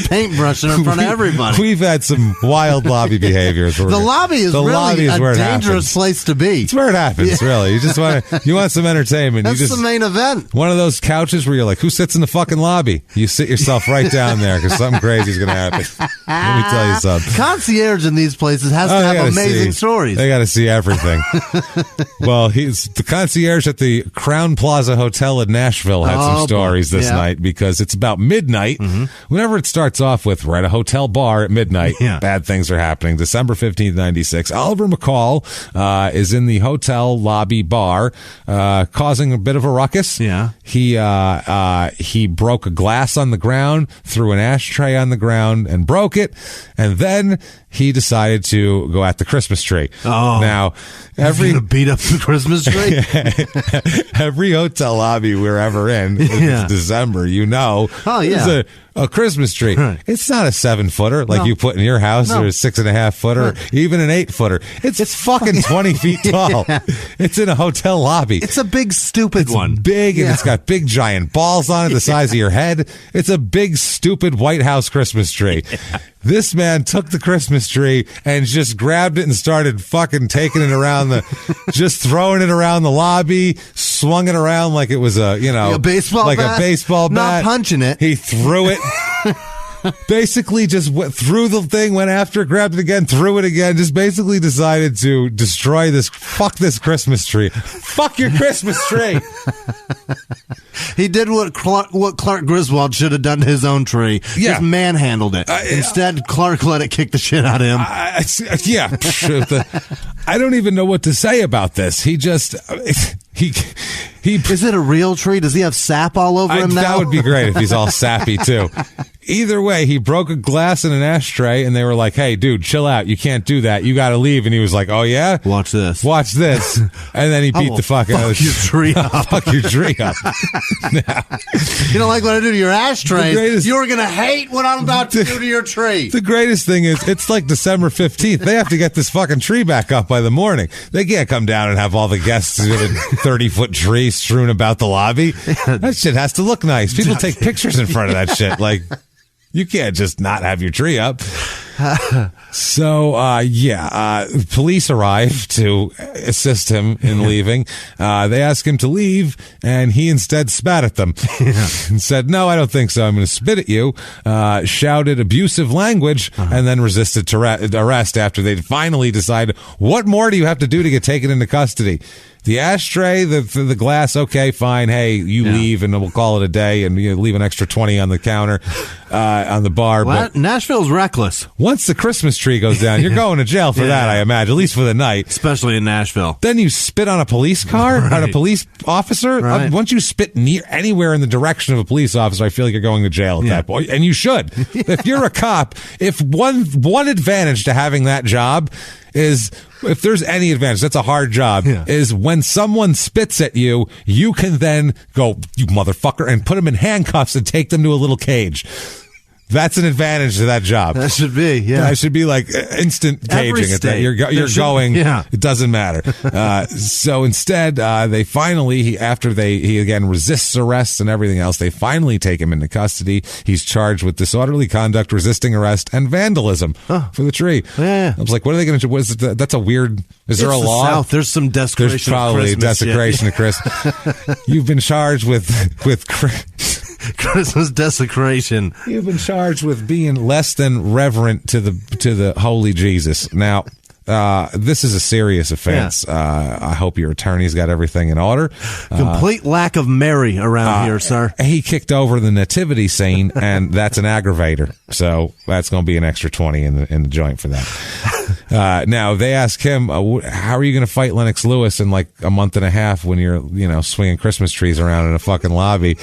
Paintbrushing in front of everybody. We've had some wild lobby behaviors. The lobby is really a dangerous place to be. It's where it happens, really. You just want some entertainment. That's the main event. One of those couches where you're like, who sits in the fucking lobby? You sit yourself right down there because something crazy is going to happen. Let me tell you something. Concierge in these places has to have amazing stories. They got to see everything. Well, the concierge at the Crown Plaza Hotel in Nashville had some stories this night, because it's about midnight. Mm-hmm. Whenever it starts off with, we're at a hotel bar at midnight, bad things are happening. December 15th, 96. Oliver McCall is in the hotel lobby bar causing a bit of a ruckus. Yeah. He broke a glass on the ground, threw an ashtray on the ground and broke it, and then he decided to go at the Christmas tree. Oh, now beat up the Christmas tree. Every hotel lobby we're ever in, it's December. There's a Christmas tree. Right. It's not a 7-footer like you put in your house, or a 6.5-footer, even an 8-footer. It's fucking 20 feet tall. Yeah. It's in a hotel lobby. It's a big, stupid one. Big, and it's got big, giant balls on it the size of your head. It's a big, stupid White House Christmas tree. Yeah. This man took the Christmas tree and just grabbed it and started fucking taking it around just throwing it around the lobby, swung it around like it was a baseball bat. Not punching it. He threw it. Basically just threw the thing, went after it, grabbed it again, threw it again, just basically decided to destroy fuck this Christmas tree. Fuck your Christmas tree. He did what Clark Griswold should have done to his own tree. Yeah. Just manhandled it. Instead, Clark let it kick the shit out of him. I don't even know what to say about this. He just... Is it a real tree? Does he have sap all over him now? That would be great if he's all sappy, too. Either way, he broke a glass in an ashtray, and they were like, "Hey, dude, chill out. You can't do that. You got to leave." And he was like, "Oh yeah, watch this, watch this." And then he beat the fuck out of your tree up. Fuck your tree up. You don't like what I do to your ashtray. You're gonna hate what I'm about to do to your tree. The greatest thing is, it's like December 15th. They have to get this fucking tree back up by the morning. They can't come down and have all the guests with a 30-foot tree strewn about the lobby. That shit has to look nice. People take pictures in front of that shit. Like, you can't just not have your tree up. So, police arrive to assist him in leaving. They ask him to leave, and he instead spat at them and said, "No, I don't think so. I'm going to spit at you." Shouted abusive language and then resisted to arrest after they finally decided, what more do you have to do to get taken into custody? The ashtray, the glass, okay, fine. Hey, you leave, and we'll call it a day, and you leave an extra 20 on the counter, on the bar. Well, but Nashville's reckless. Once the Christmas tree goes down, you're going to jail for that, I imagine, at least for the night. Especially in Nashville. Then you spit on a police car, on a police officer. Right. Once you spit anywhere in the direction of a police officer, I feel like you're going to jail at that point. And you should. If you're a cop, if one advantage to having that job is, if there's any advantage, that's a hard job, is when someone spits at you, you can then go, "You motherfucker," and put them in handcuffs and take them to a little cage. That's an advantage to that job. That should be, That should be like instant caging. You're going. It doesn't matter. So instead, they finally, after he again resists arrest and everything else, they finally take him into custody. He's charged with disorderly conduct, resisting arrest, and vandalism for the tree. Yeah. I was like, what are they going to do? What is it? That's a weird. Is there a law? South. There's some desecration. There's probably desecration of Christmas. You've been charged with Christmas desecration. You've been charged with being less than reverent to the holy Jesus. Now, this is a serious offense. I hope your attorney's got everything in order. Complete lack of Mary around here, sir. He kicked over the nativity scene, and that's an aggravator. So that's going to be an extra 20 in the joint for that. Now, they ask him, how are you going to fight Lennox Lewis in like a month and a half when you're, swinging Christmas trees around in a fucking lobby?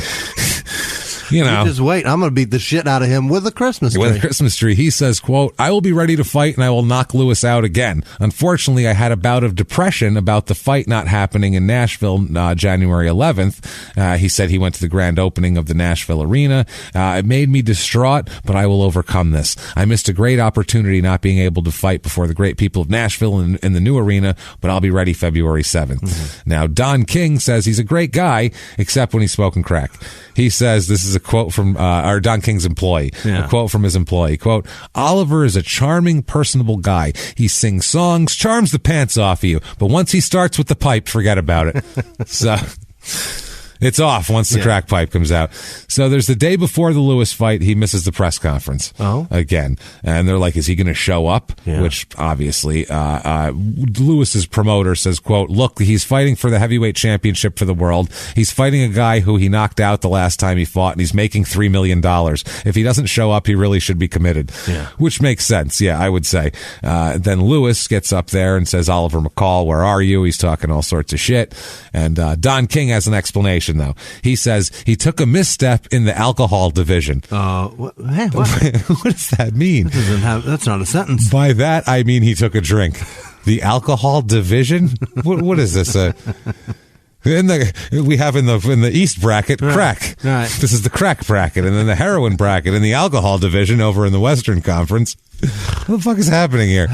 You just wait. I'm going to beat the shit out of him with a Christmas tree. With a Christmas tree. He says, quote, "I will be ready to fight, and I will knock Lewis out again. Unfortunately, I had a bout of depression about the fight not happening in Nashville January 11th. He said he went to the grand opening of the Nashville arena. It made me distraught, but I will overcome this. I missed a great opportunity not being able to fight before the great people of Nashville in the new arena, but I'll be ready February 7th. Mm-hmm. Now, Don King says he's a great guy, except when he's smoking crack. He says, this is a quote from our Don King's employee, a quote from his employee, quote, "Oliver is a charming, personable guy. He sings songs, charms the pants off of you, but once he starts with the pipe, forget about it." So it's off once the crack pipe comes out. So there's the day before the Lewis fight. He misses the press conference again. And they're like, is he going to show up? Yeah. Which obviously, Lewis's promoter says, quote, "Look, he's fighting for the heavyweight championship for the world. He's fighting a guy who he knocked out the last time he fought, and he's making $3 million. If he doesn't show up, he really should be committed." Which makes sense. Yeah, I would say. Then Lewis gets up there and says, "Oliver McCall, where are you?" He's talking all sorts of shit. And Don King has an explanation, though. He says he took a misstep in the alcohol division. What? What does that mean? That's not a sentence. By that, I mean he took a drink. The alcohol division? What is this? We have in the East bracket crack. Right. This is the crack bracket, and then the heroin bracket in the alcohol division over in the Western Conference. What the fuck is happening here?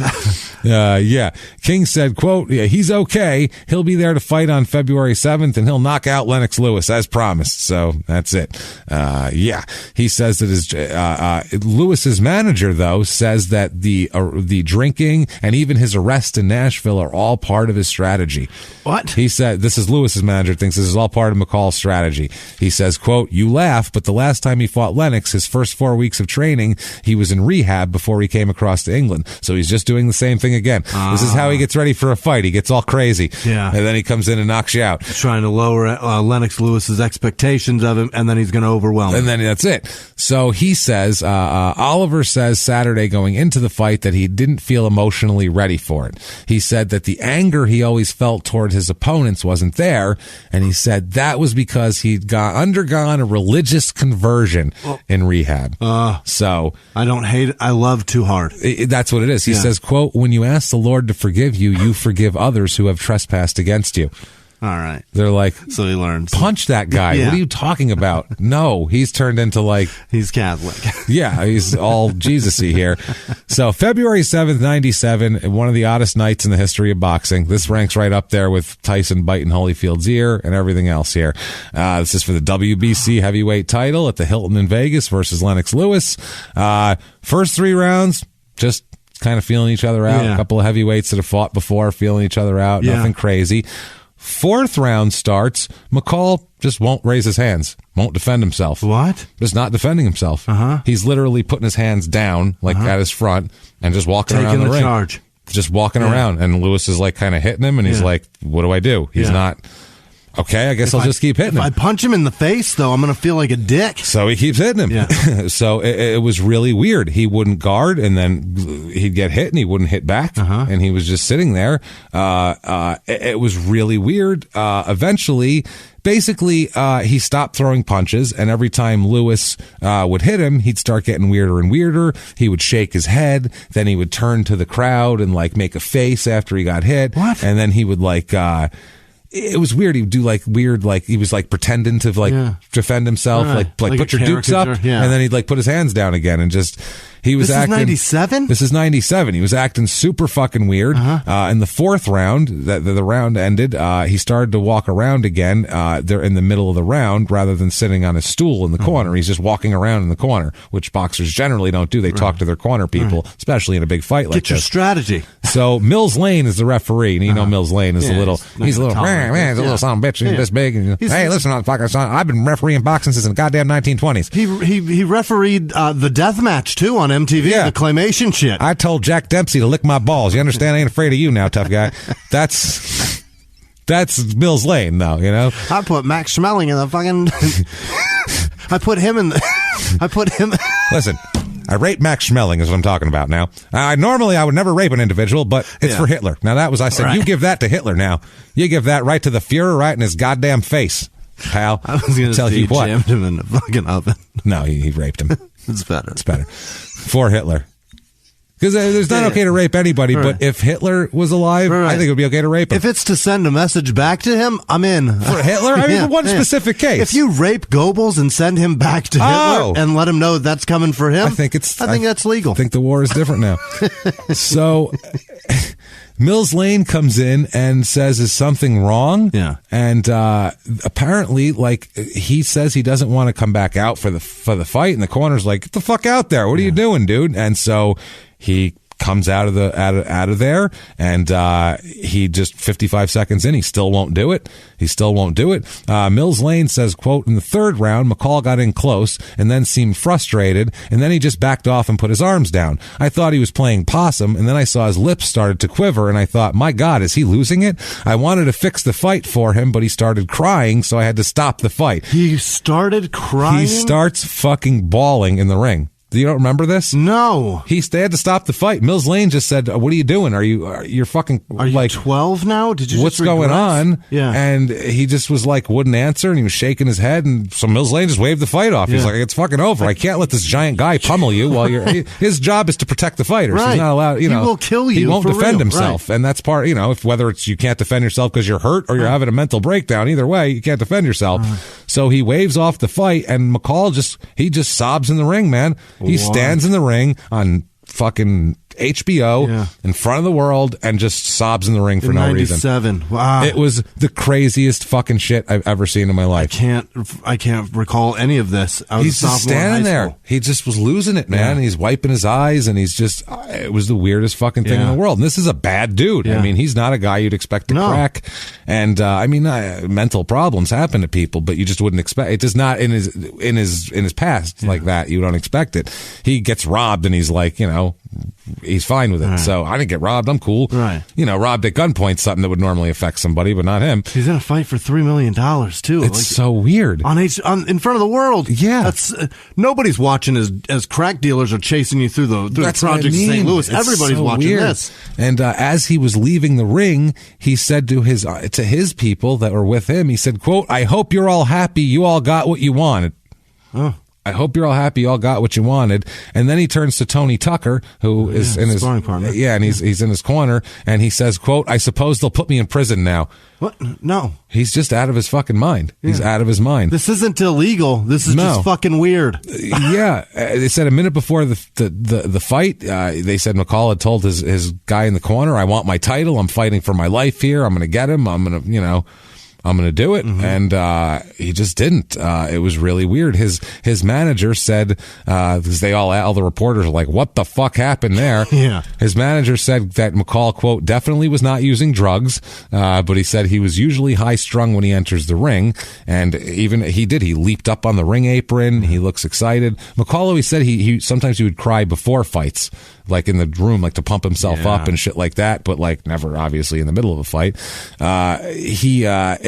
King said, quote, "He's okay. He'll be there to fight on February 7th, and he'll knock out Lennox Lewis as promised." So that's it. He says that his Lewis's manager, though, says that the drinking and even his arrest in Nashville are all part of his strategy. What? He said, this is Lewis's manager, thinks this is all part of McCall's strategy. He says, quote, "You laugh, but the last time he fought Lennox, his first 4 weeks of training, he was in rehab before he came across to England. So he's just doing the same thing again. This is how he gets ready for a fight. He gets all crazy. Yeah. And then he comes in and knocks you out. Trying to lower Lennox Lewis's expectations of him, and then he's going to overwhelm him. And then that's it. So he says, Oliver says Saturday going into the fight that he didn't feel emotionally ready for it. He said that the anger he always felt toward his opponents wasn't there, and he said that was because he'd undergone a religious conversion in rehab. So I don't hate it. I love too hard. That's what it is. He says, quote, when you ask the Lord to forgive you, you forgive others who have trespassed against you. All right. They're like, so he learns. Punch that guy. What are you talking about? No, he's turned into like... He's Catholic. Yeah, he's all Jesus-y here. So February 7th, 97, one of the oddest nights in the history of boxing. This ranks right up there with Tyson biting Holyfield's ear and everything else here. This is for the WBC heavyweight title at the Hilton in Vegas versus Lennox Lewis. First 3 rounds, just kind of feeling each other out. A couple of heavyweights that have fought before, feeling each other out. Nothing crazy. 4th round starts, McCall just won't raise his hands, won't defend himself. What? Just not defending himself. He's literally putting his hands down, like at his front, and just walking around the ring. Charge. Just walking around, and Lewis is like kind of hitting him, and he's like, what do I do? He's not... Okay, I guess I'll just keep hitting him. If I punch him in the face, though, I'm going to feel like a dick. So he keeps hitting him. Yeah. So it was really weird. He wouldn't guard, and then he'd get hit, and he wouldn't hit back, and he was just sitting there. It was really weird. Eventually, basically, he stopped throwing punches, and every time Lewis would hit him, he'd start getting weirder and weirder. He would shake his head, then he would turn to the crowd and like make a face after he got hit. What? And then he would like... it was weird. He would do like weird, like he was like pretending to like defend himself, like put your dukes up, and then he'd like put his hands down again and just. He was acting. This is 97? This is 97. He was acting super fucking weird. In the 4th round, the round ended, he started to walk around again. They're in the middle of the round rather than sitting on a stool in the corner. He's just walking around in the corner, which boxers generally don't do. They talk to their corner people, especially in a big fight like this. Get your strategy. So Mills Lane is the referee, and you know Mills Lane is he's a little he's a little son of a bitch, and this big. And, hey, listen, I've been refereeing boxing since the goddamn 1920s. He refereed the death match too on MTV, the claymation shit. I told Jack Dempsey to lick my balls. You understand? I ain't afraid of you now, tough guy. That's Mills Lane, though. You know. I put Max Schmeling in the fucking. I put him. Listen. I rape Max Schmeling is what I'm talking about now. I would never rape an individual, but it's for Hitler. Now I said, you give that to Hitler now. You give that right to the Fuhrer, right in his goddamn face, pal. I was going to tell you what. Jammed him in the fucking oven. No, he raped him. It's better. For Hitler. Because it's not okay to rape anybody, but if Hitler was alive, I think it would be okay to rape him. If it's to send a message back to him, I'm in. For Hitler? I mean, one specific case. If you rape Goebbels and send him back to Hitler and let him know that's coming for him, I think that's legal. I think the war is different now. So Mills Lane comes in and says, is something wrong? Yeah. And apparently, like, he says he doesn't want to come back out for the fight, and the corner's like, get the fuck out there. What are you doing, dude? And so he comes out of there, and he just 55 seconds in, he still won't do it. Mills Lane says, quote, in the 3rd round, McCall got in close and then seemed frustrated, and then he just backed off and put his arms down. I thought he was playing possum, and then I saw his lips started to quiver, and I thought, my God, is he losing it? I wanted to fix the fight for him, but he started crying, so I had to stop the fight. He started crying? He starts fucking bawling in the ring. You don't remember this? No. They had to stop the fight. Mills Lane just said, what are you doing? Are you like 12 now? Did you what's going on? Yeah. And he just was like, wouldn't answer, and he was shaking his head, and so Mills Lane just waved the fight off. He's like, it's fucking over. I can't let this giant guy pummel you while his job is to protect the fighters. Right. He's not allowed, he will kill you. He won't defend real. himself. Right. And that's part, whether it's you can't defend yourself because you're hurt or you're having a mental breakdown, either way, you can't defend yourself. So he waves off the fight, and McCall just sobs in the ring, man. He stands in the ring on fucking HBO in front of the world and just sobs in the ring for no reason. 97. Wow. It was the craziest fucking shit I've ever seen in my life. I can't recall any of this. He's just standing there. He just was losing it, man. He's wiping his eyes, and he's just, it was the weirdest fucking thing in the world. And this is a bad dude. I mean, he's not a guy you'd expect to crack. And, mental problems happen to people, but you just wouldn't expect it. Does not in his past like that. You don't expect it. He gets robbed, and he's like, he's fine with it. Right. So I didn't get robbed. I'm cool. Right. Robbed at gunpoint, something that would normally affect somebody, but not him. He's in a fight for $3 million too. It's so weird. In front of the world. Yeah. That's nobody's watching as crack dealers are chasing you through the projects in St. Louis. Everybody's watching this. And as he was leaving the ring, he said to his people that were with him, he said, quote, "I hope you're all happy. You all got what you wanted." Oh. I hope you're all happy you all got what you wanted. And then he turns to Tony Tucker, who is in his sparring partner. Yeah, and he's in his corner, and he says, quote, "I suppose they'll put me in prison now." What? No. He's just out of his fucking mind. Yeah. He's out of his mind. This isn't illegal. This is just fucking weird. Yeah. They said a minute before the fight, they said McCall had told his guy in the corner, "I want my title. I'm fighting for my life here. I'm going to get him. I'm going to do it." Mm-hmm. And he just didn't. It was really weird. His manager said, because all the reporters are like, "What the fuck happened there?" Yeah. His manager said that McCall, quote, "definitely was not using drugs," but he said he was usually high strung when he enters the ring. And even he leaped up on the ring apron. He looks excited. McCall always said he sometimes he would cry before fights, like in the room, like to pump himself up and shit like that, but like never obviously in the middle of a fight.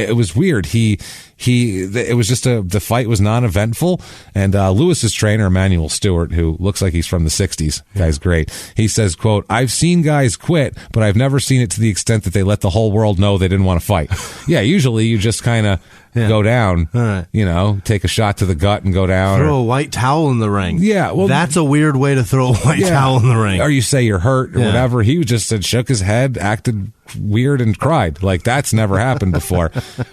It was weird. It was just the fight was non-eventful, and Lewis's trainer, Emmanuel Stewart, who looks like he's from the 60s, guy's great. He says, quote, "I've seen guys quit, but I've never seen it to the extent that they let the whole world know they didn't want to fight." Yeah, usually you just kind of go down, take a shot to the gut and go down. Throw a white towel in the ring. Yeah, well, that's a weird way to throw a white towel in the ring. Or you say you're hurt or whatever. He just shook his head, acted weird, and cried. Like, that's never happened before.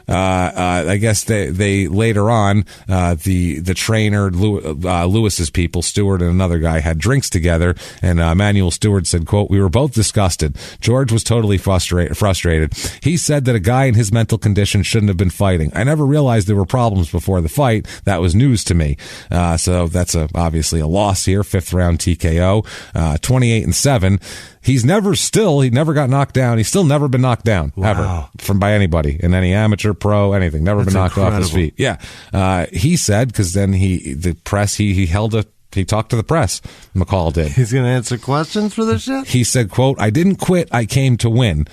I guess they later on, the trainer, Lewis's people, Stewart and another guy, had drinks together, and Emmanuel Stewart said, quote, "We were both disgusted. George was totally frustrated. He said that a guy in his mental condition shouldn't have been fighting. I never realized there were problems before the fight. That was news to me." So that's obviously a loss here. 5th round TKO, 28-7. He never got knocked down. He's still never been knocked down, ever, by anybody, in any amateur, pro, anything. Never been knocked off his feet. Yeah. He said, because then he talked to the press, McCall did. He's going to answer questions for this shit? He said, quote, "I didn't quit. I came to win."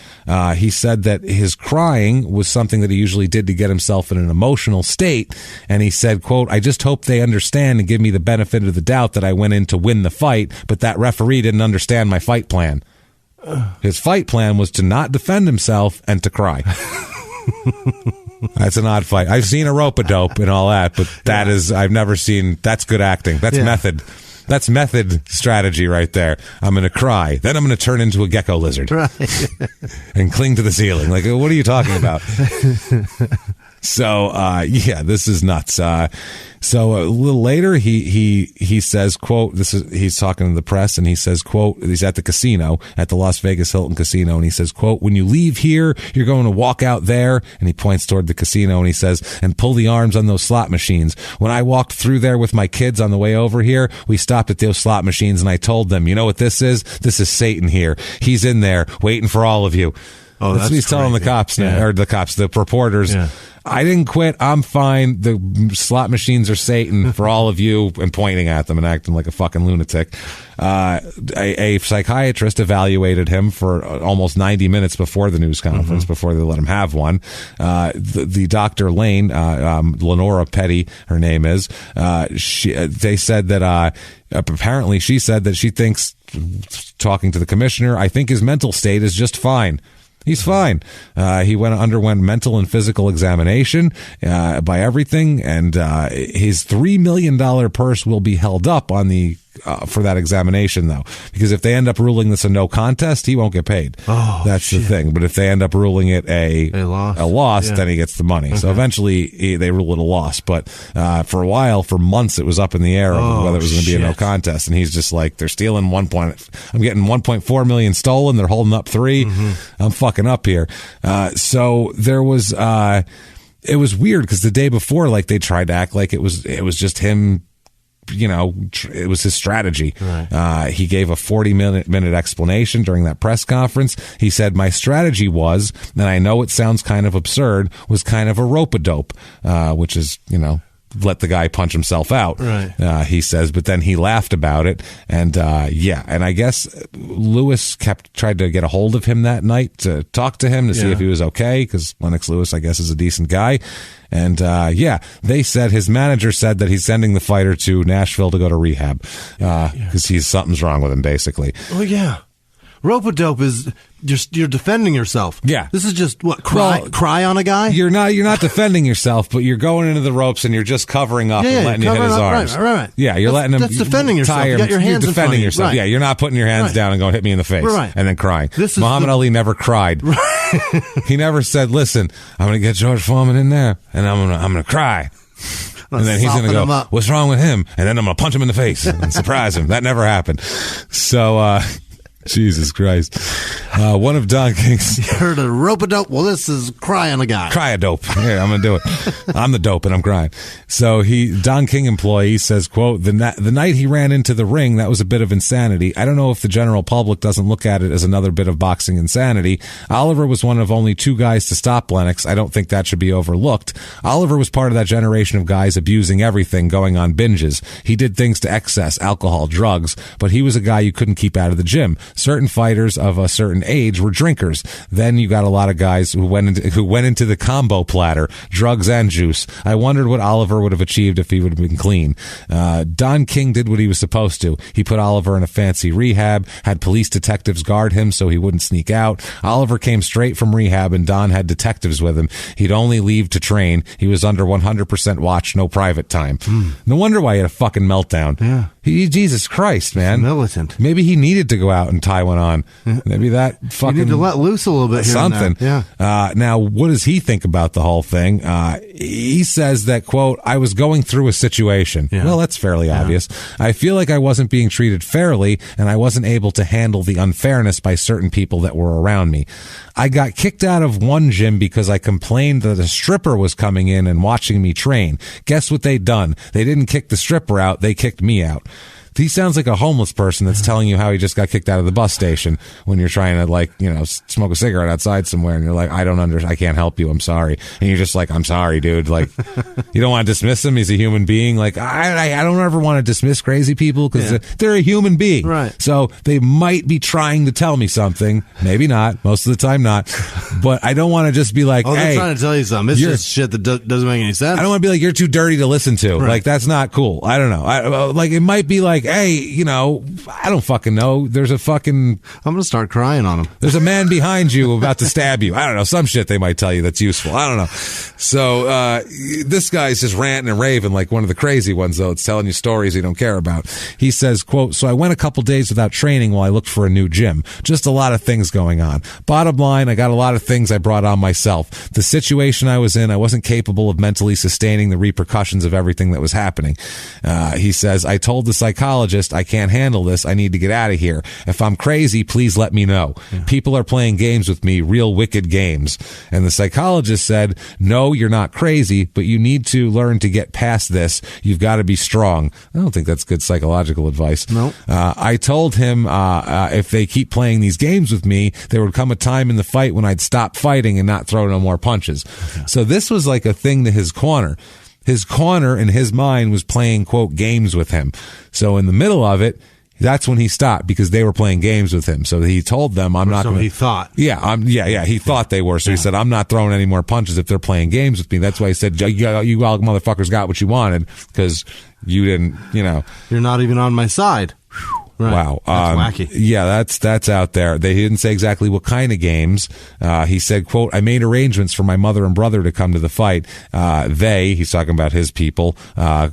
He said that his crying was something that he usually did to get himself in an emotional state. And he said, quote, "I just hope they understand and give me the benefit of the doubt that I went in to win the fight, but that referee didn't understand my fight plan." His fight plan was to not defend himself and to cry. That's an odd fight. I've seen a rope-a-dope and all that, but I've never seen, that's good acting. That's method. That's method strategy right there. I'm going to cry. Then I'm going to turn into a gecko lizard. Right. And cling to the ceiling. Like, what are you talking about? So, this is nuts. So a little later, he says, quote, he's talking to the press, and he says, quote, he's at the casino, at the Las Vegas Hilton Casino, and he says, quote, "When you leave here, you're going to walk out there," and he points toward the casino, and he says, "and pull the arms on those slot machines. When I walked through there with my kids on the way over here, we stopped at those slot machines, and I told them, you know what this is? This is Satan here. He's in there waiting for all of you." Oh, that's what he's telling the cops now, or the reporters. Yeah. "I didn't quit. I'm fine. The slot machines are Satan for all of you," and pointing at them and acting like a fucking lunatic. A psychiatrist evaluated him for almost 90 minutes before the news conference, before they let him have one. The Dr. Lane, Lenora Petty, her name is, they said that, apparently she said that she thinks, talking to the commissioner, "I think his mental state is just fine. He's fine." He underwent mental and physical examination by everything, and his $3 million purse will be held up on the for that examination, though, because if they end up ruling this a no contest, he won't get paid. Oh, that's shit. the thing. But if they end up ruling it a loss, then he gets the money. So eventually they rule it a loss. But for a while, for months, it was up in the air of whether it was going to be a no contest. And he's just like, they're stealing I'm getting 1.4 million stolen. They're holding up 3. I'm fucking up here. So there was, it was weird because the day before, like, they tried to act like it was just him. It was his strategy. Right. He gave a 40-minute explanation during that press conference. He said, my strategy was, and I know it sounds kind of absurd, was kind of a rope-a-dope, which is, let the guy punch himself out. Right. He says, but then he laughed about it. And and I guess Lewis tried to get a hold of him that night to talk to him to see if he was okay, because Lennox Lewis, I guess, is a decent guy. And they said, his manager said that he's sending the fighter to Nashville to go to rehab because something's wrong with him, basically. Oh, yeah. Rope-a-dope is you're defending yourself. Yeah. This is just cry on a guy? You're not defending yourself, but you're going into the ropes and you're just covering up and letting you hit his arms. Right. Yeah, you're letting him. That's defending yourself. You got your hands you're defending yourself. Right. Yeah, you're not putting your hands down and going, hit me in the face and then crying. Muhammad Ali never cried. He never said, listen, I'm going to get George Foreman in there and I'm going to cry. And then he's going to go, what's wrong with him? And then I'm going to punch him in the face and surprise him. That never happened. So, Jesus Christ. One of Don King's... You heard a rope-a-dope? Well, this is cry on a guy. Cry-a-dope. Here, I'm going to do it. I'm the dope and I'm crying. So Don King employee says, quote, the night he ran into the ring, that was a bit of insanity. I don't know if the general public doesn't look at it as another bit of boxing insanity. Oliver was one of only 2 guys to stop Lennox. I don't think that should be overlooked. Oliver was part of that generation of guys abusing everything, going on binges. He did things to excess, alcohol, drugs, but he was a guy you couldn't keep out of the gym. Certain fighters of a certain age were drinkers. Then you got a lot of guys who went into the combo platter, drugs and juice. I wondered what Oliver would have achieved if he would have been clean. Don King did what he was supposed to. He put Oliver in a fancy rehab, had police detectives guard him so he wouldn't sneak out. Oliver came straight from rehab and Don had detectives with him. He'd only leave to train. He was under 100% watch, no private time. No wonder why he had a fucking meltdown. Yeah. Jesus Christ, man. Militant. Maybe he needed to go out and tie one on. Maybe that fucking... You need to let loose a little bit here something. And there. Now, what does he think about the whole thing? He says that, quote, I was going through a situation. Yeah. Well, that's fairly obvious. I feel like I wasn't being treated fairly, and I wasn't able to handle the unfairness by certain people that were around me. I got kicked out of one gym because I complained that a stripper was coming in and watching me train. Guess what they'd done? They didn't kick the stripper out, they kicked me out. He sounds like a homeless person that's telling you how he just got kicked out of the bus station when you're trying to, smoke a cigarette outside somewhere and you're like, I can't help you. I'm sorry. And you're just like, I'm sorry, dude. Like, you don't want to dismiss him. He's a human being. Like, I don't ever want to dismiss crazy people because they're a human being. Right. So they might be trying to tell me something. Maybe not. Most of the time not. But I don't want to just be like, hey. They're trying to tell you something. It's just shit that doesn't make any sense. I don't want to be like, you're too dirty to listen to. Right. Like, that's not cool. I don't know. It might be like, hey, I don't fucking know. There's a fucking... I'm going to start crying on him. There's a man behind you about to stab you. I don't know. Some shit they might tell you that's useful. I don't know. So this guy's just ranting and raving like one of the crazy ones, though. It's telling you stories you don't care about. He says, quote, so I went a couple days without training while I looked for a new gym. Just a lot of things going on. Bottom line, I got a lot of things I brought on myself. The situation I was in, I wasn't capable of mentally sustaining the repercussions of everything that was happening. He says, I told the psychologist, I can't handle this. I need to get out of here. If I'm crazy, please let me know. Yeah. People are playing games with me, real wicked games. And the psychologist said, no, you're not crazy, but you need to learn to get past this. You've got to be strong. I don't think that's good psychological advice. Nope. I told him if they keep playing these games with me, there would come a time in the fight when I'd stop fighting and not throw no more punches. Okay. So this was like a thing to his corner. His corner in his mind was playing, quote, games with him. So in the middle of it, that's when he stopped because they were playing games with him. So he told them, I'm not going to... he thought. Yeah, he thought they were. So he said, I'm not throwing any more punches if they're playing games with me. That's why he said, you all motherfuckers got what you wanted because you didn't, You're not even on my side. Right. Wow. That's wacky. Yeah, that's out there. They didn't say exactly what kind of games. He said, quote, I made arrangements for my mother and brother to come to the fight. He's talking about his people,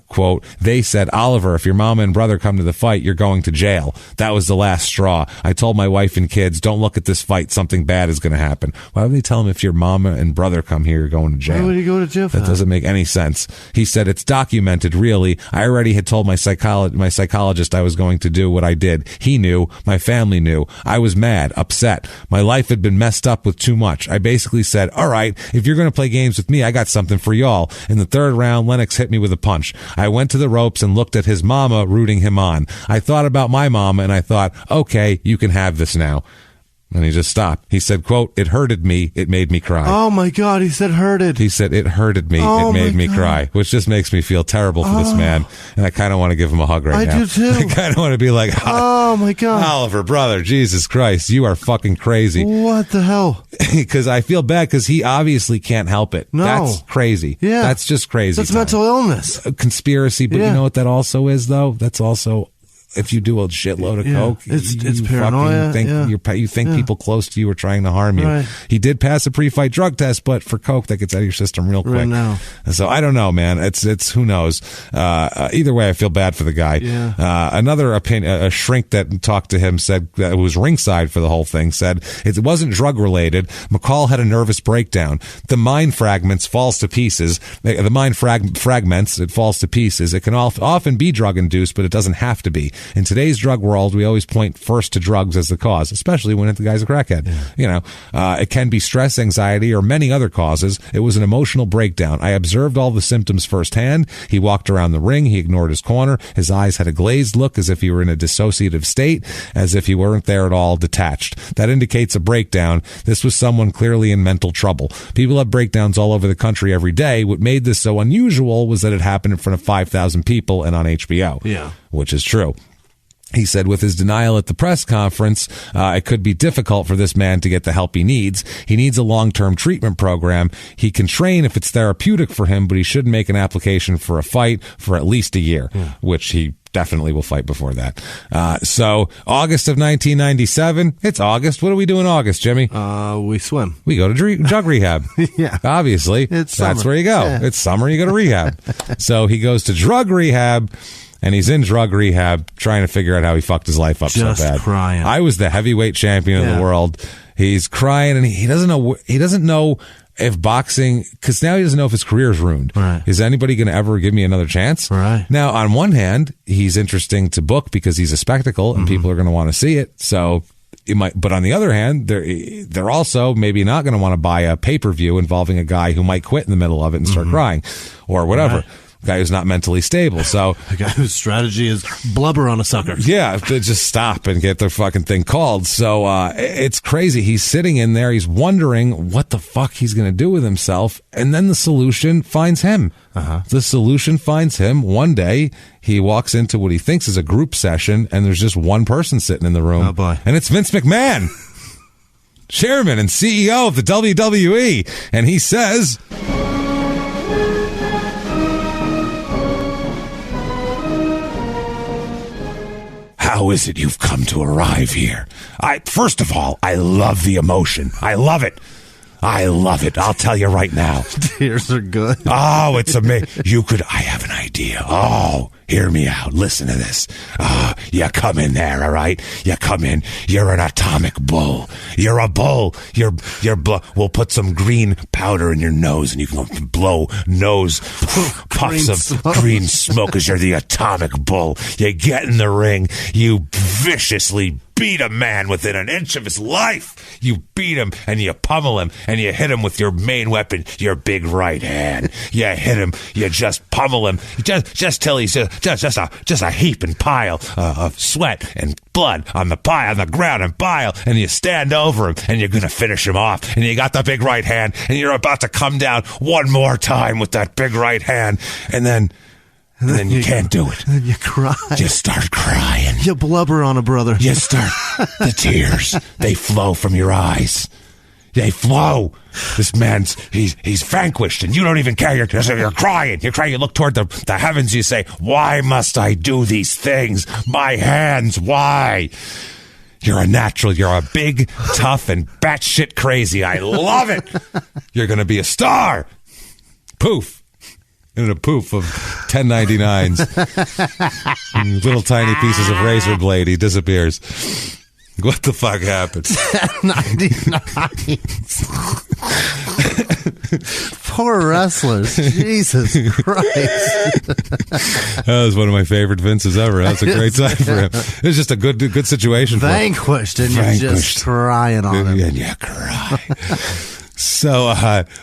quote, they said, Oliver, if your mama and brother come to the fight, you're going to jail. That was the last straw. I told my wife and kids, don't look at this fight. Something bad is going to happen. Why would they tell him if your mama and brother come here, you're going to jail? Why would you go to jail for that? That doesn't make any sense. He said, it's documented, really. I already had told my psychologist I was going to do what I did. He knew. My family knew. I was mad, upset. My life had been messed up with too much. I basically said, all right, if you're going to play games with me, I got something for y'all. In the third round, Lennox hit me with a punch. I went to the ropes and looked at his mama rooting him on. I thought about my mama and I thought, okay, you can have this now. And he just stopped. He said, quote, it hurted me. It made me cry. Oh, my God. He said hurted. He said, it hurted me. It made me cry, which just makes me feel terrible for this man. And I kind of want to give him a hug now. I do, too. I kind of want to be like, oh, my God. Oliver, brother, Jesus Christ, you are fucking crazy. What the hell? Because I feel bad because he obviously can't help it. No. That's crazy. Yeah. That's just crazy. That's mental illness. A conspiracy. But you know what that also is, though? That's also... if you do a shitload of coke, it's paranoia. You think people close to you are trying to harm you. Right. He did pass a pre-fight drug test, but for coke, that gets out of your system real quick. Right now. So I don't know, man. It's who knows. Either way, I feel bad for the guy. Yeah. Another opinion, a shrink that talked to him said that it was ringside for the whole thing. Said it wasn't drug related. McCall had a nervous breakdown. The mind fragments falls to pieces. The mind fragments. It falls to pieces. It can often be drug induced, but it doesn't have to be. In today's drug world, we always point first to drugs as the cause, especially when the guy's a crackhead. Yeah. It can be stress, anxiety, or many other causes. It was an emotional breakdown. I observed all the symptoms firsthand. He walked around the ring. He ignored his corner. His eyes had a glazed look as if he were in a dissociative state, as if he weren't there at all, detached. That indicates a breakdown. This was someone clearly in mental trouble. People have breakdowns all over the country every day. What made this so unusual was that it happened in front of 5,000 people and on HBO. Yeah. Which is true. He said with his denial at the press conference, it could be difficult for this man to get the help he needs. He needs a long-term treatment program. He can train if it's therapeutic for him, but he shouldn't make an application for a fight for at least a year, which he definitely will fight before that. So August of 1997, it's August. What do we do in August, Jimmy? We swim. We go to drug rehab. Yeah. Obviously. That's where you go. Yeah. It's summer, you go to rehab. So he goes to drug rehab. And he's in drug rehab trying to figure out how he fucked his life up just so bad. Crying. I was the heavyweight champion of the world. He's crying and he doesn't know if boxing, because now he doesn't know if his career is ruined. Right. Is anybody going to ever give me another chance? Right. Now, on one hand, he's interesting to book because he's a spectacle and people are going to want to see it. So it might, but on the other hand, they're also maybe not going to want to buy a pay-per-view involving a guy who might quit in the middle of it and start crying or whatever. Right. Guy who's not mentally stable. So a guy whose strategy is blubber on a sucker. Yeah, to just stop and get the fucking thing called. So it's crazy. He's sitting in there. He's wondering what the fuck he's going to do with himself. And then the solution finds him. The solution finds him. One day, he walks into what he thinks is a group session, and there's just one person sitting in the room. Oh, boy. And it's Vince McMahon, chairman and CEO of the WWE. And he says... How is it you've come to arrive here? First of all, I love the emotion. I love it. I'll tell you right now. Tears are good. Oh, it's amazing. I have an idea. Oh, hear me out. Listen to this. You come in there, all right? You come in. You're an atomic bull. You're a bull. We'll put some green powder in your nose and you can blow nose puffs of green smoke as you're the atomic bull. You get in the ring. You viciously beat a man within an inch of his life. You beat him and you pummel him and you hit him with your main weapon, your big right hand. You hit him, you just pummel him, just till he's just a heap and pile of sweat and blood on the ground and bile, and you stand over him and you're gonna finish him off, and you got the big right hand and you're about to come down one more time with that big right hand, and then you can't do it. And then you cry. You start crying. You blubber on a brother. You start. The tears, they flow from your eyes. They flow. This man's, he's vanquished, and you don't even care. You're crying. You're crying. You look toward the heavens. You say, why must I do these things? My hands, why? You're a natural. You're a big, tough, and batshit crazy. I love it. You're going to be a star. Poof. In a poof of 10.99s. Little tiny pieces of razor blade. He disappears. What the fuck happened? 10.99s. Poor wrestlers. Jesus Christ. That was one of my favorite Vinces ever. That's a great time for him. It was just a good situation for him. Vanquished, and you're just crying on him. And you cry. So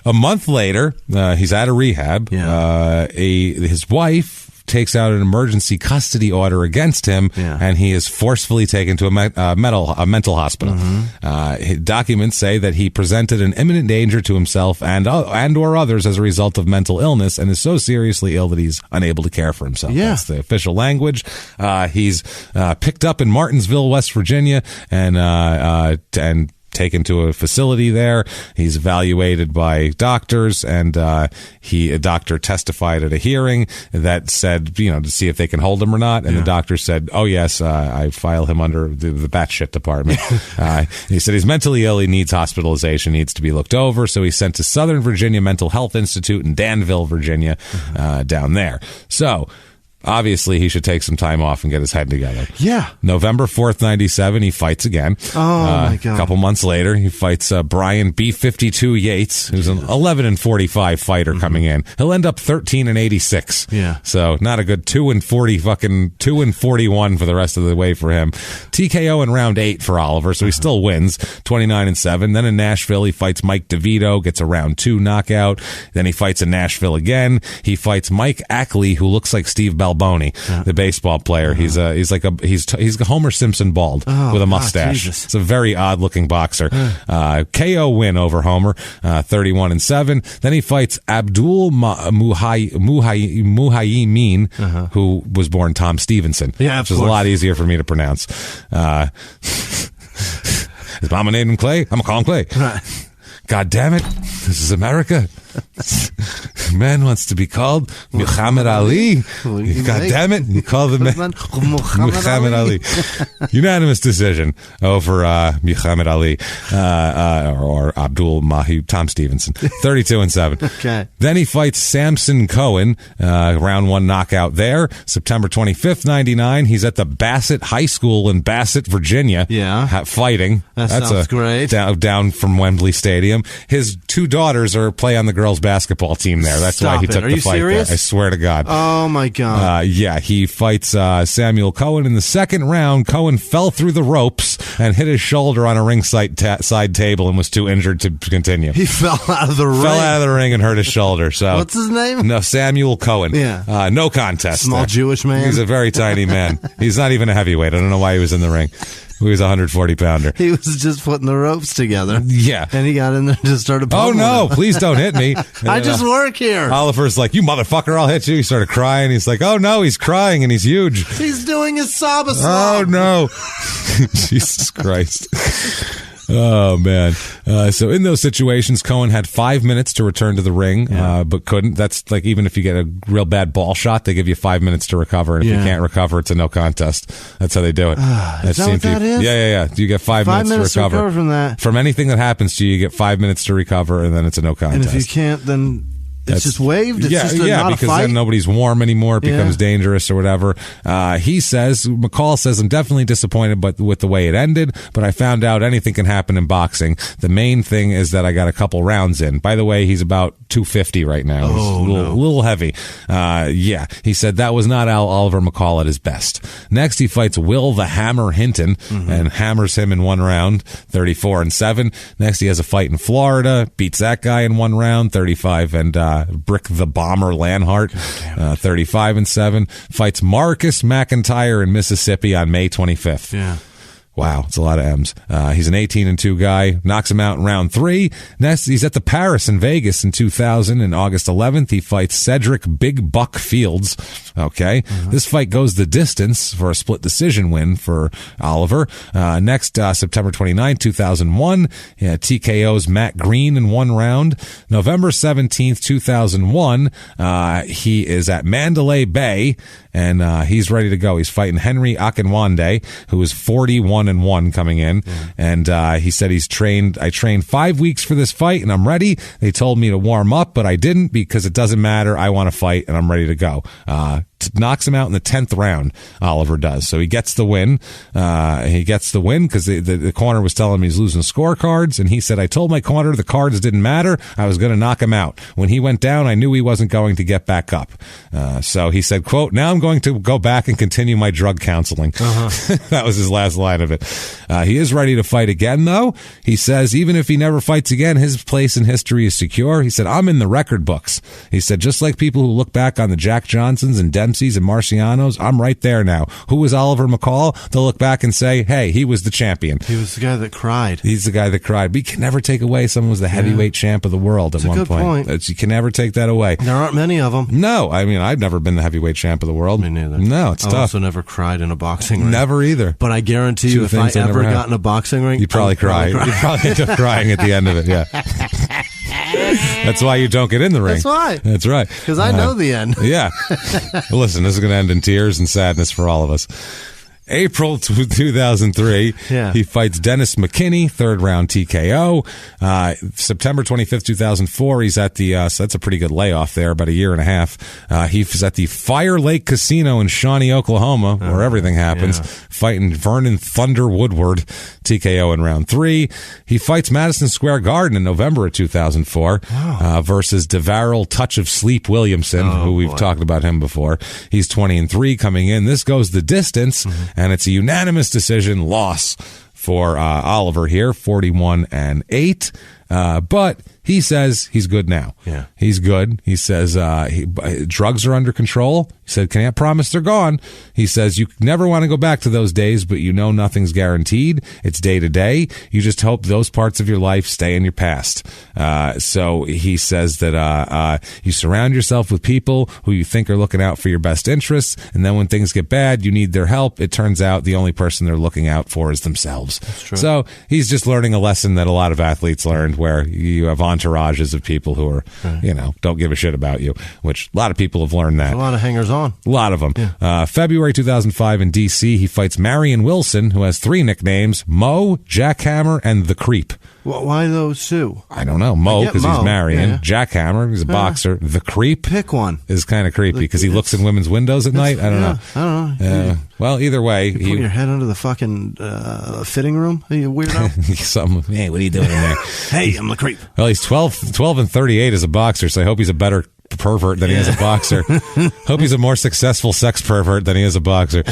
a month later, he's out of rehab. Yeah. His wife takes out an emergency custody order against him, and he is forcefully taken to a mental hospital. Documents say that he presented an imminent danger to himself and or others as a result of mental illness, and is so seriously ill that he's unable to care for himself. Yeah. That's the official language. He's picked up in Martinsville, West Virginia, and taken to a facility there. He's evaluated by doctors, and a doctor testified at a hearing that said, to see if they can hold him or not. And the doctor said, oh, yes, I file him under the batshit department. He said he's mentally ill. He needs hospitalization, needs to be looked over. So he's sent to Southern Virginia Mental Health Institute in Danville, Virginia, down there. So obviously, he should take some time off and get his head together. Yeah. November 4th, 97, he fights again. Oh, my God. A couple months later, he fights Brian B-52 Yates, who's an 11-45 fighter coming in. He'll end up 13-86. Yeah. So not a good 2-41 for the rest of the way for him. TKO in round 8 for Oliver, so he still wins, 29-7. Then in Nashville, he fights Mike DeVito, gets a round 2 knockout. Then he fights in Nashville again. He fights Mike Ackley, who looks like Steve Balboni, the baseball player. He's like a Homer Simpson bald with a mustache. It's a very odd looking boxer. KO win over Homer, 31-7. Then he fights Abdul Muhaymin, who was born Tom Stevenson, which is a lot easier for me to pronounce. His mama named him Clay. I'm gonna call him Clay. God damn it. This is America. Man wants to be called Muhammad Ali. God damn it. You call the man Muhammad Ali. Unanimous decision over Muhammad Ali or Abdul Mahi, Tom Stevenson. 32-7. Okay. Then he fights Samson Cohen, round 1 knockout there. September 25th, 99. He's at the Bassett High School in Bassett, Virginia. Fighting. That's sounds great. Down from Wembley Stadium. His 2 daughters play on the girls basketball team there. That's why he took the fight there. I swear to God. Oh my God. He fights Samuel Cohen in the second round. Cohen fell through the ropes and hit his shoulder on a ringside side table and was too injured to continue. He fell out of the ring. Fell out of the ring and hurt his shoulder. So what's his name? No, Samuel Cohen. Yeah. No contest. Small Jewish man. He's a very tiny man. He's not even a heavyweight. I don't know why he was in the ring. He was a 140-pounder. He was just putting the ropes together. Yeah. And he got in there and just started pummeling. Oh, no. Please don't hit me. I just work here. Oliver's like, you motherfucker, I'll hit you. He started crying. He's like, oh, no, he's crying, and he's huge. He's doing his Saba song. Oh, no. Jesus Christ. Oh, man. So in those situations, Cohen had 5 minutes to return to the ring, but couldn't. That's like, even if you get a real bad ball shot, they give you 5 minutes to recover. And if you can't recover, it's a no contest. That's how they do it. Is that what that is? Yeah. You get 5 minutes to recover. From that. From anything that happens to you, you get 5 minutes to recover, and then it's a no contest. And if you can't, then it's just waived? It's just not because a fight? then nobody's warm anymore. It becomes dangerous or whatever. McCall says, I'm definitely disappointed with the way it ended, but I found out anything can happen in boxing. The main thing is that I got a couple rounds in. By the way, he's about 250 right now. He's a little heavy. He said that was not Oliver McCall at his best. Next, he fights Will the Hammer Hinton and hammers him in 1 round, 34-7. Next, he has a fight in Florida, beats that guy in 1 round, 35, and Brick the Bomber Lanhart, 35-7. Fights Marcus McIntyre in Mississippi on May 25th. Yeah. Wow, it's a lot of M's. He's an 18-2 guy. Knocks him out in round 3. Next, he's at the Paris in Vegas in 2000. In August 11th, he fights Cedric Big Buck Fields. Okay. Mm-hmm. This fight goes the distance for a split decision win for Oliver. Next, September 29th, 2001, TKO's Matt Green in 1 round. November 17th, 2001, he is at Mandalay Bay, and he's ready to go. He's fighting Henry Akinwande, who is 41-1 coming in. And he said I trained 5 weeks for this fight, and I'm ready. They told me to warm up, but I didn't because it doesn't matter. I want to fight, and I'm ready to go. Knocks him out in the 10th round, Oliver does. So he gets the win. He gets the win because the corner was telling him he's losing scorecards, and he said, I told my corner the cards didn't matter. I was going to knock him out. When he went down, I knew he wasn't going to get back up. So he said, quote, now I'm going to go back and continue my drug counseling. That was his last line of it. He is ready to fight again, though. He says even if he never fights again, his place in history is secure. He said, I'm in the record books. He said, just like people who look back on the Jack Johnsons and Dempseys and Marcianos, I'm right there now. Who was Oliver McCall? They'll look back and say, hey, he was the champion. He was the guy that cried. He's the guy that cried. But you can never take away someone who was the heavyweight champ of the world at one point. You can never take that away. There aren't many of them. No, I mean, I've never been the heavyweight champ of the world. Me neither. No, it's tough. I also never cried in a boxing ring. Never either. But I guarantee you, if I ever got in a boxing ring, you'd probably cry. You'd probably end up crying at the end of it, yeah. That's why you don't get in the ring. That's why. That's right. Because I know the end. Yeah. Listen, this is going to end in tears and sadness for all of us. April 2003, he fights Dennis McKinney, 3rd round TKO. September 25th, 2004, he's at the, so that's a pretty good layoff there, about a year and a half. He's at the Fire Lake Casino in Shawnee, Oklahoma, where everything happens, fighting Vernon Thunder Woodward, TKO in round 3. He fights Madison Square Garden in November of 2004, versus DeVarrell Touch of Sleep Williamson, who we've talked about him before. He's 20-3 coming in. This goes the distance. And it's a unanimous decision loss for Oliver here, 41-8. But he says he's good now. Yeah. He's good. He says drugs are under control. He said, can't promise they're gone. He says you never want to go back to those days, but you know nothing's guaranteed. It's day to day. You just hope those parts of your life stay in your past. So he says that you surround yourself with people who you think are looking out for your best interests, and then when things get bad, you need their help. It turns out the only person they're looking out for is themselves. That's true. So he's just learning a lesson that a lot of athletes learned, where you have entourages of people who are, don't give a shit about you, which a lot of people have learned that. There's a lot of hangers-on. A lot of them. Yeah. February 2005 in D.C., he fights Marion Wilson, who has 3 nicknames, Mo, Jackhammer, and The Creep. Well, why those 2? I don't know. Mo, because he's Marion. Yeah. Jackhammer, he's a boxer. The Creep. Pick one. Is kind of creepy because he looks in women's windows at night. I don't know. I don't know. Well, either way. You put your head under the fucking fitting room? Are you weirdo? Hey, what are you doing in there? Hey, I'm the Creep. Well, he's 12-38 as a boxer, so I hope he's a better pervert than he is a boxer. Hope he's a more successful sex pervert than he is a boxer.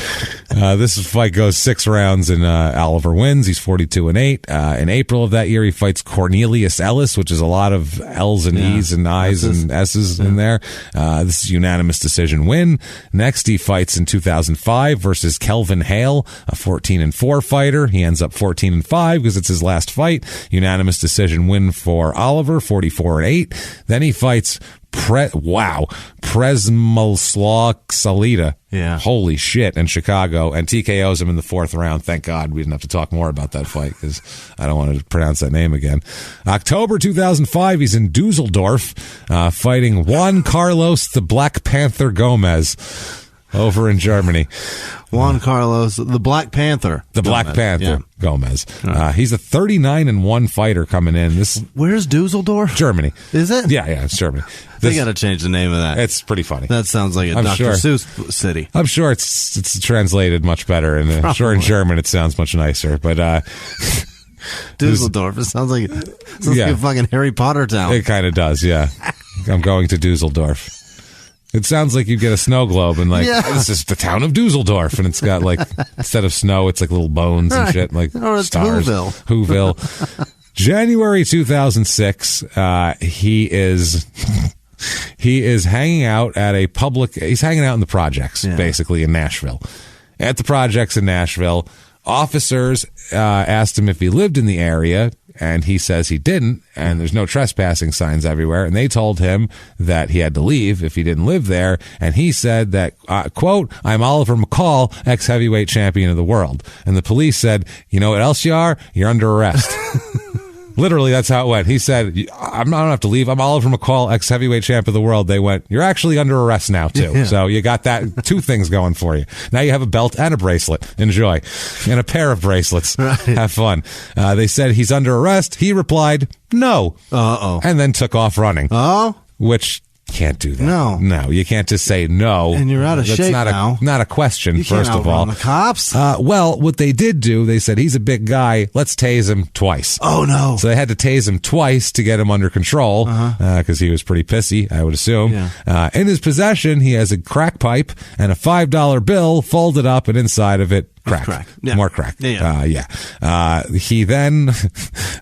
This fight goes 6 rounds and Oliver wins. He's 42-8. In April of that year, he fights Cornelius Ellis, which is a lot of L's and E's and I's and S's in there. This is a unanimous decision win. Next, he fights in 2005 versus Kelvin Hale, a 14-4 fighter. He ends up 14-5 because it's his last fight. Unanimous decision win for Oliver, 44-8. Then he fights Presmislav Salita. Yeah. Holy shit. In Chicago, and TKOs him in the 4th round. Thank God we didn't have to talk more about that fight because I don't want to pronounce that name again. October 2005, he's in Dusseldorf, fighting Juan Carlos the Black Panther Gomez over in Germany. Juan Carlos, the Black Panther. The Black Panther Gomez. He's a 39-1 fighter coming in. Where's Dusseldorf? Germany. Is it? Yeah, it's Germany. They got to change the name of that. It's pretty funny. That sounds like a Dr. Seuss city. I'm sure it's translated much better, and I'm sure in German it sounds much nicer. But Dusseldorf. It sounds like a fucking Harry Potter town. It kind of does. Yeah, I'm going to Dusseldorf. It sounds like you get a snow globe and this is the town of Dusseldorf, and it's got instead of snow, it's like little bones and shit, like stars. Whoville. January 2006, he is hanging out at a public. He's hanging out in the projects, basically in Nashville. At the projects in Nashville, Officers asked him if he lived in the area, and he says he didn't, and there's no trespassing signs everywhere. And they told him that he had to leave if he didn't live there. And he said that, quote, "I'm Oliver McCall, ex-heavyweight champion of the world." And the police said, "You know what else you are? You're under arrest." Literally, that's how it went. He said, I don't have to leave. I'm Oliver McCall, ex-heavyweight champ of the world. They went, "You're actually under arrest now, too." Yeah. So you got that, two things going for you. Now you have a belt and a bracelet. Enjoy. And a pair of bracelets. Right. Have fun. They said he's under arrest. He replied, "No." Uh-oh. And then took off running. Oh? Which... Can't do that. No, you can't just say no. And you're out of shape now. Not a question. You first can't of all, the cops. Well, what they did do, they said he's a big guy. Let's tase him twice. Oh no! So they had to tase him twice to get him under control because he was pretty pissy, I would assume. Yeah. In his possession, he has a crack pipe and a $5 bill folded up, and inside of it, crack. Yeah. More crack. He then,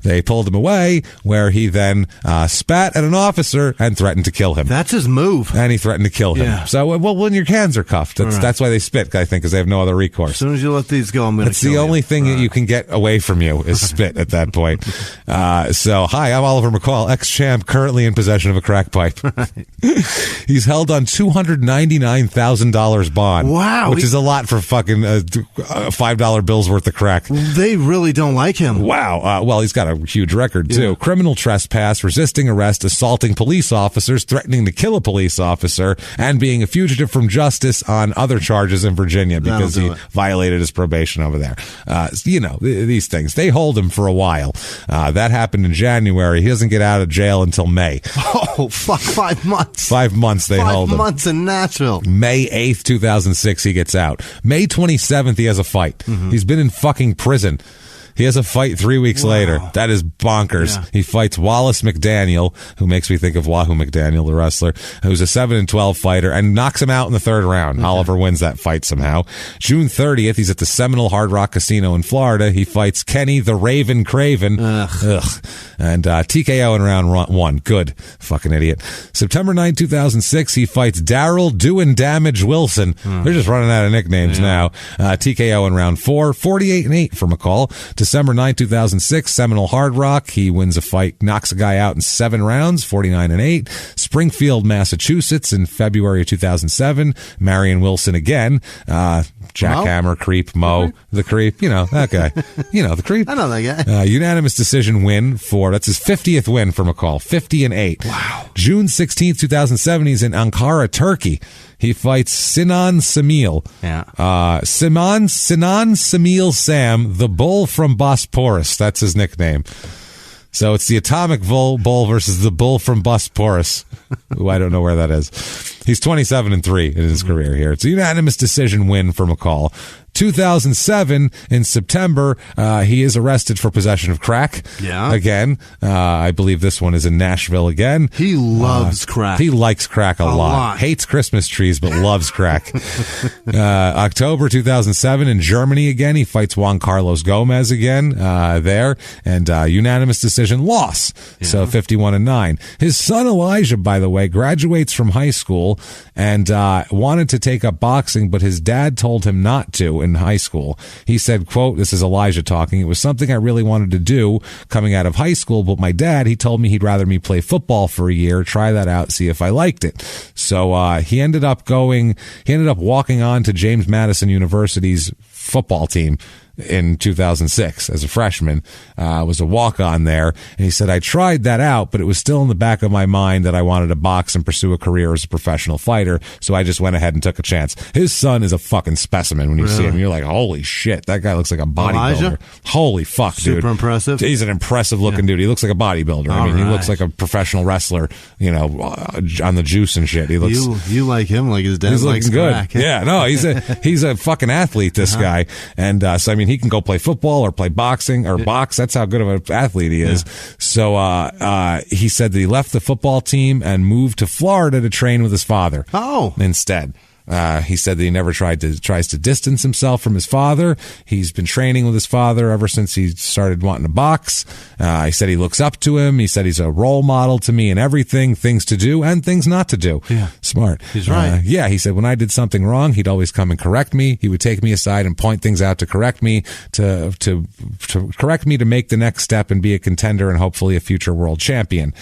they pulled him away, where he then spat at an officer and threatened to kill him. That's his move. And he threatened to kill him. Yeah. So, well, when your hands are cuffed, that's why they spit, I think, because they have no other recourse. As soon as you let these go, I'm going to kill you. It's the only thing that you can get away from you is spit at that point. So, hi, I'm Oliver McCall, ex-champ, currently in possession of a crack pipe. He's held on $299,000 bond. Wow. Which is a lot for fucking... $5 bills worth of crack. They really don't like him. Wow. Well, he's got a huge record, too. Yeah. Criminal trespass, resisting arrest, assaulting police officers, threatening to kill a police officer, and being a fugitive from justice on other charges in Virginia because he violated his probation over there. These things. They hold him for a while. That happened in January. He doesn't get out of jail until May. Oh, fuck. 5 months. 5 months they hold him. 5 months in Nashville. May 8th, 2006, he gets out. May 27th, he has a fight. Mm-hmm. He's been in fucking prison. He has a fight 3 weeks later. That is bonkers. Yeah. He fights Wallace McDaniel, who makes me think of Wahoo McDaniel, the wrestler, who's a 7-12 fighter, and knocks him out in the third round. Okay. Oliver wins that fight somehow. June 30th, he's at the Seminole Hard Rock Casino in Florida. He fights Kenny the Raven Craven. Ugh. And TKO in round 1. Good. Fucking idiot. September 9, 2006, he fights Daryl Doin' Damage Wilson. They're just running out of nicknames now. TKO in round 4. 48-8 for McCall. December 9, 2006, Seminole Hard Rock. He wins a fight, knocks a guy out in 7 rounds, 49-8. Springfield, Massachusetts in February of 2007. Marion Wilson again. Jackhammer, Creep, Mo, the Creep. That guy. The Creep. I know that guy. Unanimous decision win that's his 50th win for McCall. 50-8. Wow. June 16th, 2007, he's in Ankara, Turkey. He fights Sinan Samil. Yeah. Sinan Samil Sam, the bull from Bosporus. That's his nickname. So it's the Atomic Bull versus the bull from Bosporus. I don't know where that is. He's 27-3 in his career here. It's a unanimous decision win for McCall. 2007, in September, he is arrested for possession of crack. Yeah. Again. I believe this one is in Nashville again. He loves crack. He likes crack a lot. Hates Christmas trees, but loves crack. October 2007, in Germany again, he fights Juan Carlos Gomez again there. And unanimous decision loss. Yeah. So 51-9. His son Elijah, by the way, graduates from high school and wanted to take up boxing, but his dad told him not to in high school. He said, quote, this is Elijah talking, "It was something I really wanted to do coming out of high school, but my dad, he told me he'd rather me play football for a year, try that out, see if I liked it." So he ended up walking on to James Madison University's football team in 2006 as a freshman, was a walk-on there. And he said, I tried that out, but it was still in the back of my mind that I wanted to box and pursue a career as a professional fighter. So I just went ahead and took a chance. His son is a fucking specimen when you see him. You're like, holy shit, that guy looks like a bodybuilder. Holy fuck, dude. Super impressive. He's an impressive looking dude. He looks like a bodybuilder. He looks like a professional wrestler, on the juice and shit. He looks. You like him like his dad likes good. Crack. Yeah, no, he's a fucking athlete, this guy. And so, he can go play football or play boxing or box. That's how good of an athlete he is. So he said that he left the football team and moved to Florida to train with his father. Instead. He said that he never tries to distance himself from his father. He's been training with his father ever since he started wanting to box. He said he looks up to him. He said he's a role model to me in everything, things to do and things not to do. Yeah. Smart. He's right. Yeah, he said when I did something wrong, he'd always come and correct me. He would take me aside and point things out to correct me, to correct me to make the next step and be a contender and hopefully a future world champion.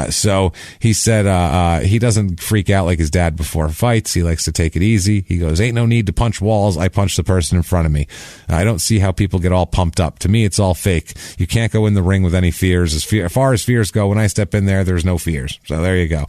So he said he doesn't freak out like his dad before fights. He likes to take it easy. He goes, ain't no need to punch walls. I punch the person in front of me. I don't see how people get all pumped up. To me, it's all fake. You can't go in the ring with any fears. As far as fears go, when I step in there, there's no fears. So there you go.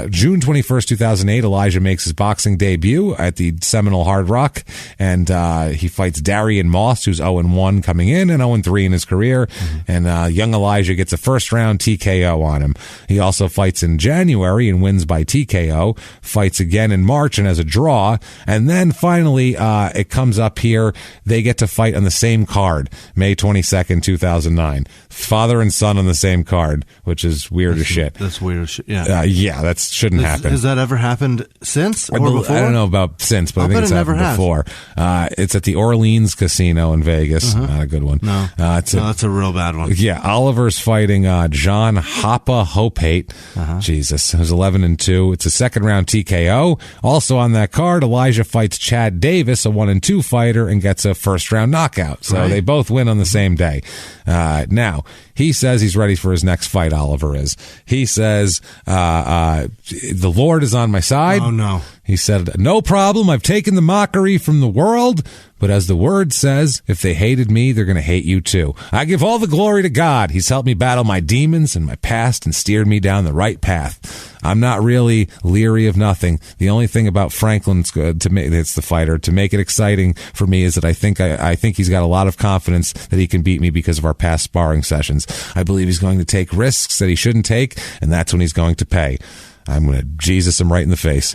June 21st, 2008, Elijah makes his boxing debut at the Seminole Hard Rock, and he fights Darian Moss, who's 0-1 coming in and 0-3 in his career. And young Elijah gets a first-round TKO on him. He also fights in January and wins by TKO, fights again in March and has a draw, and then finally it comes up here. They get to fight on the same card, May 22nd, 2009. Father and son on the same card, which is weird as shit. That's weird as shit, yeah. Yeah, that shouldn't happen. Has that ever happened since or before? I don't know about since, but I think it's happened before. It's at the Orleans Casino in Vegas. Not a good one. No, that's a real bad one. Yeah, Oliver's fighting John Hoppa Hopate. Jesus, who's 11-2. It's a second-round TKO. Also on that card, Elijah fights Chad Davis, a 1-2 fighter, and gets a first-round knockout. So they both win on the same day. Now, he says he's ready for his next fight, Oliver is. He says, the Lord is on my side. Oh, no. He said, no problem. I've taken the mockery from the world. But as the word says, if they hated me, they're going to hate you too. I give all the glory to God. He's helped me battle my demons and my past and steered me down the right path. I'm not really leery of nothing. The only thing about Franklin's good to make it's the fighter to make it exciting for me is that I think he's got a lot of confidence that he can beat me because of our past sparring sessions. I believe he's going to take risks that he shouldn't take, and that's when he's going to pay. I'm going to Jesus him right in the face.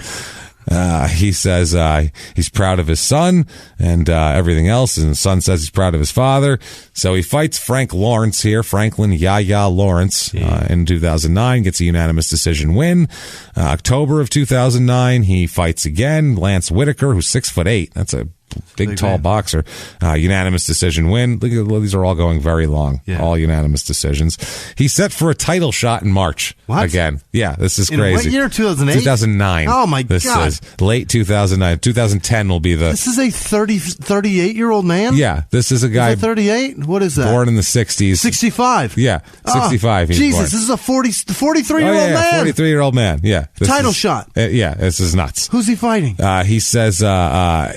He says he's proud of his son and everything else, and his son says he's proud of his father. So he fights Frank Lawrence here, Franklin Yaya Lawrence, in 2009, gets a unanimous decision win. October of 2009, he fights again Lance Whitaker, who's 6'8". That's a big tall boxer. Unanimous decision win. Look at these are all going very long. Yeah. All unanimous decisions. He's set for a title shot in March. What? Again. Yeah, this is in crazy. What year? 2008? 2009. Oh my God. This is late 2009. 2010 will be the... This is a 38-year-old man? Yeah, this is a guy... Is it 38? What is that? Born in the 60s. 65? Yeah, 65. He's Jesus, born. this is a 43-year-old man? 43-year-old man. Yeah. Title shot. Yeah, this is nuts. Who's he fighting? He says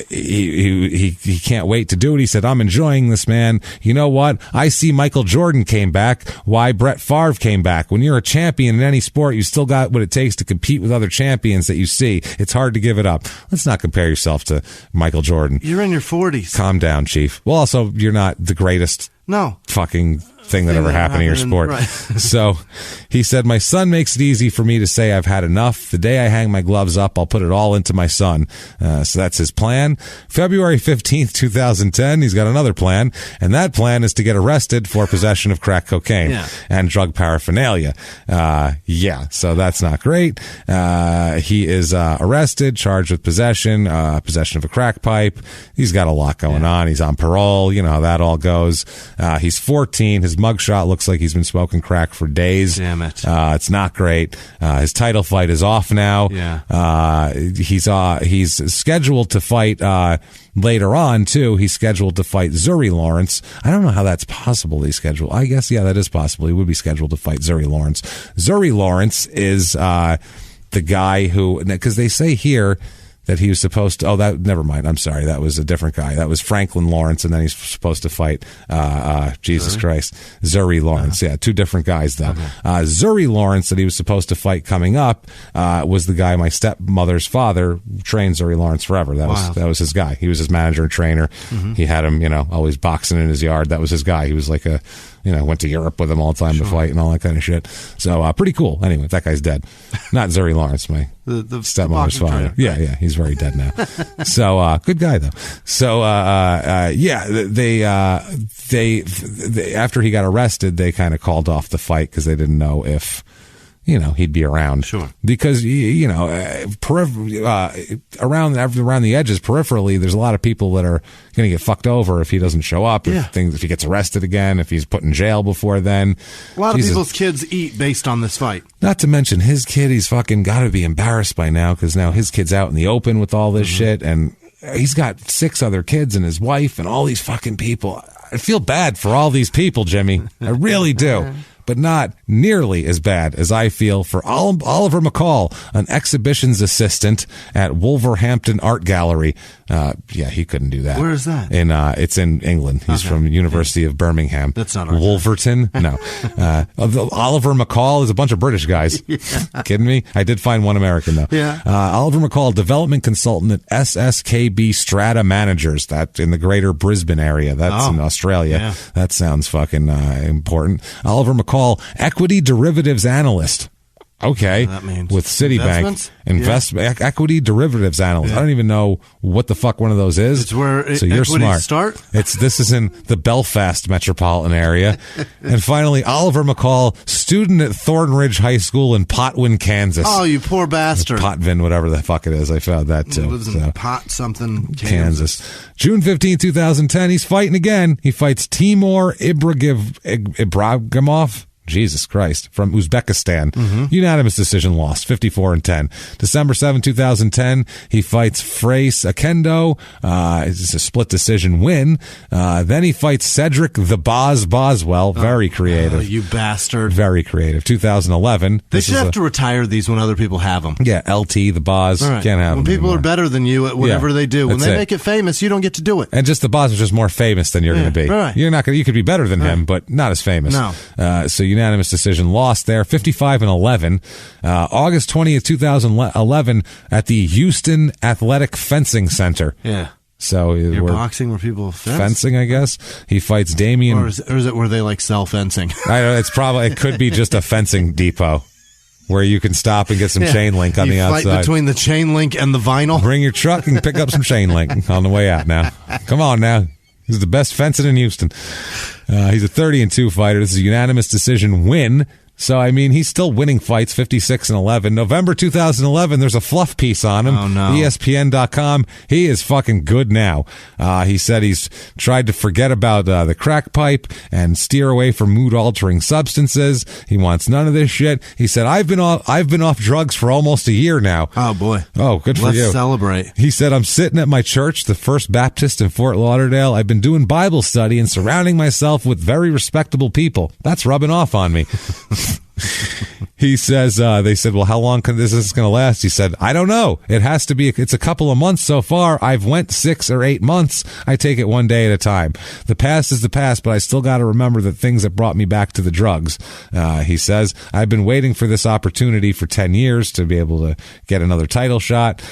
he can't wait to do it. He said, I'm enjoying this, man. You know what? I see Michael Jordan came back. Why Brett Favre came back. When you're a champion in any sport, you still got what it takes to compete with other champions that you see. It's hard to give it up. Let's not compare yourself to Michael Jordan. You're in your 40s. Calm down, Chief. Well, also, you're not the greatest fucking thing that ever happened in your sport. Right. So he said, my son makes it easy for me to say I've had enough. The day I hang my gloves up, I'll put it all into my son. So that's his plan. February 15th, 2010, he's got another plan, and that plan is to get arrested for possession of crack cocaine and drug paraphernalia. So that's not great. He is arrested, charged with possession of a crack pipe. He's got a lot going on. He's on parole. You know how that all goes. He's 14. His mugshot looks like he's been smoking crack for days. Damn it. It's not great. His title fight is off now. Yeah. He's scheduled to fight later on, too. He's scheduled to fight Zuri Lawrence. I don't know how that's possible. He's scheduled. I guess, yeah, that is possible. He would be scheduled to fight Zuri Lawrence. Zuri Lawrence is the guy who, because they say here that he was supposed to, never mind. I'm sorry. That was a different guy. That was Franklin Lawrence, and then he's supposed to fight, Jesus Christ, Zuri Lawrence. Yeah, two different guys, though. Okay. Zuri Lawrence, that he was supposed to fight coming up, was the guy my stepmother's father trained Zuri Lawrence forever. That was his guy. He was his manager and trainer. Mm-hmm. He had him, always boxing in his yard. That was his guy. He was like went to Europe with him all the time to fight and all that kind of shit. So, pretty cool. Anyway, that guy's dead. Not Zuri Lawrence, my the stepmother's father. Yeah, he's very dead now. So, good guy though. So, they after he got arrested, they kind of called off the fight because they didn't know if, he'd be around. Sure. Because, around the edges, peripherally, there's a lot of people that are going to get fucked over if he doesn't show up, if he gets arrested again, if he's put in jail before then. A lot of people's kids eat based on this fight. Not to mention his kid, he's fucking got to be embarrassed by now, because now his kid's out in the open with all this shit, and he's got 6 other kids and his wife and all these fucking people. I feel bad for all these people, Jimmy. I really do. But not nearly as bad as I feel for Oliver McCall, an exhibitions assistant at Wolverhampton Art Gallery. He couldn't do that. Where is that? It's in England. He's from University of Birmingham. That's not Wolverton? No. Oliver McCall is a bunch of British guys. Kidding me? I did find one American, though. Yeah. Oliver McCall, development consultant at SSKB Strata Managers. That's in the greater Brisbane area. That's in Australia. Yeah. That sounds fucking important. Oliver McCall, equity derivatives analyst. Okay. That means with Citibank. Equity derivatives analyst. I don't even know what the fuck one of those is. It's where so you're smart. Start? This is in the Belfast metropolitan area. And finally, Oliver McCall, student at Thornridge High School in Potwin, Kansas. Oh, you poor bastard. Potvin, whatever the fuck it is. I found that too. He lives in Pot something, Kansas. June 15, 2010, he's fighting again. He fights Timur Ibragimov. Jesus Christ, from Uzbekistan. Unanimous decision lost, 54-10. December 7, 2010, he fights Frace Akendo. It's a split decision win. Then he fights Cedric the Boz Boswell. Very creative. You bastard. Very creative. 2011. They should have to retire these when other people have them. Yeah, LT, the Boz. Right. Can't have when them people anymore. are better than you at whatever they do. When they make it famous, you don't get to do it. And just the Boz is just more famous than you're going to be. Right. You're not going. You could be better than him, but not as famous. No. So unanimous decision lost there, 55-11. August 20th, 2011, at the Houston Athletic Fencing Center. Yeah. So you're boxing where people fence? Fencing, I guess. He fights Damian. Or is it where they sell fencing? I don't know. It could be just a fencing depot where you can stop and get some chain link on the outside. Fight between the chain link and the vinyl. Bring your truck and pick up some chain link on the way out now. Come on now. He's the best fencing in Houston. He's a 30-2 fighter. This is a unanimous decision win. So, I mean, he's still winning fights, 56-11. November 2011, there's a fluff piece on him. Oh, no. ESPN.com. He is fucking good now. He said he's tried to forget about the crack pipe and steer away from mood-altering substances. He wants none of this shit. He said, I've been off drugs for almost a year now. Oh, boy. Oh, good for you. Let's celebrate. He said, I'm sitting at my church, the First Baptist in Fort Lauderdale. I've been doing Bible study and surrounding myself with very respectable people. That's rubbing off on me. He says, they said, well, how long is this going to last? He said, I don't know. It's a couple of months so far. I've went 6 or 8 months. I take it one day at a time. The past is the past, but I still got to remember the things that brought me back to the drugs. He says, I've been waiting for this opportunity for 10 years to be able to get another title shot.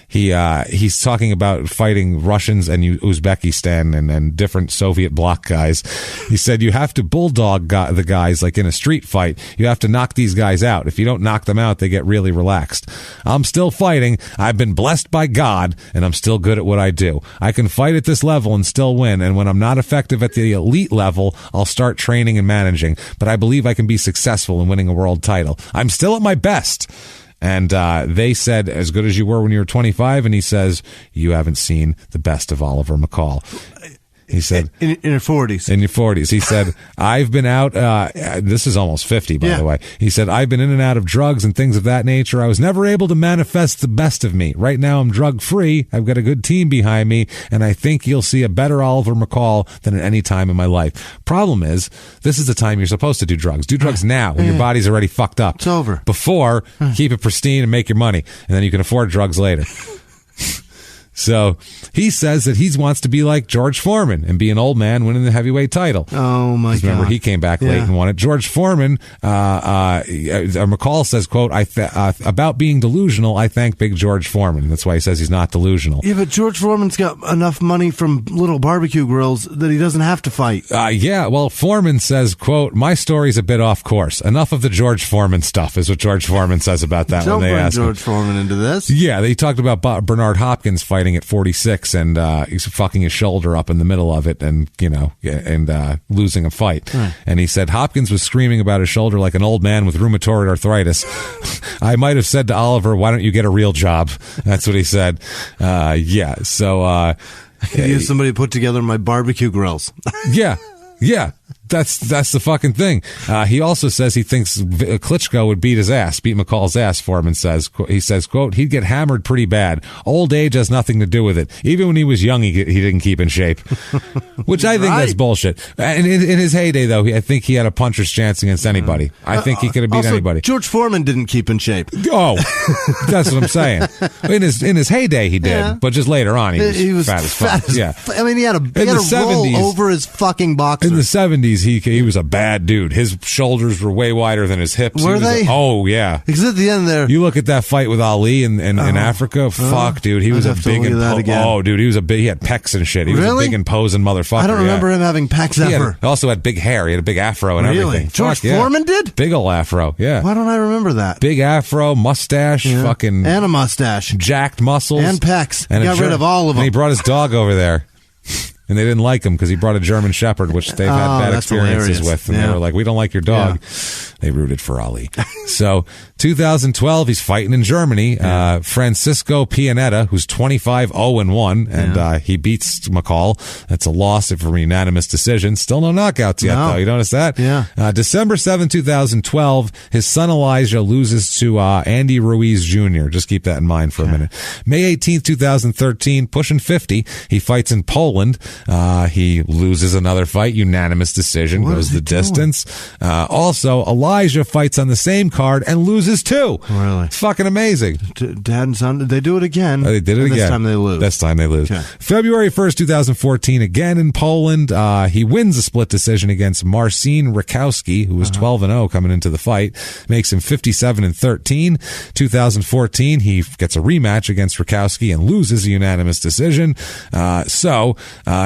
He's talking about fighting Russians and Uzbekistan and different Soviet bloc guys. He said, you have to bulldog the guys like in a street fight. You have to knock these guys out. If you don't knock them out, they get really relaxed. I'm still fighting. I've been blessed by God, and I'm still good at what I do. I can fight at this level and still win, and when I'm not effective at the elite level, I'll start training and managing. But I believe I can be successful in winning a world title. I'm still at my best. And they said, as good as you were when you were 25, and he says, you haven't seen the best of Oliver McCall. He said, in your 40s. In your 40s. He said, I've been out, this is almost 50, by the way. He said, I've been in and out of drugs and things of that nature. I was never able to manifest the best of me. Right now, I'm drug-free. I've got a good team behind me, and I think you'll see a better Oliver McCall than at any time in my life. Problem is, this is the time you're supposed to do drugs. Do drugs now, when your body's already fucked up. It's over. Before, keep it pristine and make your money, and then you can afford drugs later. So he says that he wants to be like George Foreman and be an old man winning the heavyweight title. Oh, my God. Remember, he came back late and won it. George Foreman, McCall says, quote, about being delusional, I thank Big George Foreman. That's why he says he's not delusional. Yeah, but George Foreman's got enough money from little barbecue grills that he doesn't have to fight. Well, Foreman says, quote, my story's a bit off course. Enough of the George Foreman stuff is what George Foreman says about that when they ask him. Don't bring George Foreman into this. Yeah, they talked about Bernard Hopkins fighting fighting at 46, and he's fucking his shoulder up in the middle of it, and losing a fight. Right. And he said Hopkins was screaming about his shoulder like an old man with rheumatoid arthritis. I might have said to Oliver, "Why don't you get a real job?" That's what he said. So I could use somebody to put together my barbecue grills. Yeah. That's the fucking thing. He also says he thinks Klitschko would beat McCall's ass for him, and he says, quote, he'd get hammered pretty bad. Old age has nothing to do with it. Even when he was young, he didn't keep in shape, which I think that's bullshit. And in his heyday, though, I think he had a puncher's chance against anybody. I think he could have beat anybody. George Foreman didn't keep in shape. Oh, that's what I'm saying. In his heyday, he did, but just later on, he was fat as fuck. I mean, he had a roll over his fucking boxer. In the 70s, he was a bad dude. His shoulders were way wider than his hips. Were they? Oh, yeah. Because at the end there... You look at that fight with Ali in Africa, fuck, dude. He was a big... dude, he was a big... He had pecs and shit. He was a big imposing motherfucker. I don't remember him having pecs ever. He also had big hair. He had a big afro and everything. George Foreman did? Big ol' afro, yeah. Why don't I remember that? Big afro, mustache, fucking... And a mustache. Jacked muscles. And pecs. And he got rid of all of them. And he brought his dog over there. And they didn't like him because he brought a German Shepherd, which they've had bad experiences with. And they were like, we don't like your dog. They rooted for Ali. So 2012, he's fighting in Germany. Francisco Pianetta, who's 25-0-1, and he beats McCall. That's a loss from a unanimous decision. Still no knockouts yet, though. You notice that? Yeah. December 7, 2012, his son Elijah loses to Andy Ruiz Jr. Just keep that in mind for a minute. May 18, 2013, pushing 50, he fights in Poland. He loses another fight, unanimous decision, goes the distance. Also, Elijah fights on the same card and loses two. Really? It's fucking amazing. Dad and son, they do it again. They did it again. This time they lose. This time they lose. Okay. February 1st, 2014, again in Poland. He wins a split decision against Marcin Rakowski, who was 12-0 coming into the fight. Makes him 57-13. 2014, he gets a rematch against Rakowski and loses a unanimous decision.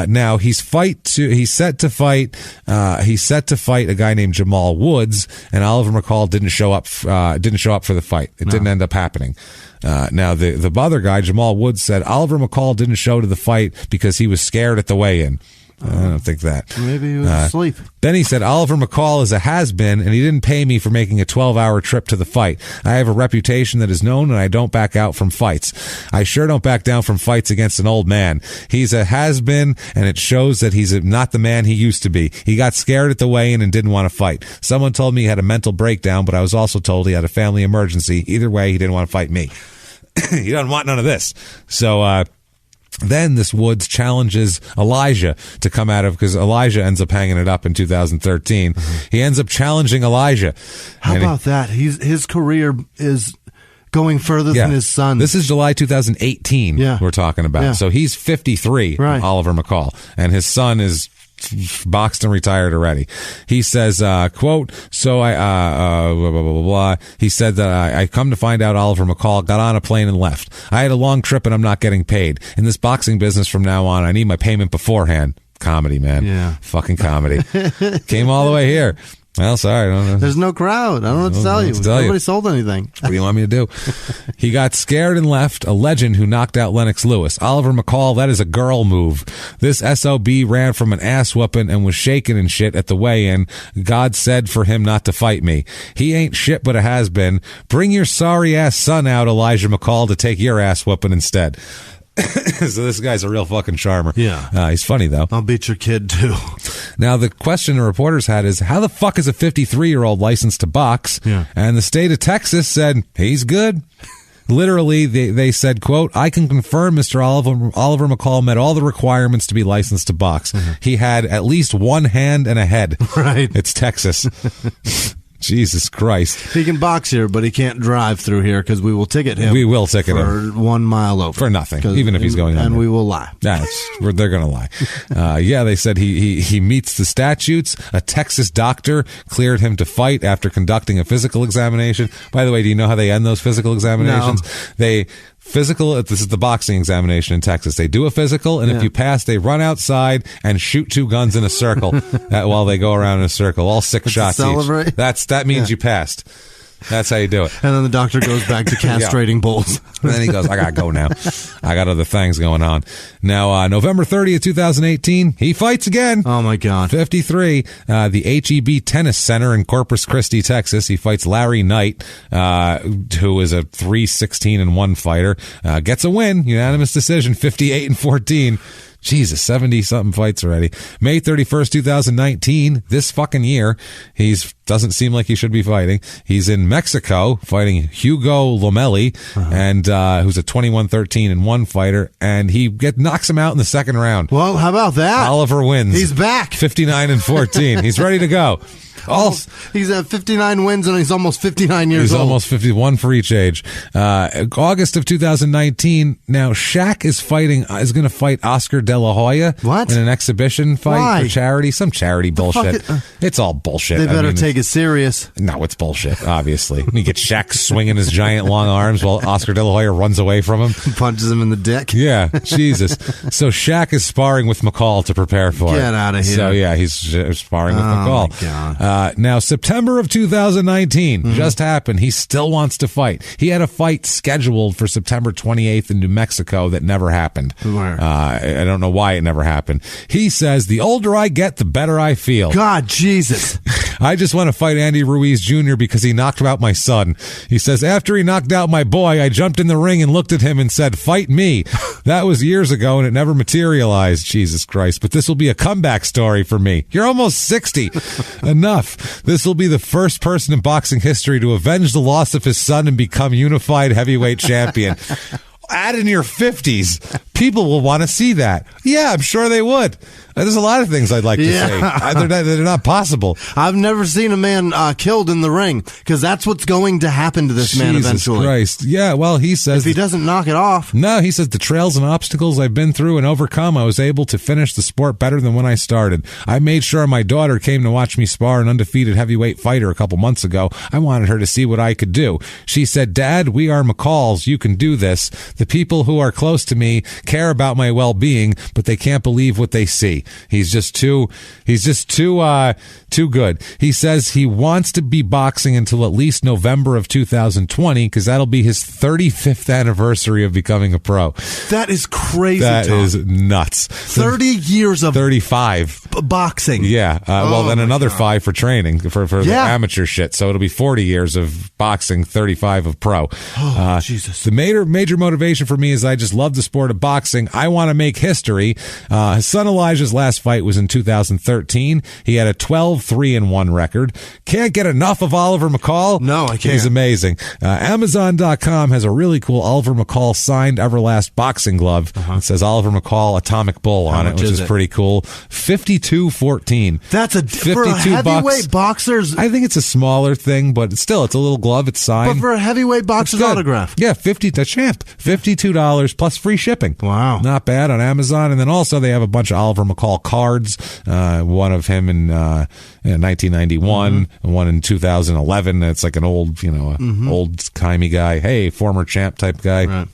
Now he's set to fight a guy named Jamal Woods, and Oliver McCall didn't show up for the fight. It didn't end up happening. Now the other guy, Jamal Woods, said Oliver McCall didn't show to the fight because he was scared at the weigh-in. I don't think that. Maybe he was asleep. Then he said, Oliver McCall is a has-been, and he didn't pay me for making a 12-hour trip to the fight. I have a reputation that is known, and I don't back out from fights. I sure don't back down from fights against an old man. He's a has-been, and it shows that he's not the man he used to be. He got scared at the weigh-in and didn't want to fight. Someone told me he had a mental breakdown, but I was also told he had a family emergency. Either way, he didn't want to fight me. He doesn't want none of this. So, then this Woods challenges Elijah to come out of, because Elijah ends up hanging it up in 2013. He ends up challenging Elijah. How about that? His career is going further than his son. This is July 2018 we're talking about. Yeah. So he's 53, Oliver McCall, and his son is boxed and retired already. He says, quote, so he said that I come to find out Oliver McCall got on a plane and left. I had a long trip and I'm not getting paid. In this boxing business from now on, I need my payment beforehand. Comedy, man. Yeah. Fucking comedy. Came all the way here. Well, sorry. There's no crowd. I don't know what to tell you. Nobody sold anything. What do you want me to do? He got scared and left. A legend who knocked out Lennox Lewis. Oliver McCall, that is a girl move. This SOB ran from an ass whooping and was shaking and shit at the weigh-in. God said for him not to fight me. He ain't shit but a has-been. Bring your sorry-ass son out, Elijah McCall, to take your ass whooping instead. So this guy's a real fucking charmer. Yeah. He's funny, though. I'll beat your kid, too. Now, the question the reporters had is, how the fuck is a 53-year-old licensed to box? Yeah. And the state of Texas said, he's good. Literally, they said, quote, I can confirm Mr. Oliver McCall met all the requirements to be licensed to box. He had at least one hand and a head. Right. It's Texas. Jesus Christ. He can box here, but he can't drive through here because we will ticket him. We will ticket him. For 1 mile over. For nothing, even if he's going on. And we will lie. Yeah, they're going to lie. They said he meets the statutes. A Texas doctor cleared him to fight after conducting a physical examination. By the way, do you know how they end those physical examinations? No. This is the boxing examination in Texas. They do a physical, and if you pass, they run outside and shoot 2 guns in a circle while they go around in a circle, all 6 shots each. That means you passed. That's how you do it. And then the doctor goes back to castrating bulls. And then he goes, I got to go now. I got other things going on. Now, November 30th, 2018, he fights again. Oh, my God. 53, the HEB Tennis Center in Corpus Christi, Texas. He fights Larry Knight, who is a 3-16-1 fighter. Gets a win, unanimous decision, 58-14. Jesus, 70-something fights already. May 31st, 2019, this fucking year, doesn't seem like he should be fighting. He's in Mexico fighting Hugo Lomelli, and who's a 21-13-1 fighter, and he knocks him out in the second round. Well, how about that? Oliver wins. He's back. 59-14. He's ready to go. He's at 59 wins and he's almost 59 years old. He's almost 51 for each age. August of 2019. Now Shaq is going to fight Oscar De La Hoya. What? In an exhibition fight. Why? For charity. Some charity bullshit. It's all bullshit. They better take it serious. No, it's bullshit. Obviously, you get Shaq swinging his giant long arms while Oscar De La Hoya runs away from him, punches him in the dick. Yeah, Jesus. So Shaq is sparring with McCall to prepare for it. Get out of here. So yeah, he's sparring with McCall. My God. Now, September of 2019 just happened. He still wants to fight. He had a fight scheduled for September 28th in New Mexico that never happened. I don't know why it never happened. He says, the older I get, the better I feel. God, Jesus. I just want to fight Andy Ruiz Jr. because he knocked out my son. He says, after he knocked out my boy, I jumped in the ring and looked at him and said, fight me. That was years ago and it never materialized. Jesus Christ. But this will be a comeback story for me. You're almost 60. Enough. This will be the first person in boxing history to avenge the loss of his son and become unified heavyweight champion. Add in your 50s. People will want to see that. Yeah, I'm sure they would. There's a lot of things I'd like to say. They're not possible. I've never seen a man killed in the ring because that's what's going to happen to this man eventually. Jesus Christ. Yeah, well, he says... If he doesn't knock it off. No, he says the trails and obstacles I've been through and overcome, I was able to finish the sport better than when I started. I made sure my daughter came to watch me spar an undefeated heavyweight fighter a couple months ago. I wanted her to see what I could do. She said, Dad, we are McCalls. You can do this. The people who are close to me care about my well-being, but they can't believe what they see. He's just too good. He says he wants to be boxing until at least November of 2020 because that'll be his 35th anniversary of becoming a pro. That is crazy. That is nuts. 30 years of 35 boxing. Yeah. Well, then another 5 for training for the amateur shit. So it'll be 40 years of boxing, 35 of pro. Oh, Jesus. The major motivation for me is I just love the sport of boxing. I want to make history. His son Elijah's last fight was in 2013. He had a 12-3-1 record. Can't get enough of Oliver McCall. No, I can't. He's amazing. Amazon.com has a really cool Oliver McCall signed Everlast boxing glove. It says Oliver McCall Atomic Bull on it, which is pretty cool. $52.14. That's a for a heavyweight boxer's. I think it's a smaller thing, but it's a little glove. It's signed. But for a heavyweight boxer's autograph. Yeah, the champ. $52 plus free shipping. Wow. Not bad on Amazon. And then also they have a bunch of Oliver McCall cards. One of him in 1991, one in 2011. It's like an old, old-timey guy. Hey, former champ type guy. Right.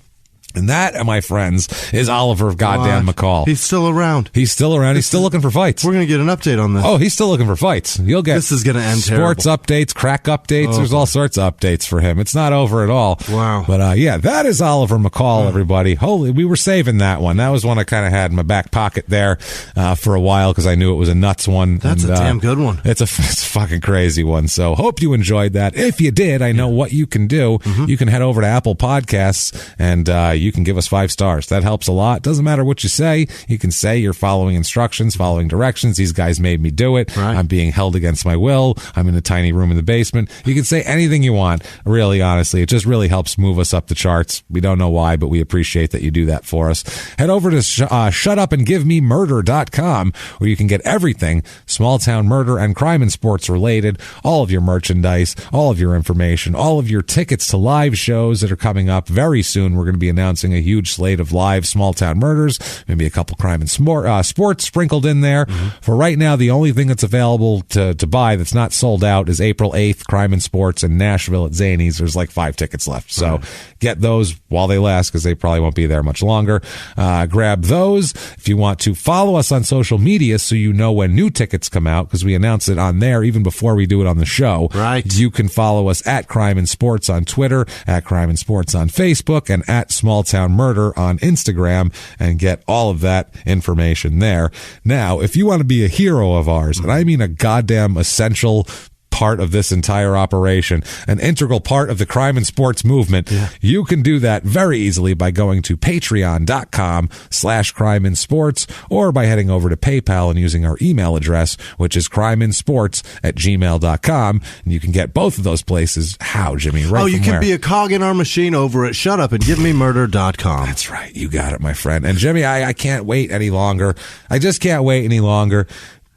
And that, my friends, is Oliver goddamn McCall. He's still around. He's still around. He's still looking for fights. We're going to get an update on this. Oh, he's still looking for fights. You'll get this is going to end sports terrible. Updates, crack updates. There's all sorts of updates for him. It's not over at all. Wow. But yeah, that is Oliver McCall, everybody. Holy, we were saving that one. That was one I kind of had in my back pocket there for a while because I knew it was a nuts one. That's a damn good one. It's a fucking crazy one. So hope you enjoyed that. If you did, I know what you can do. You can head over to Apple Podcasts and you can give us 5 stars. That helps a lot. Doesn't matter what you say. You can say you're following instructions, following directions. These guys made me do it. Right. I'm being held against my will. I'm in a tiny room in the basement. You can say anything you want. Really, honestly, it just really helps move us up the charts. We don't know why, but we appreciate that you do that for us. Head over to shutupandgivememurder.com where you can get everything small town murder and crime and sports related. All of your merchandise, all of your information, all of your tickets to live shows that are coming up very soon. We're going to be announcing announcing a huge slate of live small town murders, maybe a couple crime and sports sprinkled in there. For right now, the only thing that's available to buy that's not sold out is April 8th, Crime and Sports in Nashville at Zany's. There's like 5 tickets left. So get those while they last, because they probably won't be there much longer. Grab those. If you want to follow us on social media so you know when new tickets come out, because we announce it on there even before we do it on the show. Right. You can follow us at Crime and Sports on Twitter, at Crime and Sports on Facebook, and at Small Town Murder on Instagram, and get all of that information there. Now, if you want to be a hero of ours, and I mean a goddamn essential part of this entire operation, an integral part of the crime and sports movement, you can do that very easily by going to patreon.com/crimeandsports, or by heading over to PayPal and using our email address, which is crimeinsports@gmail.com. And you can get both of those places. How, Jimmy? Right? You can be a cog in our machine over at shutupandgivememurder.com. That's right. You got it, my friend. And Jimmy, I can't wait any longer. I just can't wait any longer.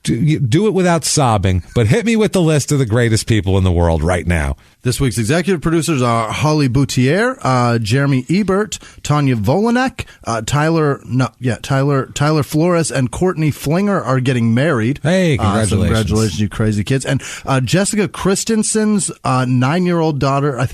Do it without sobbing, but hit me with the list of the greatest people in the world right now. This week's executive producers are Holly Boutier, Jeremy Ebert, Tanya Volanek, Tyler Flores, and Courtney Flinger are getting married. Hey, congratulations. Congratulations, you crazy kids. And Jessica Christensen's 9-year-old daughter,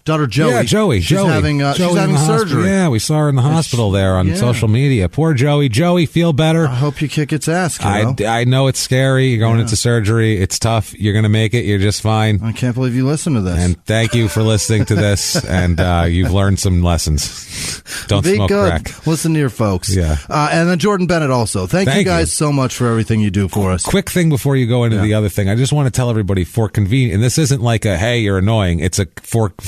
daughter Joey. Yeah, Joey. She's having surgery. Yeah, we saw her in the hospital there on social media. Poor Joey. Joey, feel better. I hope your kid gets ass, kiddo. I know it's scary. You're going into surgery. It's tough. You're going to make it. You're just fine. I can't believe you listen to this. And thank you for listening to this. And you've learned some lessons. Don't Be smoke good. crack. Listen to your folks. Yeah. And then Jordan Bennett also. Thank you guys so much for everything you do for us. Quick thing before you go into the other thing. I just want to tell everybody, for convenience, and this isn't like a, hey, you're annoying. It's a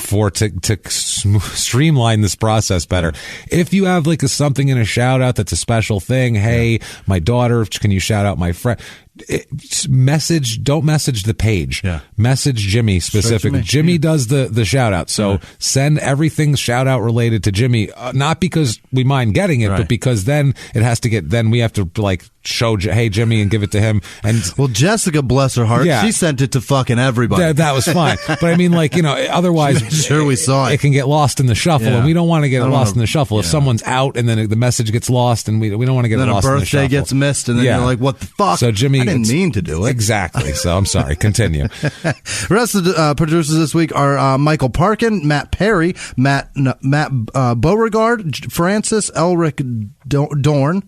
to streamline this process better. If you have like something in a shout out that's a special thing, hey, my daughter, can you shout out my friend? Don't message the page. Message Jimmie specifically. Jimmie does the shout out. So send everything shout out related to Jimmie, not because we mind getting it, but because then it has to get, then we have to like show, hey, Jimmie, and give it to him. And well, Jessica, bless her heart, she sent it to fucking everybody. That was fine. But I mean, like, otherwise, sure we saw it. It can get lost in the shuffle, and we don't want to get lost in the shuffle. If someone's out and then the message gets lost, and we don't want to get it lost in the shuffle. Then a birthday gets missed, and then you're like, what the fuck? So Jimmie, I didn't mean to do it. Exactly. So I'm sorry. Continue. The rest of the producers this week are Michael Parkin, Matt Perry, Matt Beauregard, Francis Elric Dorn.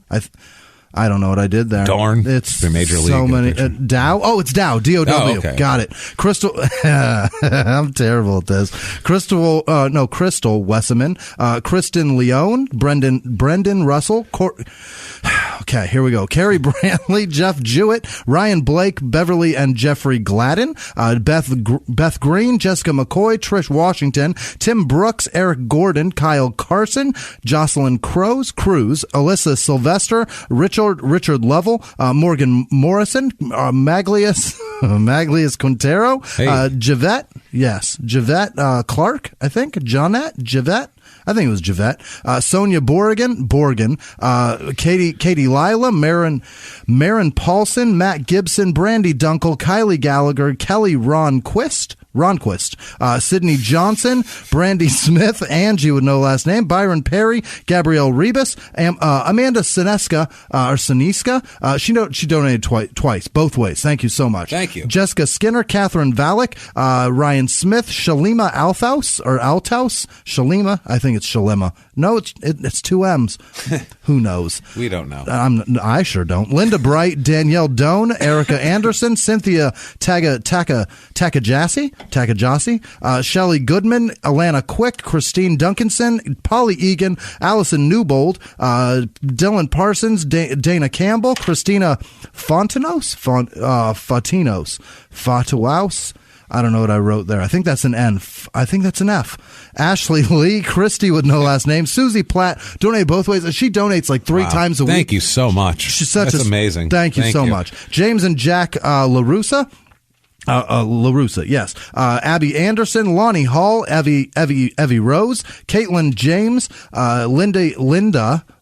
I don't know what I did there. Dorn. It's the major league. So many. Dow. Oh, it's Dow. D-O-W. Oh, okay. Got it. Crystal. I'm terrible at this. Crystal Wesseman. Kristen Leone. Brendan Russell. Okay, here we go. Carrie Brantley, Jeff Jewett, Ryan Blake, Beverly and Jeffrey Gladden, Beth Green, Jessica McCoy, Trish Washington, Tim Brooks, Eric Gordon, Kyle Carson, Jocelyn Cruz, Alyssa Sylvester, Richard Lovell, Morgan Morrison, Maglius Quintero, Javette Clark, I think, Javette. I think it was Javette. Sonia Borgen, Katie Lila, Marin Paulson, Matt Gibson, Brandy Dunkel, Kylie Gallagher, Kelly Ronquist, Sydney Johnson, Brandy Smith, Angie with no last name, Byron Perry, Gabrielle Rebus, Amanda Sineska, she donated twice, both ways. Thank you so much. Thank you. Jessica Skinner, Catherine Valek, Ryan Smith, Shalima Althaus, Shalima, I think it's Shalima. No, it's 2 M's. Who knows? We don't know. I sure don't. Linda Bright, Danielle Doan, Erica Anderson, Cynthia Takajasi, Shelley Goodman, Alana Quick, Christine Duncanson, Polly Egan, Allison Newbold, Dylan Parsons, Dana Campbell, Christina Fatinos. I don't know what I wrote there. I think that's an N. I think that's an F. Ashley Lee, Christy with no last name, Susie Platt, donate both ways. She donates like 3 times a week. Thank you so much. She's that's amazing. Thank you so much. James and Jack LaRussa. LaRussa, yes. Abby Anderson, Lonnie Hall, Evie Rose, Caitlin James,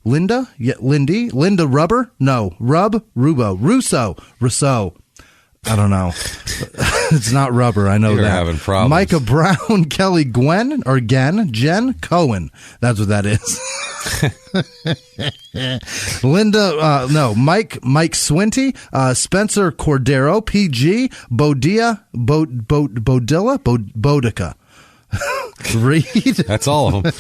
Linda Rubber, no, Russo. I don't know. It's not rubber. I know You're that. having problems. Micah Brown, Kelly Jen Cohen. That's what that is. Mike Swinty, Spencer Cordero, PG, Bodica. Reed. That's all of them.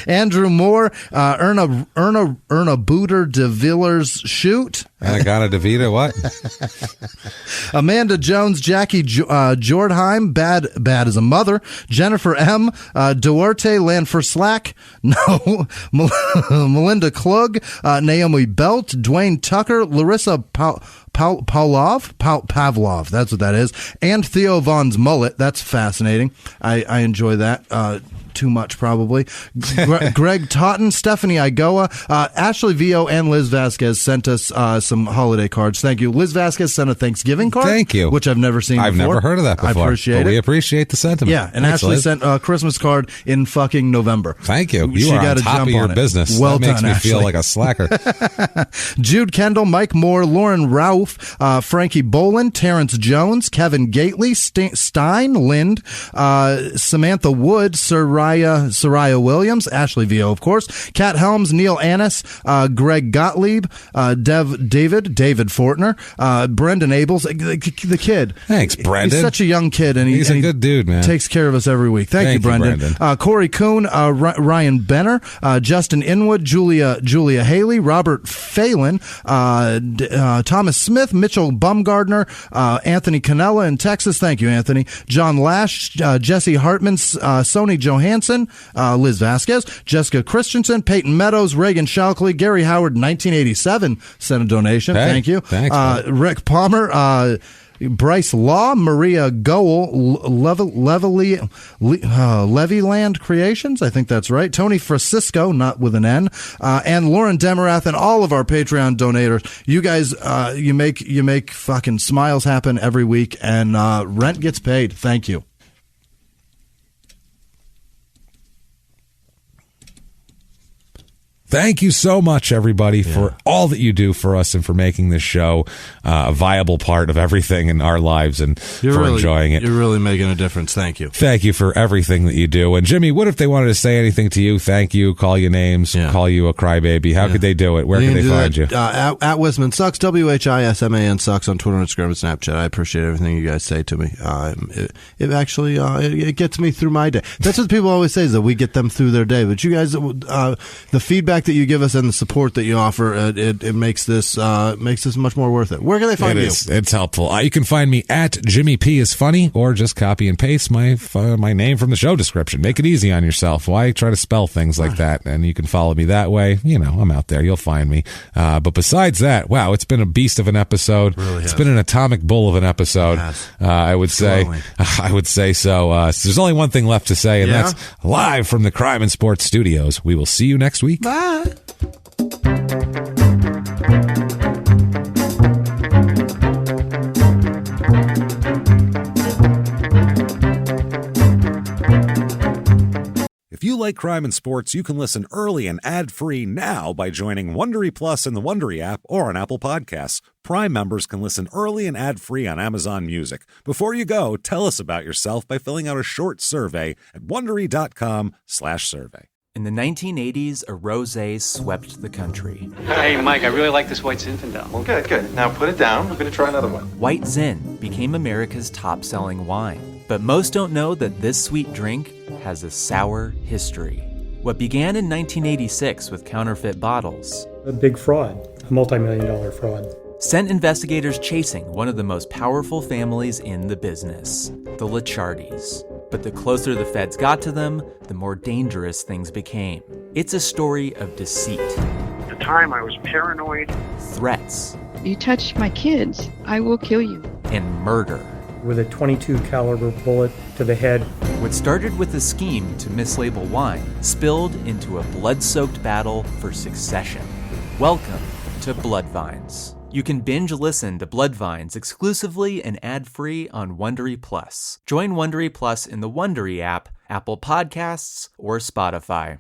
Andrew Moore, Erna Booter de Villers Shoot. Anagana DeVita, what? Amanda Jones, Jackie Jordheim, bad as a mother. Jennifer M, Duarte Lanfer Slack. No. Melinda Klug, Naomi Belt, Dwayne Tucker, Larissa Pavlov, that's what that is, and Theo Vaughn's mullet. That's fascinating. I enjoy that too much, probably. Greg Totten, Stephanie Igoa, Ashley Vio, and Liz Vasquez sent us some holiday cards. Thank you. Liz Vasquez sent a Thanksgiving card. Thank you. Which I've never seen I've before. never heard of that before. I appreciate it. We appreciate the sentiment. Yeah, and Thanks, Ashley Liz. sent a Christmas card in fucking November. Thank you. She You are on gotta top jump of your on it. business. Well that makes done, me Ashley. feel like a slacker. Jude Kendall, Mike Moore, Lauren Ralph, Frankie Boland, Terrence Jones, Kevin Gately, Stein Lind, Samantha Wood, Soraya Williams, Ashley Vio, of course, Kat Helms, Neil Annis, Greg Gottlieb, David Fortner, Brendan Abels, the kid. Thanks, Brendan. He's such a young kid, and he's a good dude, man. Takes care of us every week. Thank you, Brendan. Corey Kuhn, Ryan Benner, Justin Inwood, Julia Haley, Robert Phelan, Thomas Smith, Mitchell Bumgardner, Anthony Canella in Texas. Thank you, Anthony. John Lash, Jesse Hartman, Sony Johansson, Liz Vasquez, Jessica Christensen, Peyton Meadows, Reagan Shalkley, Gary Howard, 1987 sent a donation. Hey, thank you. Thanks, Rick Palmer, Bryce Law, Maria Goel, Levyland Creations, I think that's right. Tony Francisco, not with an N, and Lauren Demarath, and all of our Patreon donators. You guys, you make fucking smiles happen every week, and rent gets paid. Thank you. Thank you so much, everybody, for all that you do for us and for making this show a viable part of everything in our lives and enjoying it. You're really making a difference. Thank you. Thank you for everything that you do. And, Jimmie, what if they wanted to say anything to you? Thank you, call you names, call you a crybaby. How could they do it? Where could they find you? At Whisman Sucks, WHISMAN Sucks on Twitter, Instagram, and Snapchat. I appreciate everything you guys say to me. It actually it gets me through my day. That's what people always say, is that we get them through their day. But you guys, the feedback that you give us and the support that you offer, it makes this much more worth it. Where can they find you? It's helpful. You can find me at Jimmie P is funny, or just copy and paste my name from the show description. Make it easy on yourself. Why try to spell things like that? And you can follow me that way. You know, I'm out there. You'll find me. But besides that, wow, it's been a beast of an episode. It's been an atomic bull of an episode. I would say so. There's only one thing left to say, and that's live from the Crime and Sports Studios. We will see you next week. Bye. If you like crime and sports, you can listen early and ad-free now by joining Wondery Plus in the Wondery app or on Apple Podcasts. Prime members can listen early and ad-free on Amazon Music. Before you go, tell us about yourself by filling out a short survey at Wondery.com/survey. In the 1980s, a rosé swept the country. Hey, Mike, I really like this White Zinfandel. Well, good. Now put it down. We're going to try another one. White Zin became America's top-selling wine. But most don't know that this sweet drink has a sour history. What began in 1986 with counterfeit bottles. A big fraud, a multi-million-dollar fraud. Sent investigators chasing one of the most powerful families in the business, the Licciardis. But the closer the feds got to them, the more dangerous things became. It's a story of deceit. At the time, I was paranoid. Threats. You touch my kids, I will kill you. And murder. With a .22 caliber bullet to the head. What started with a scheme to mislabel wine spilled into a blood-soaked battle for succession. Welcome to Bloodvines. You can binge listen to Bloodvines exclusively and ad-free on Wondery Plus. Join Wondery Plus in the Wondery app, Apple Podcasts, or Spotify.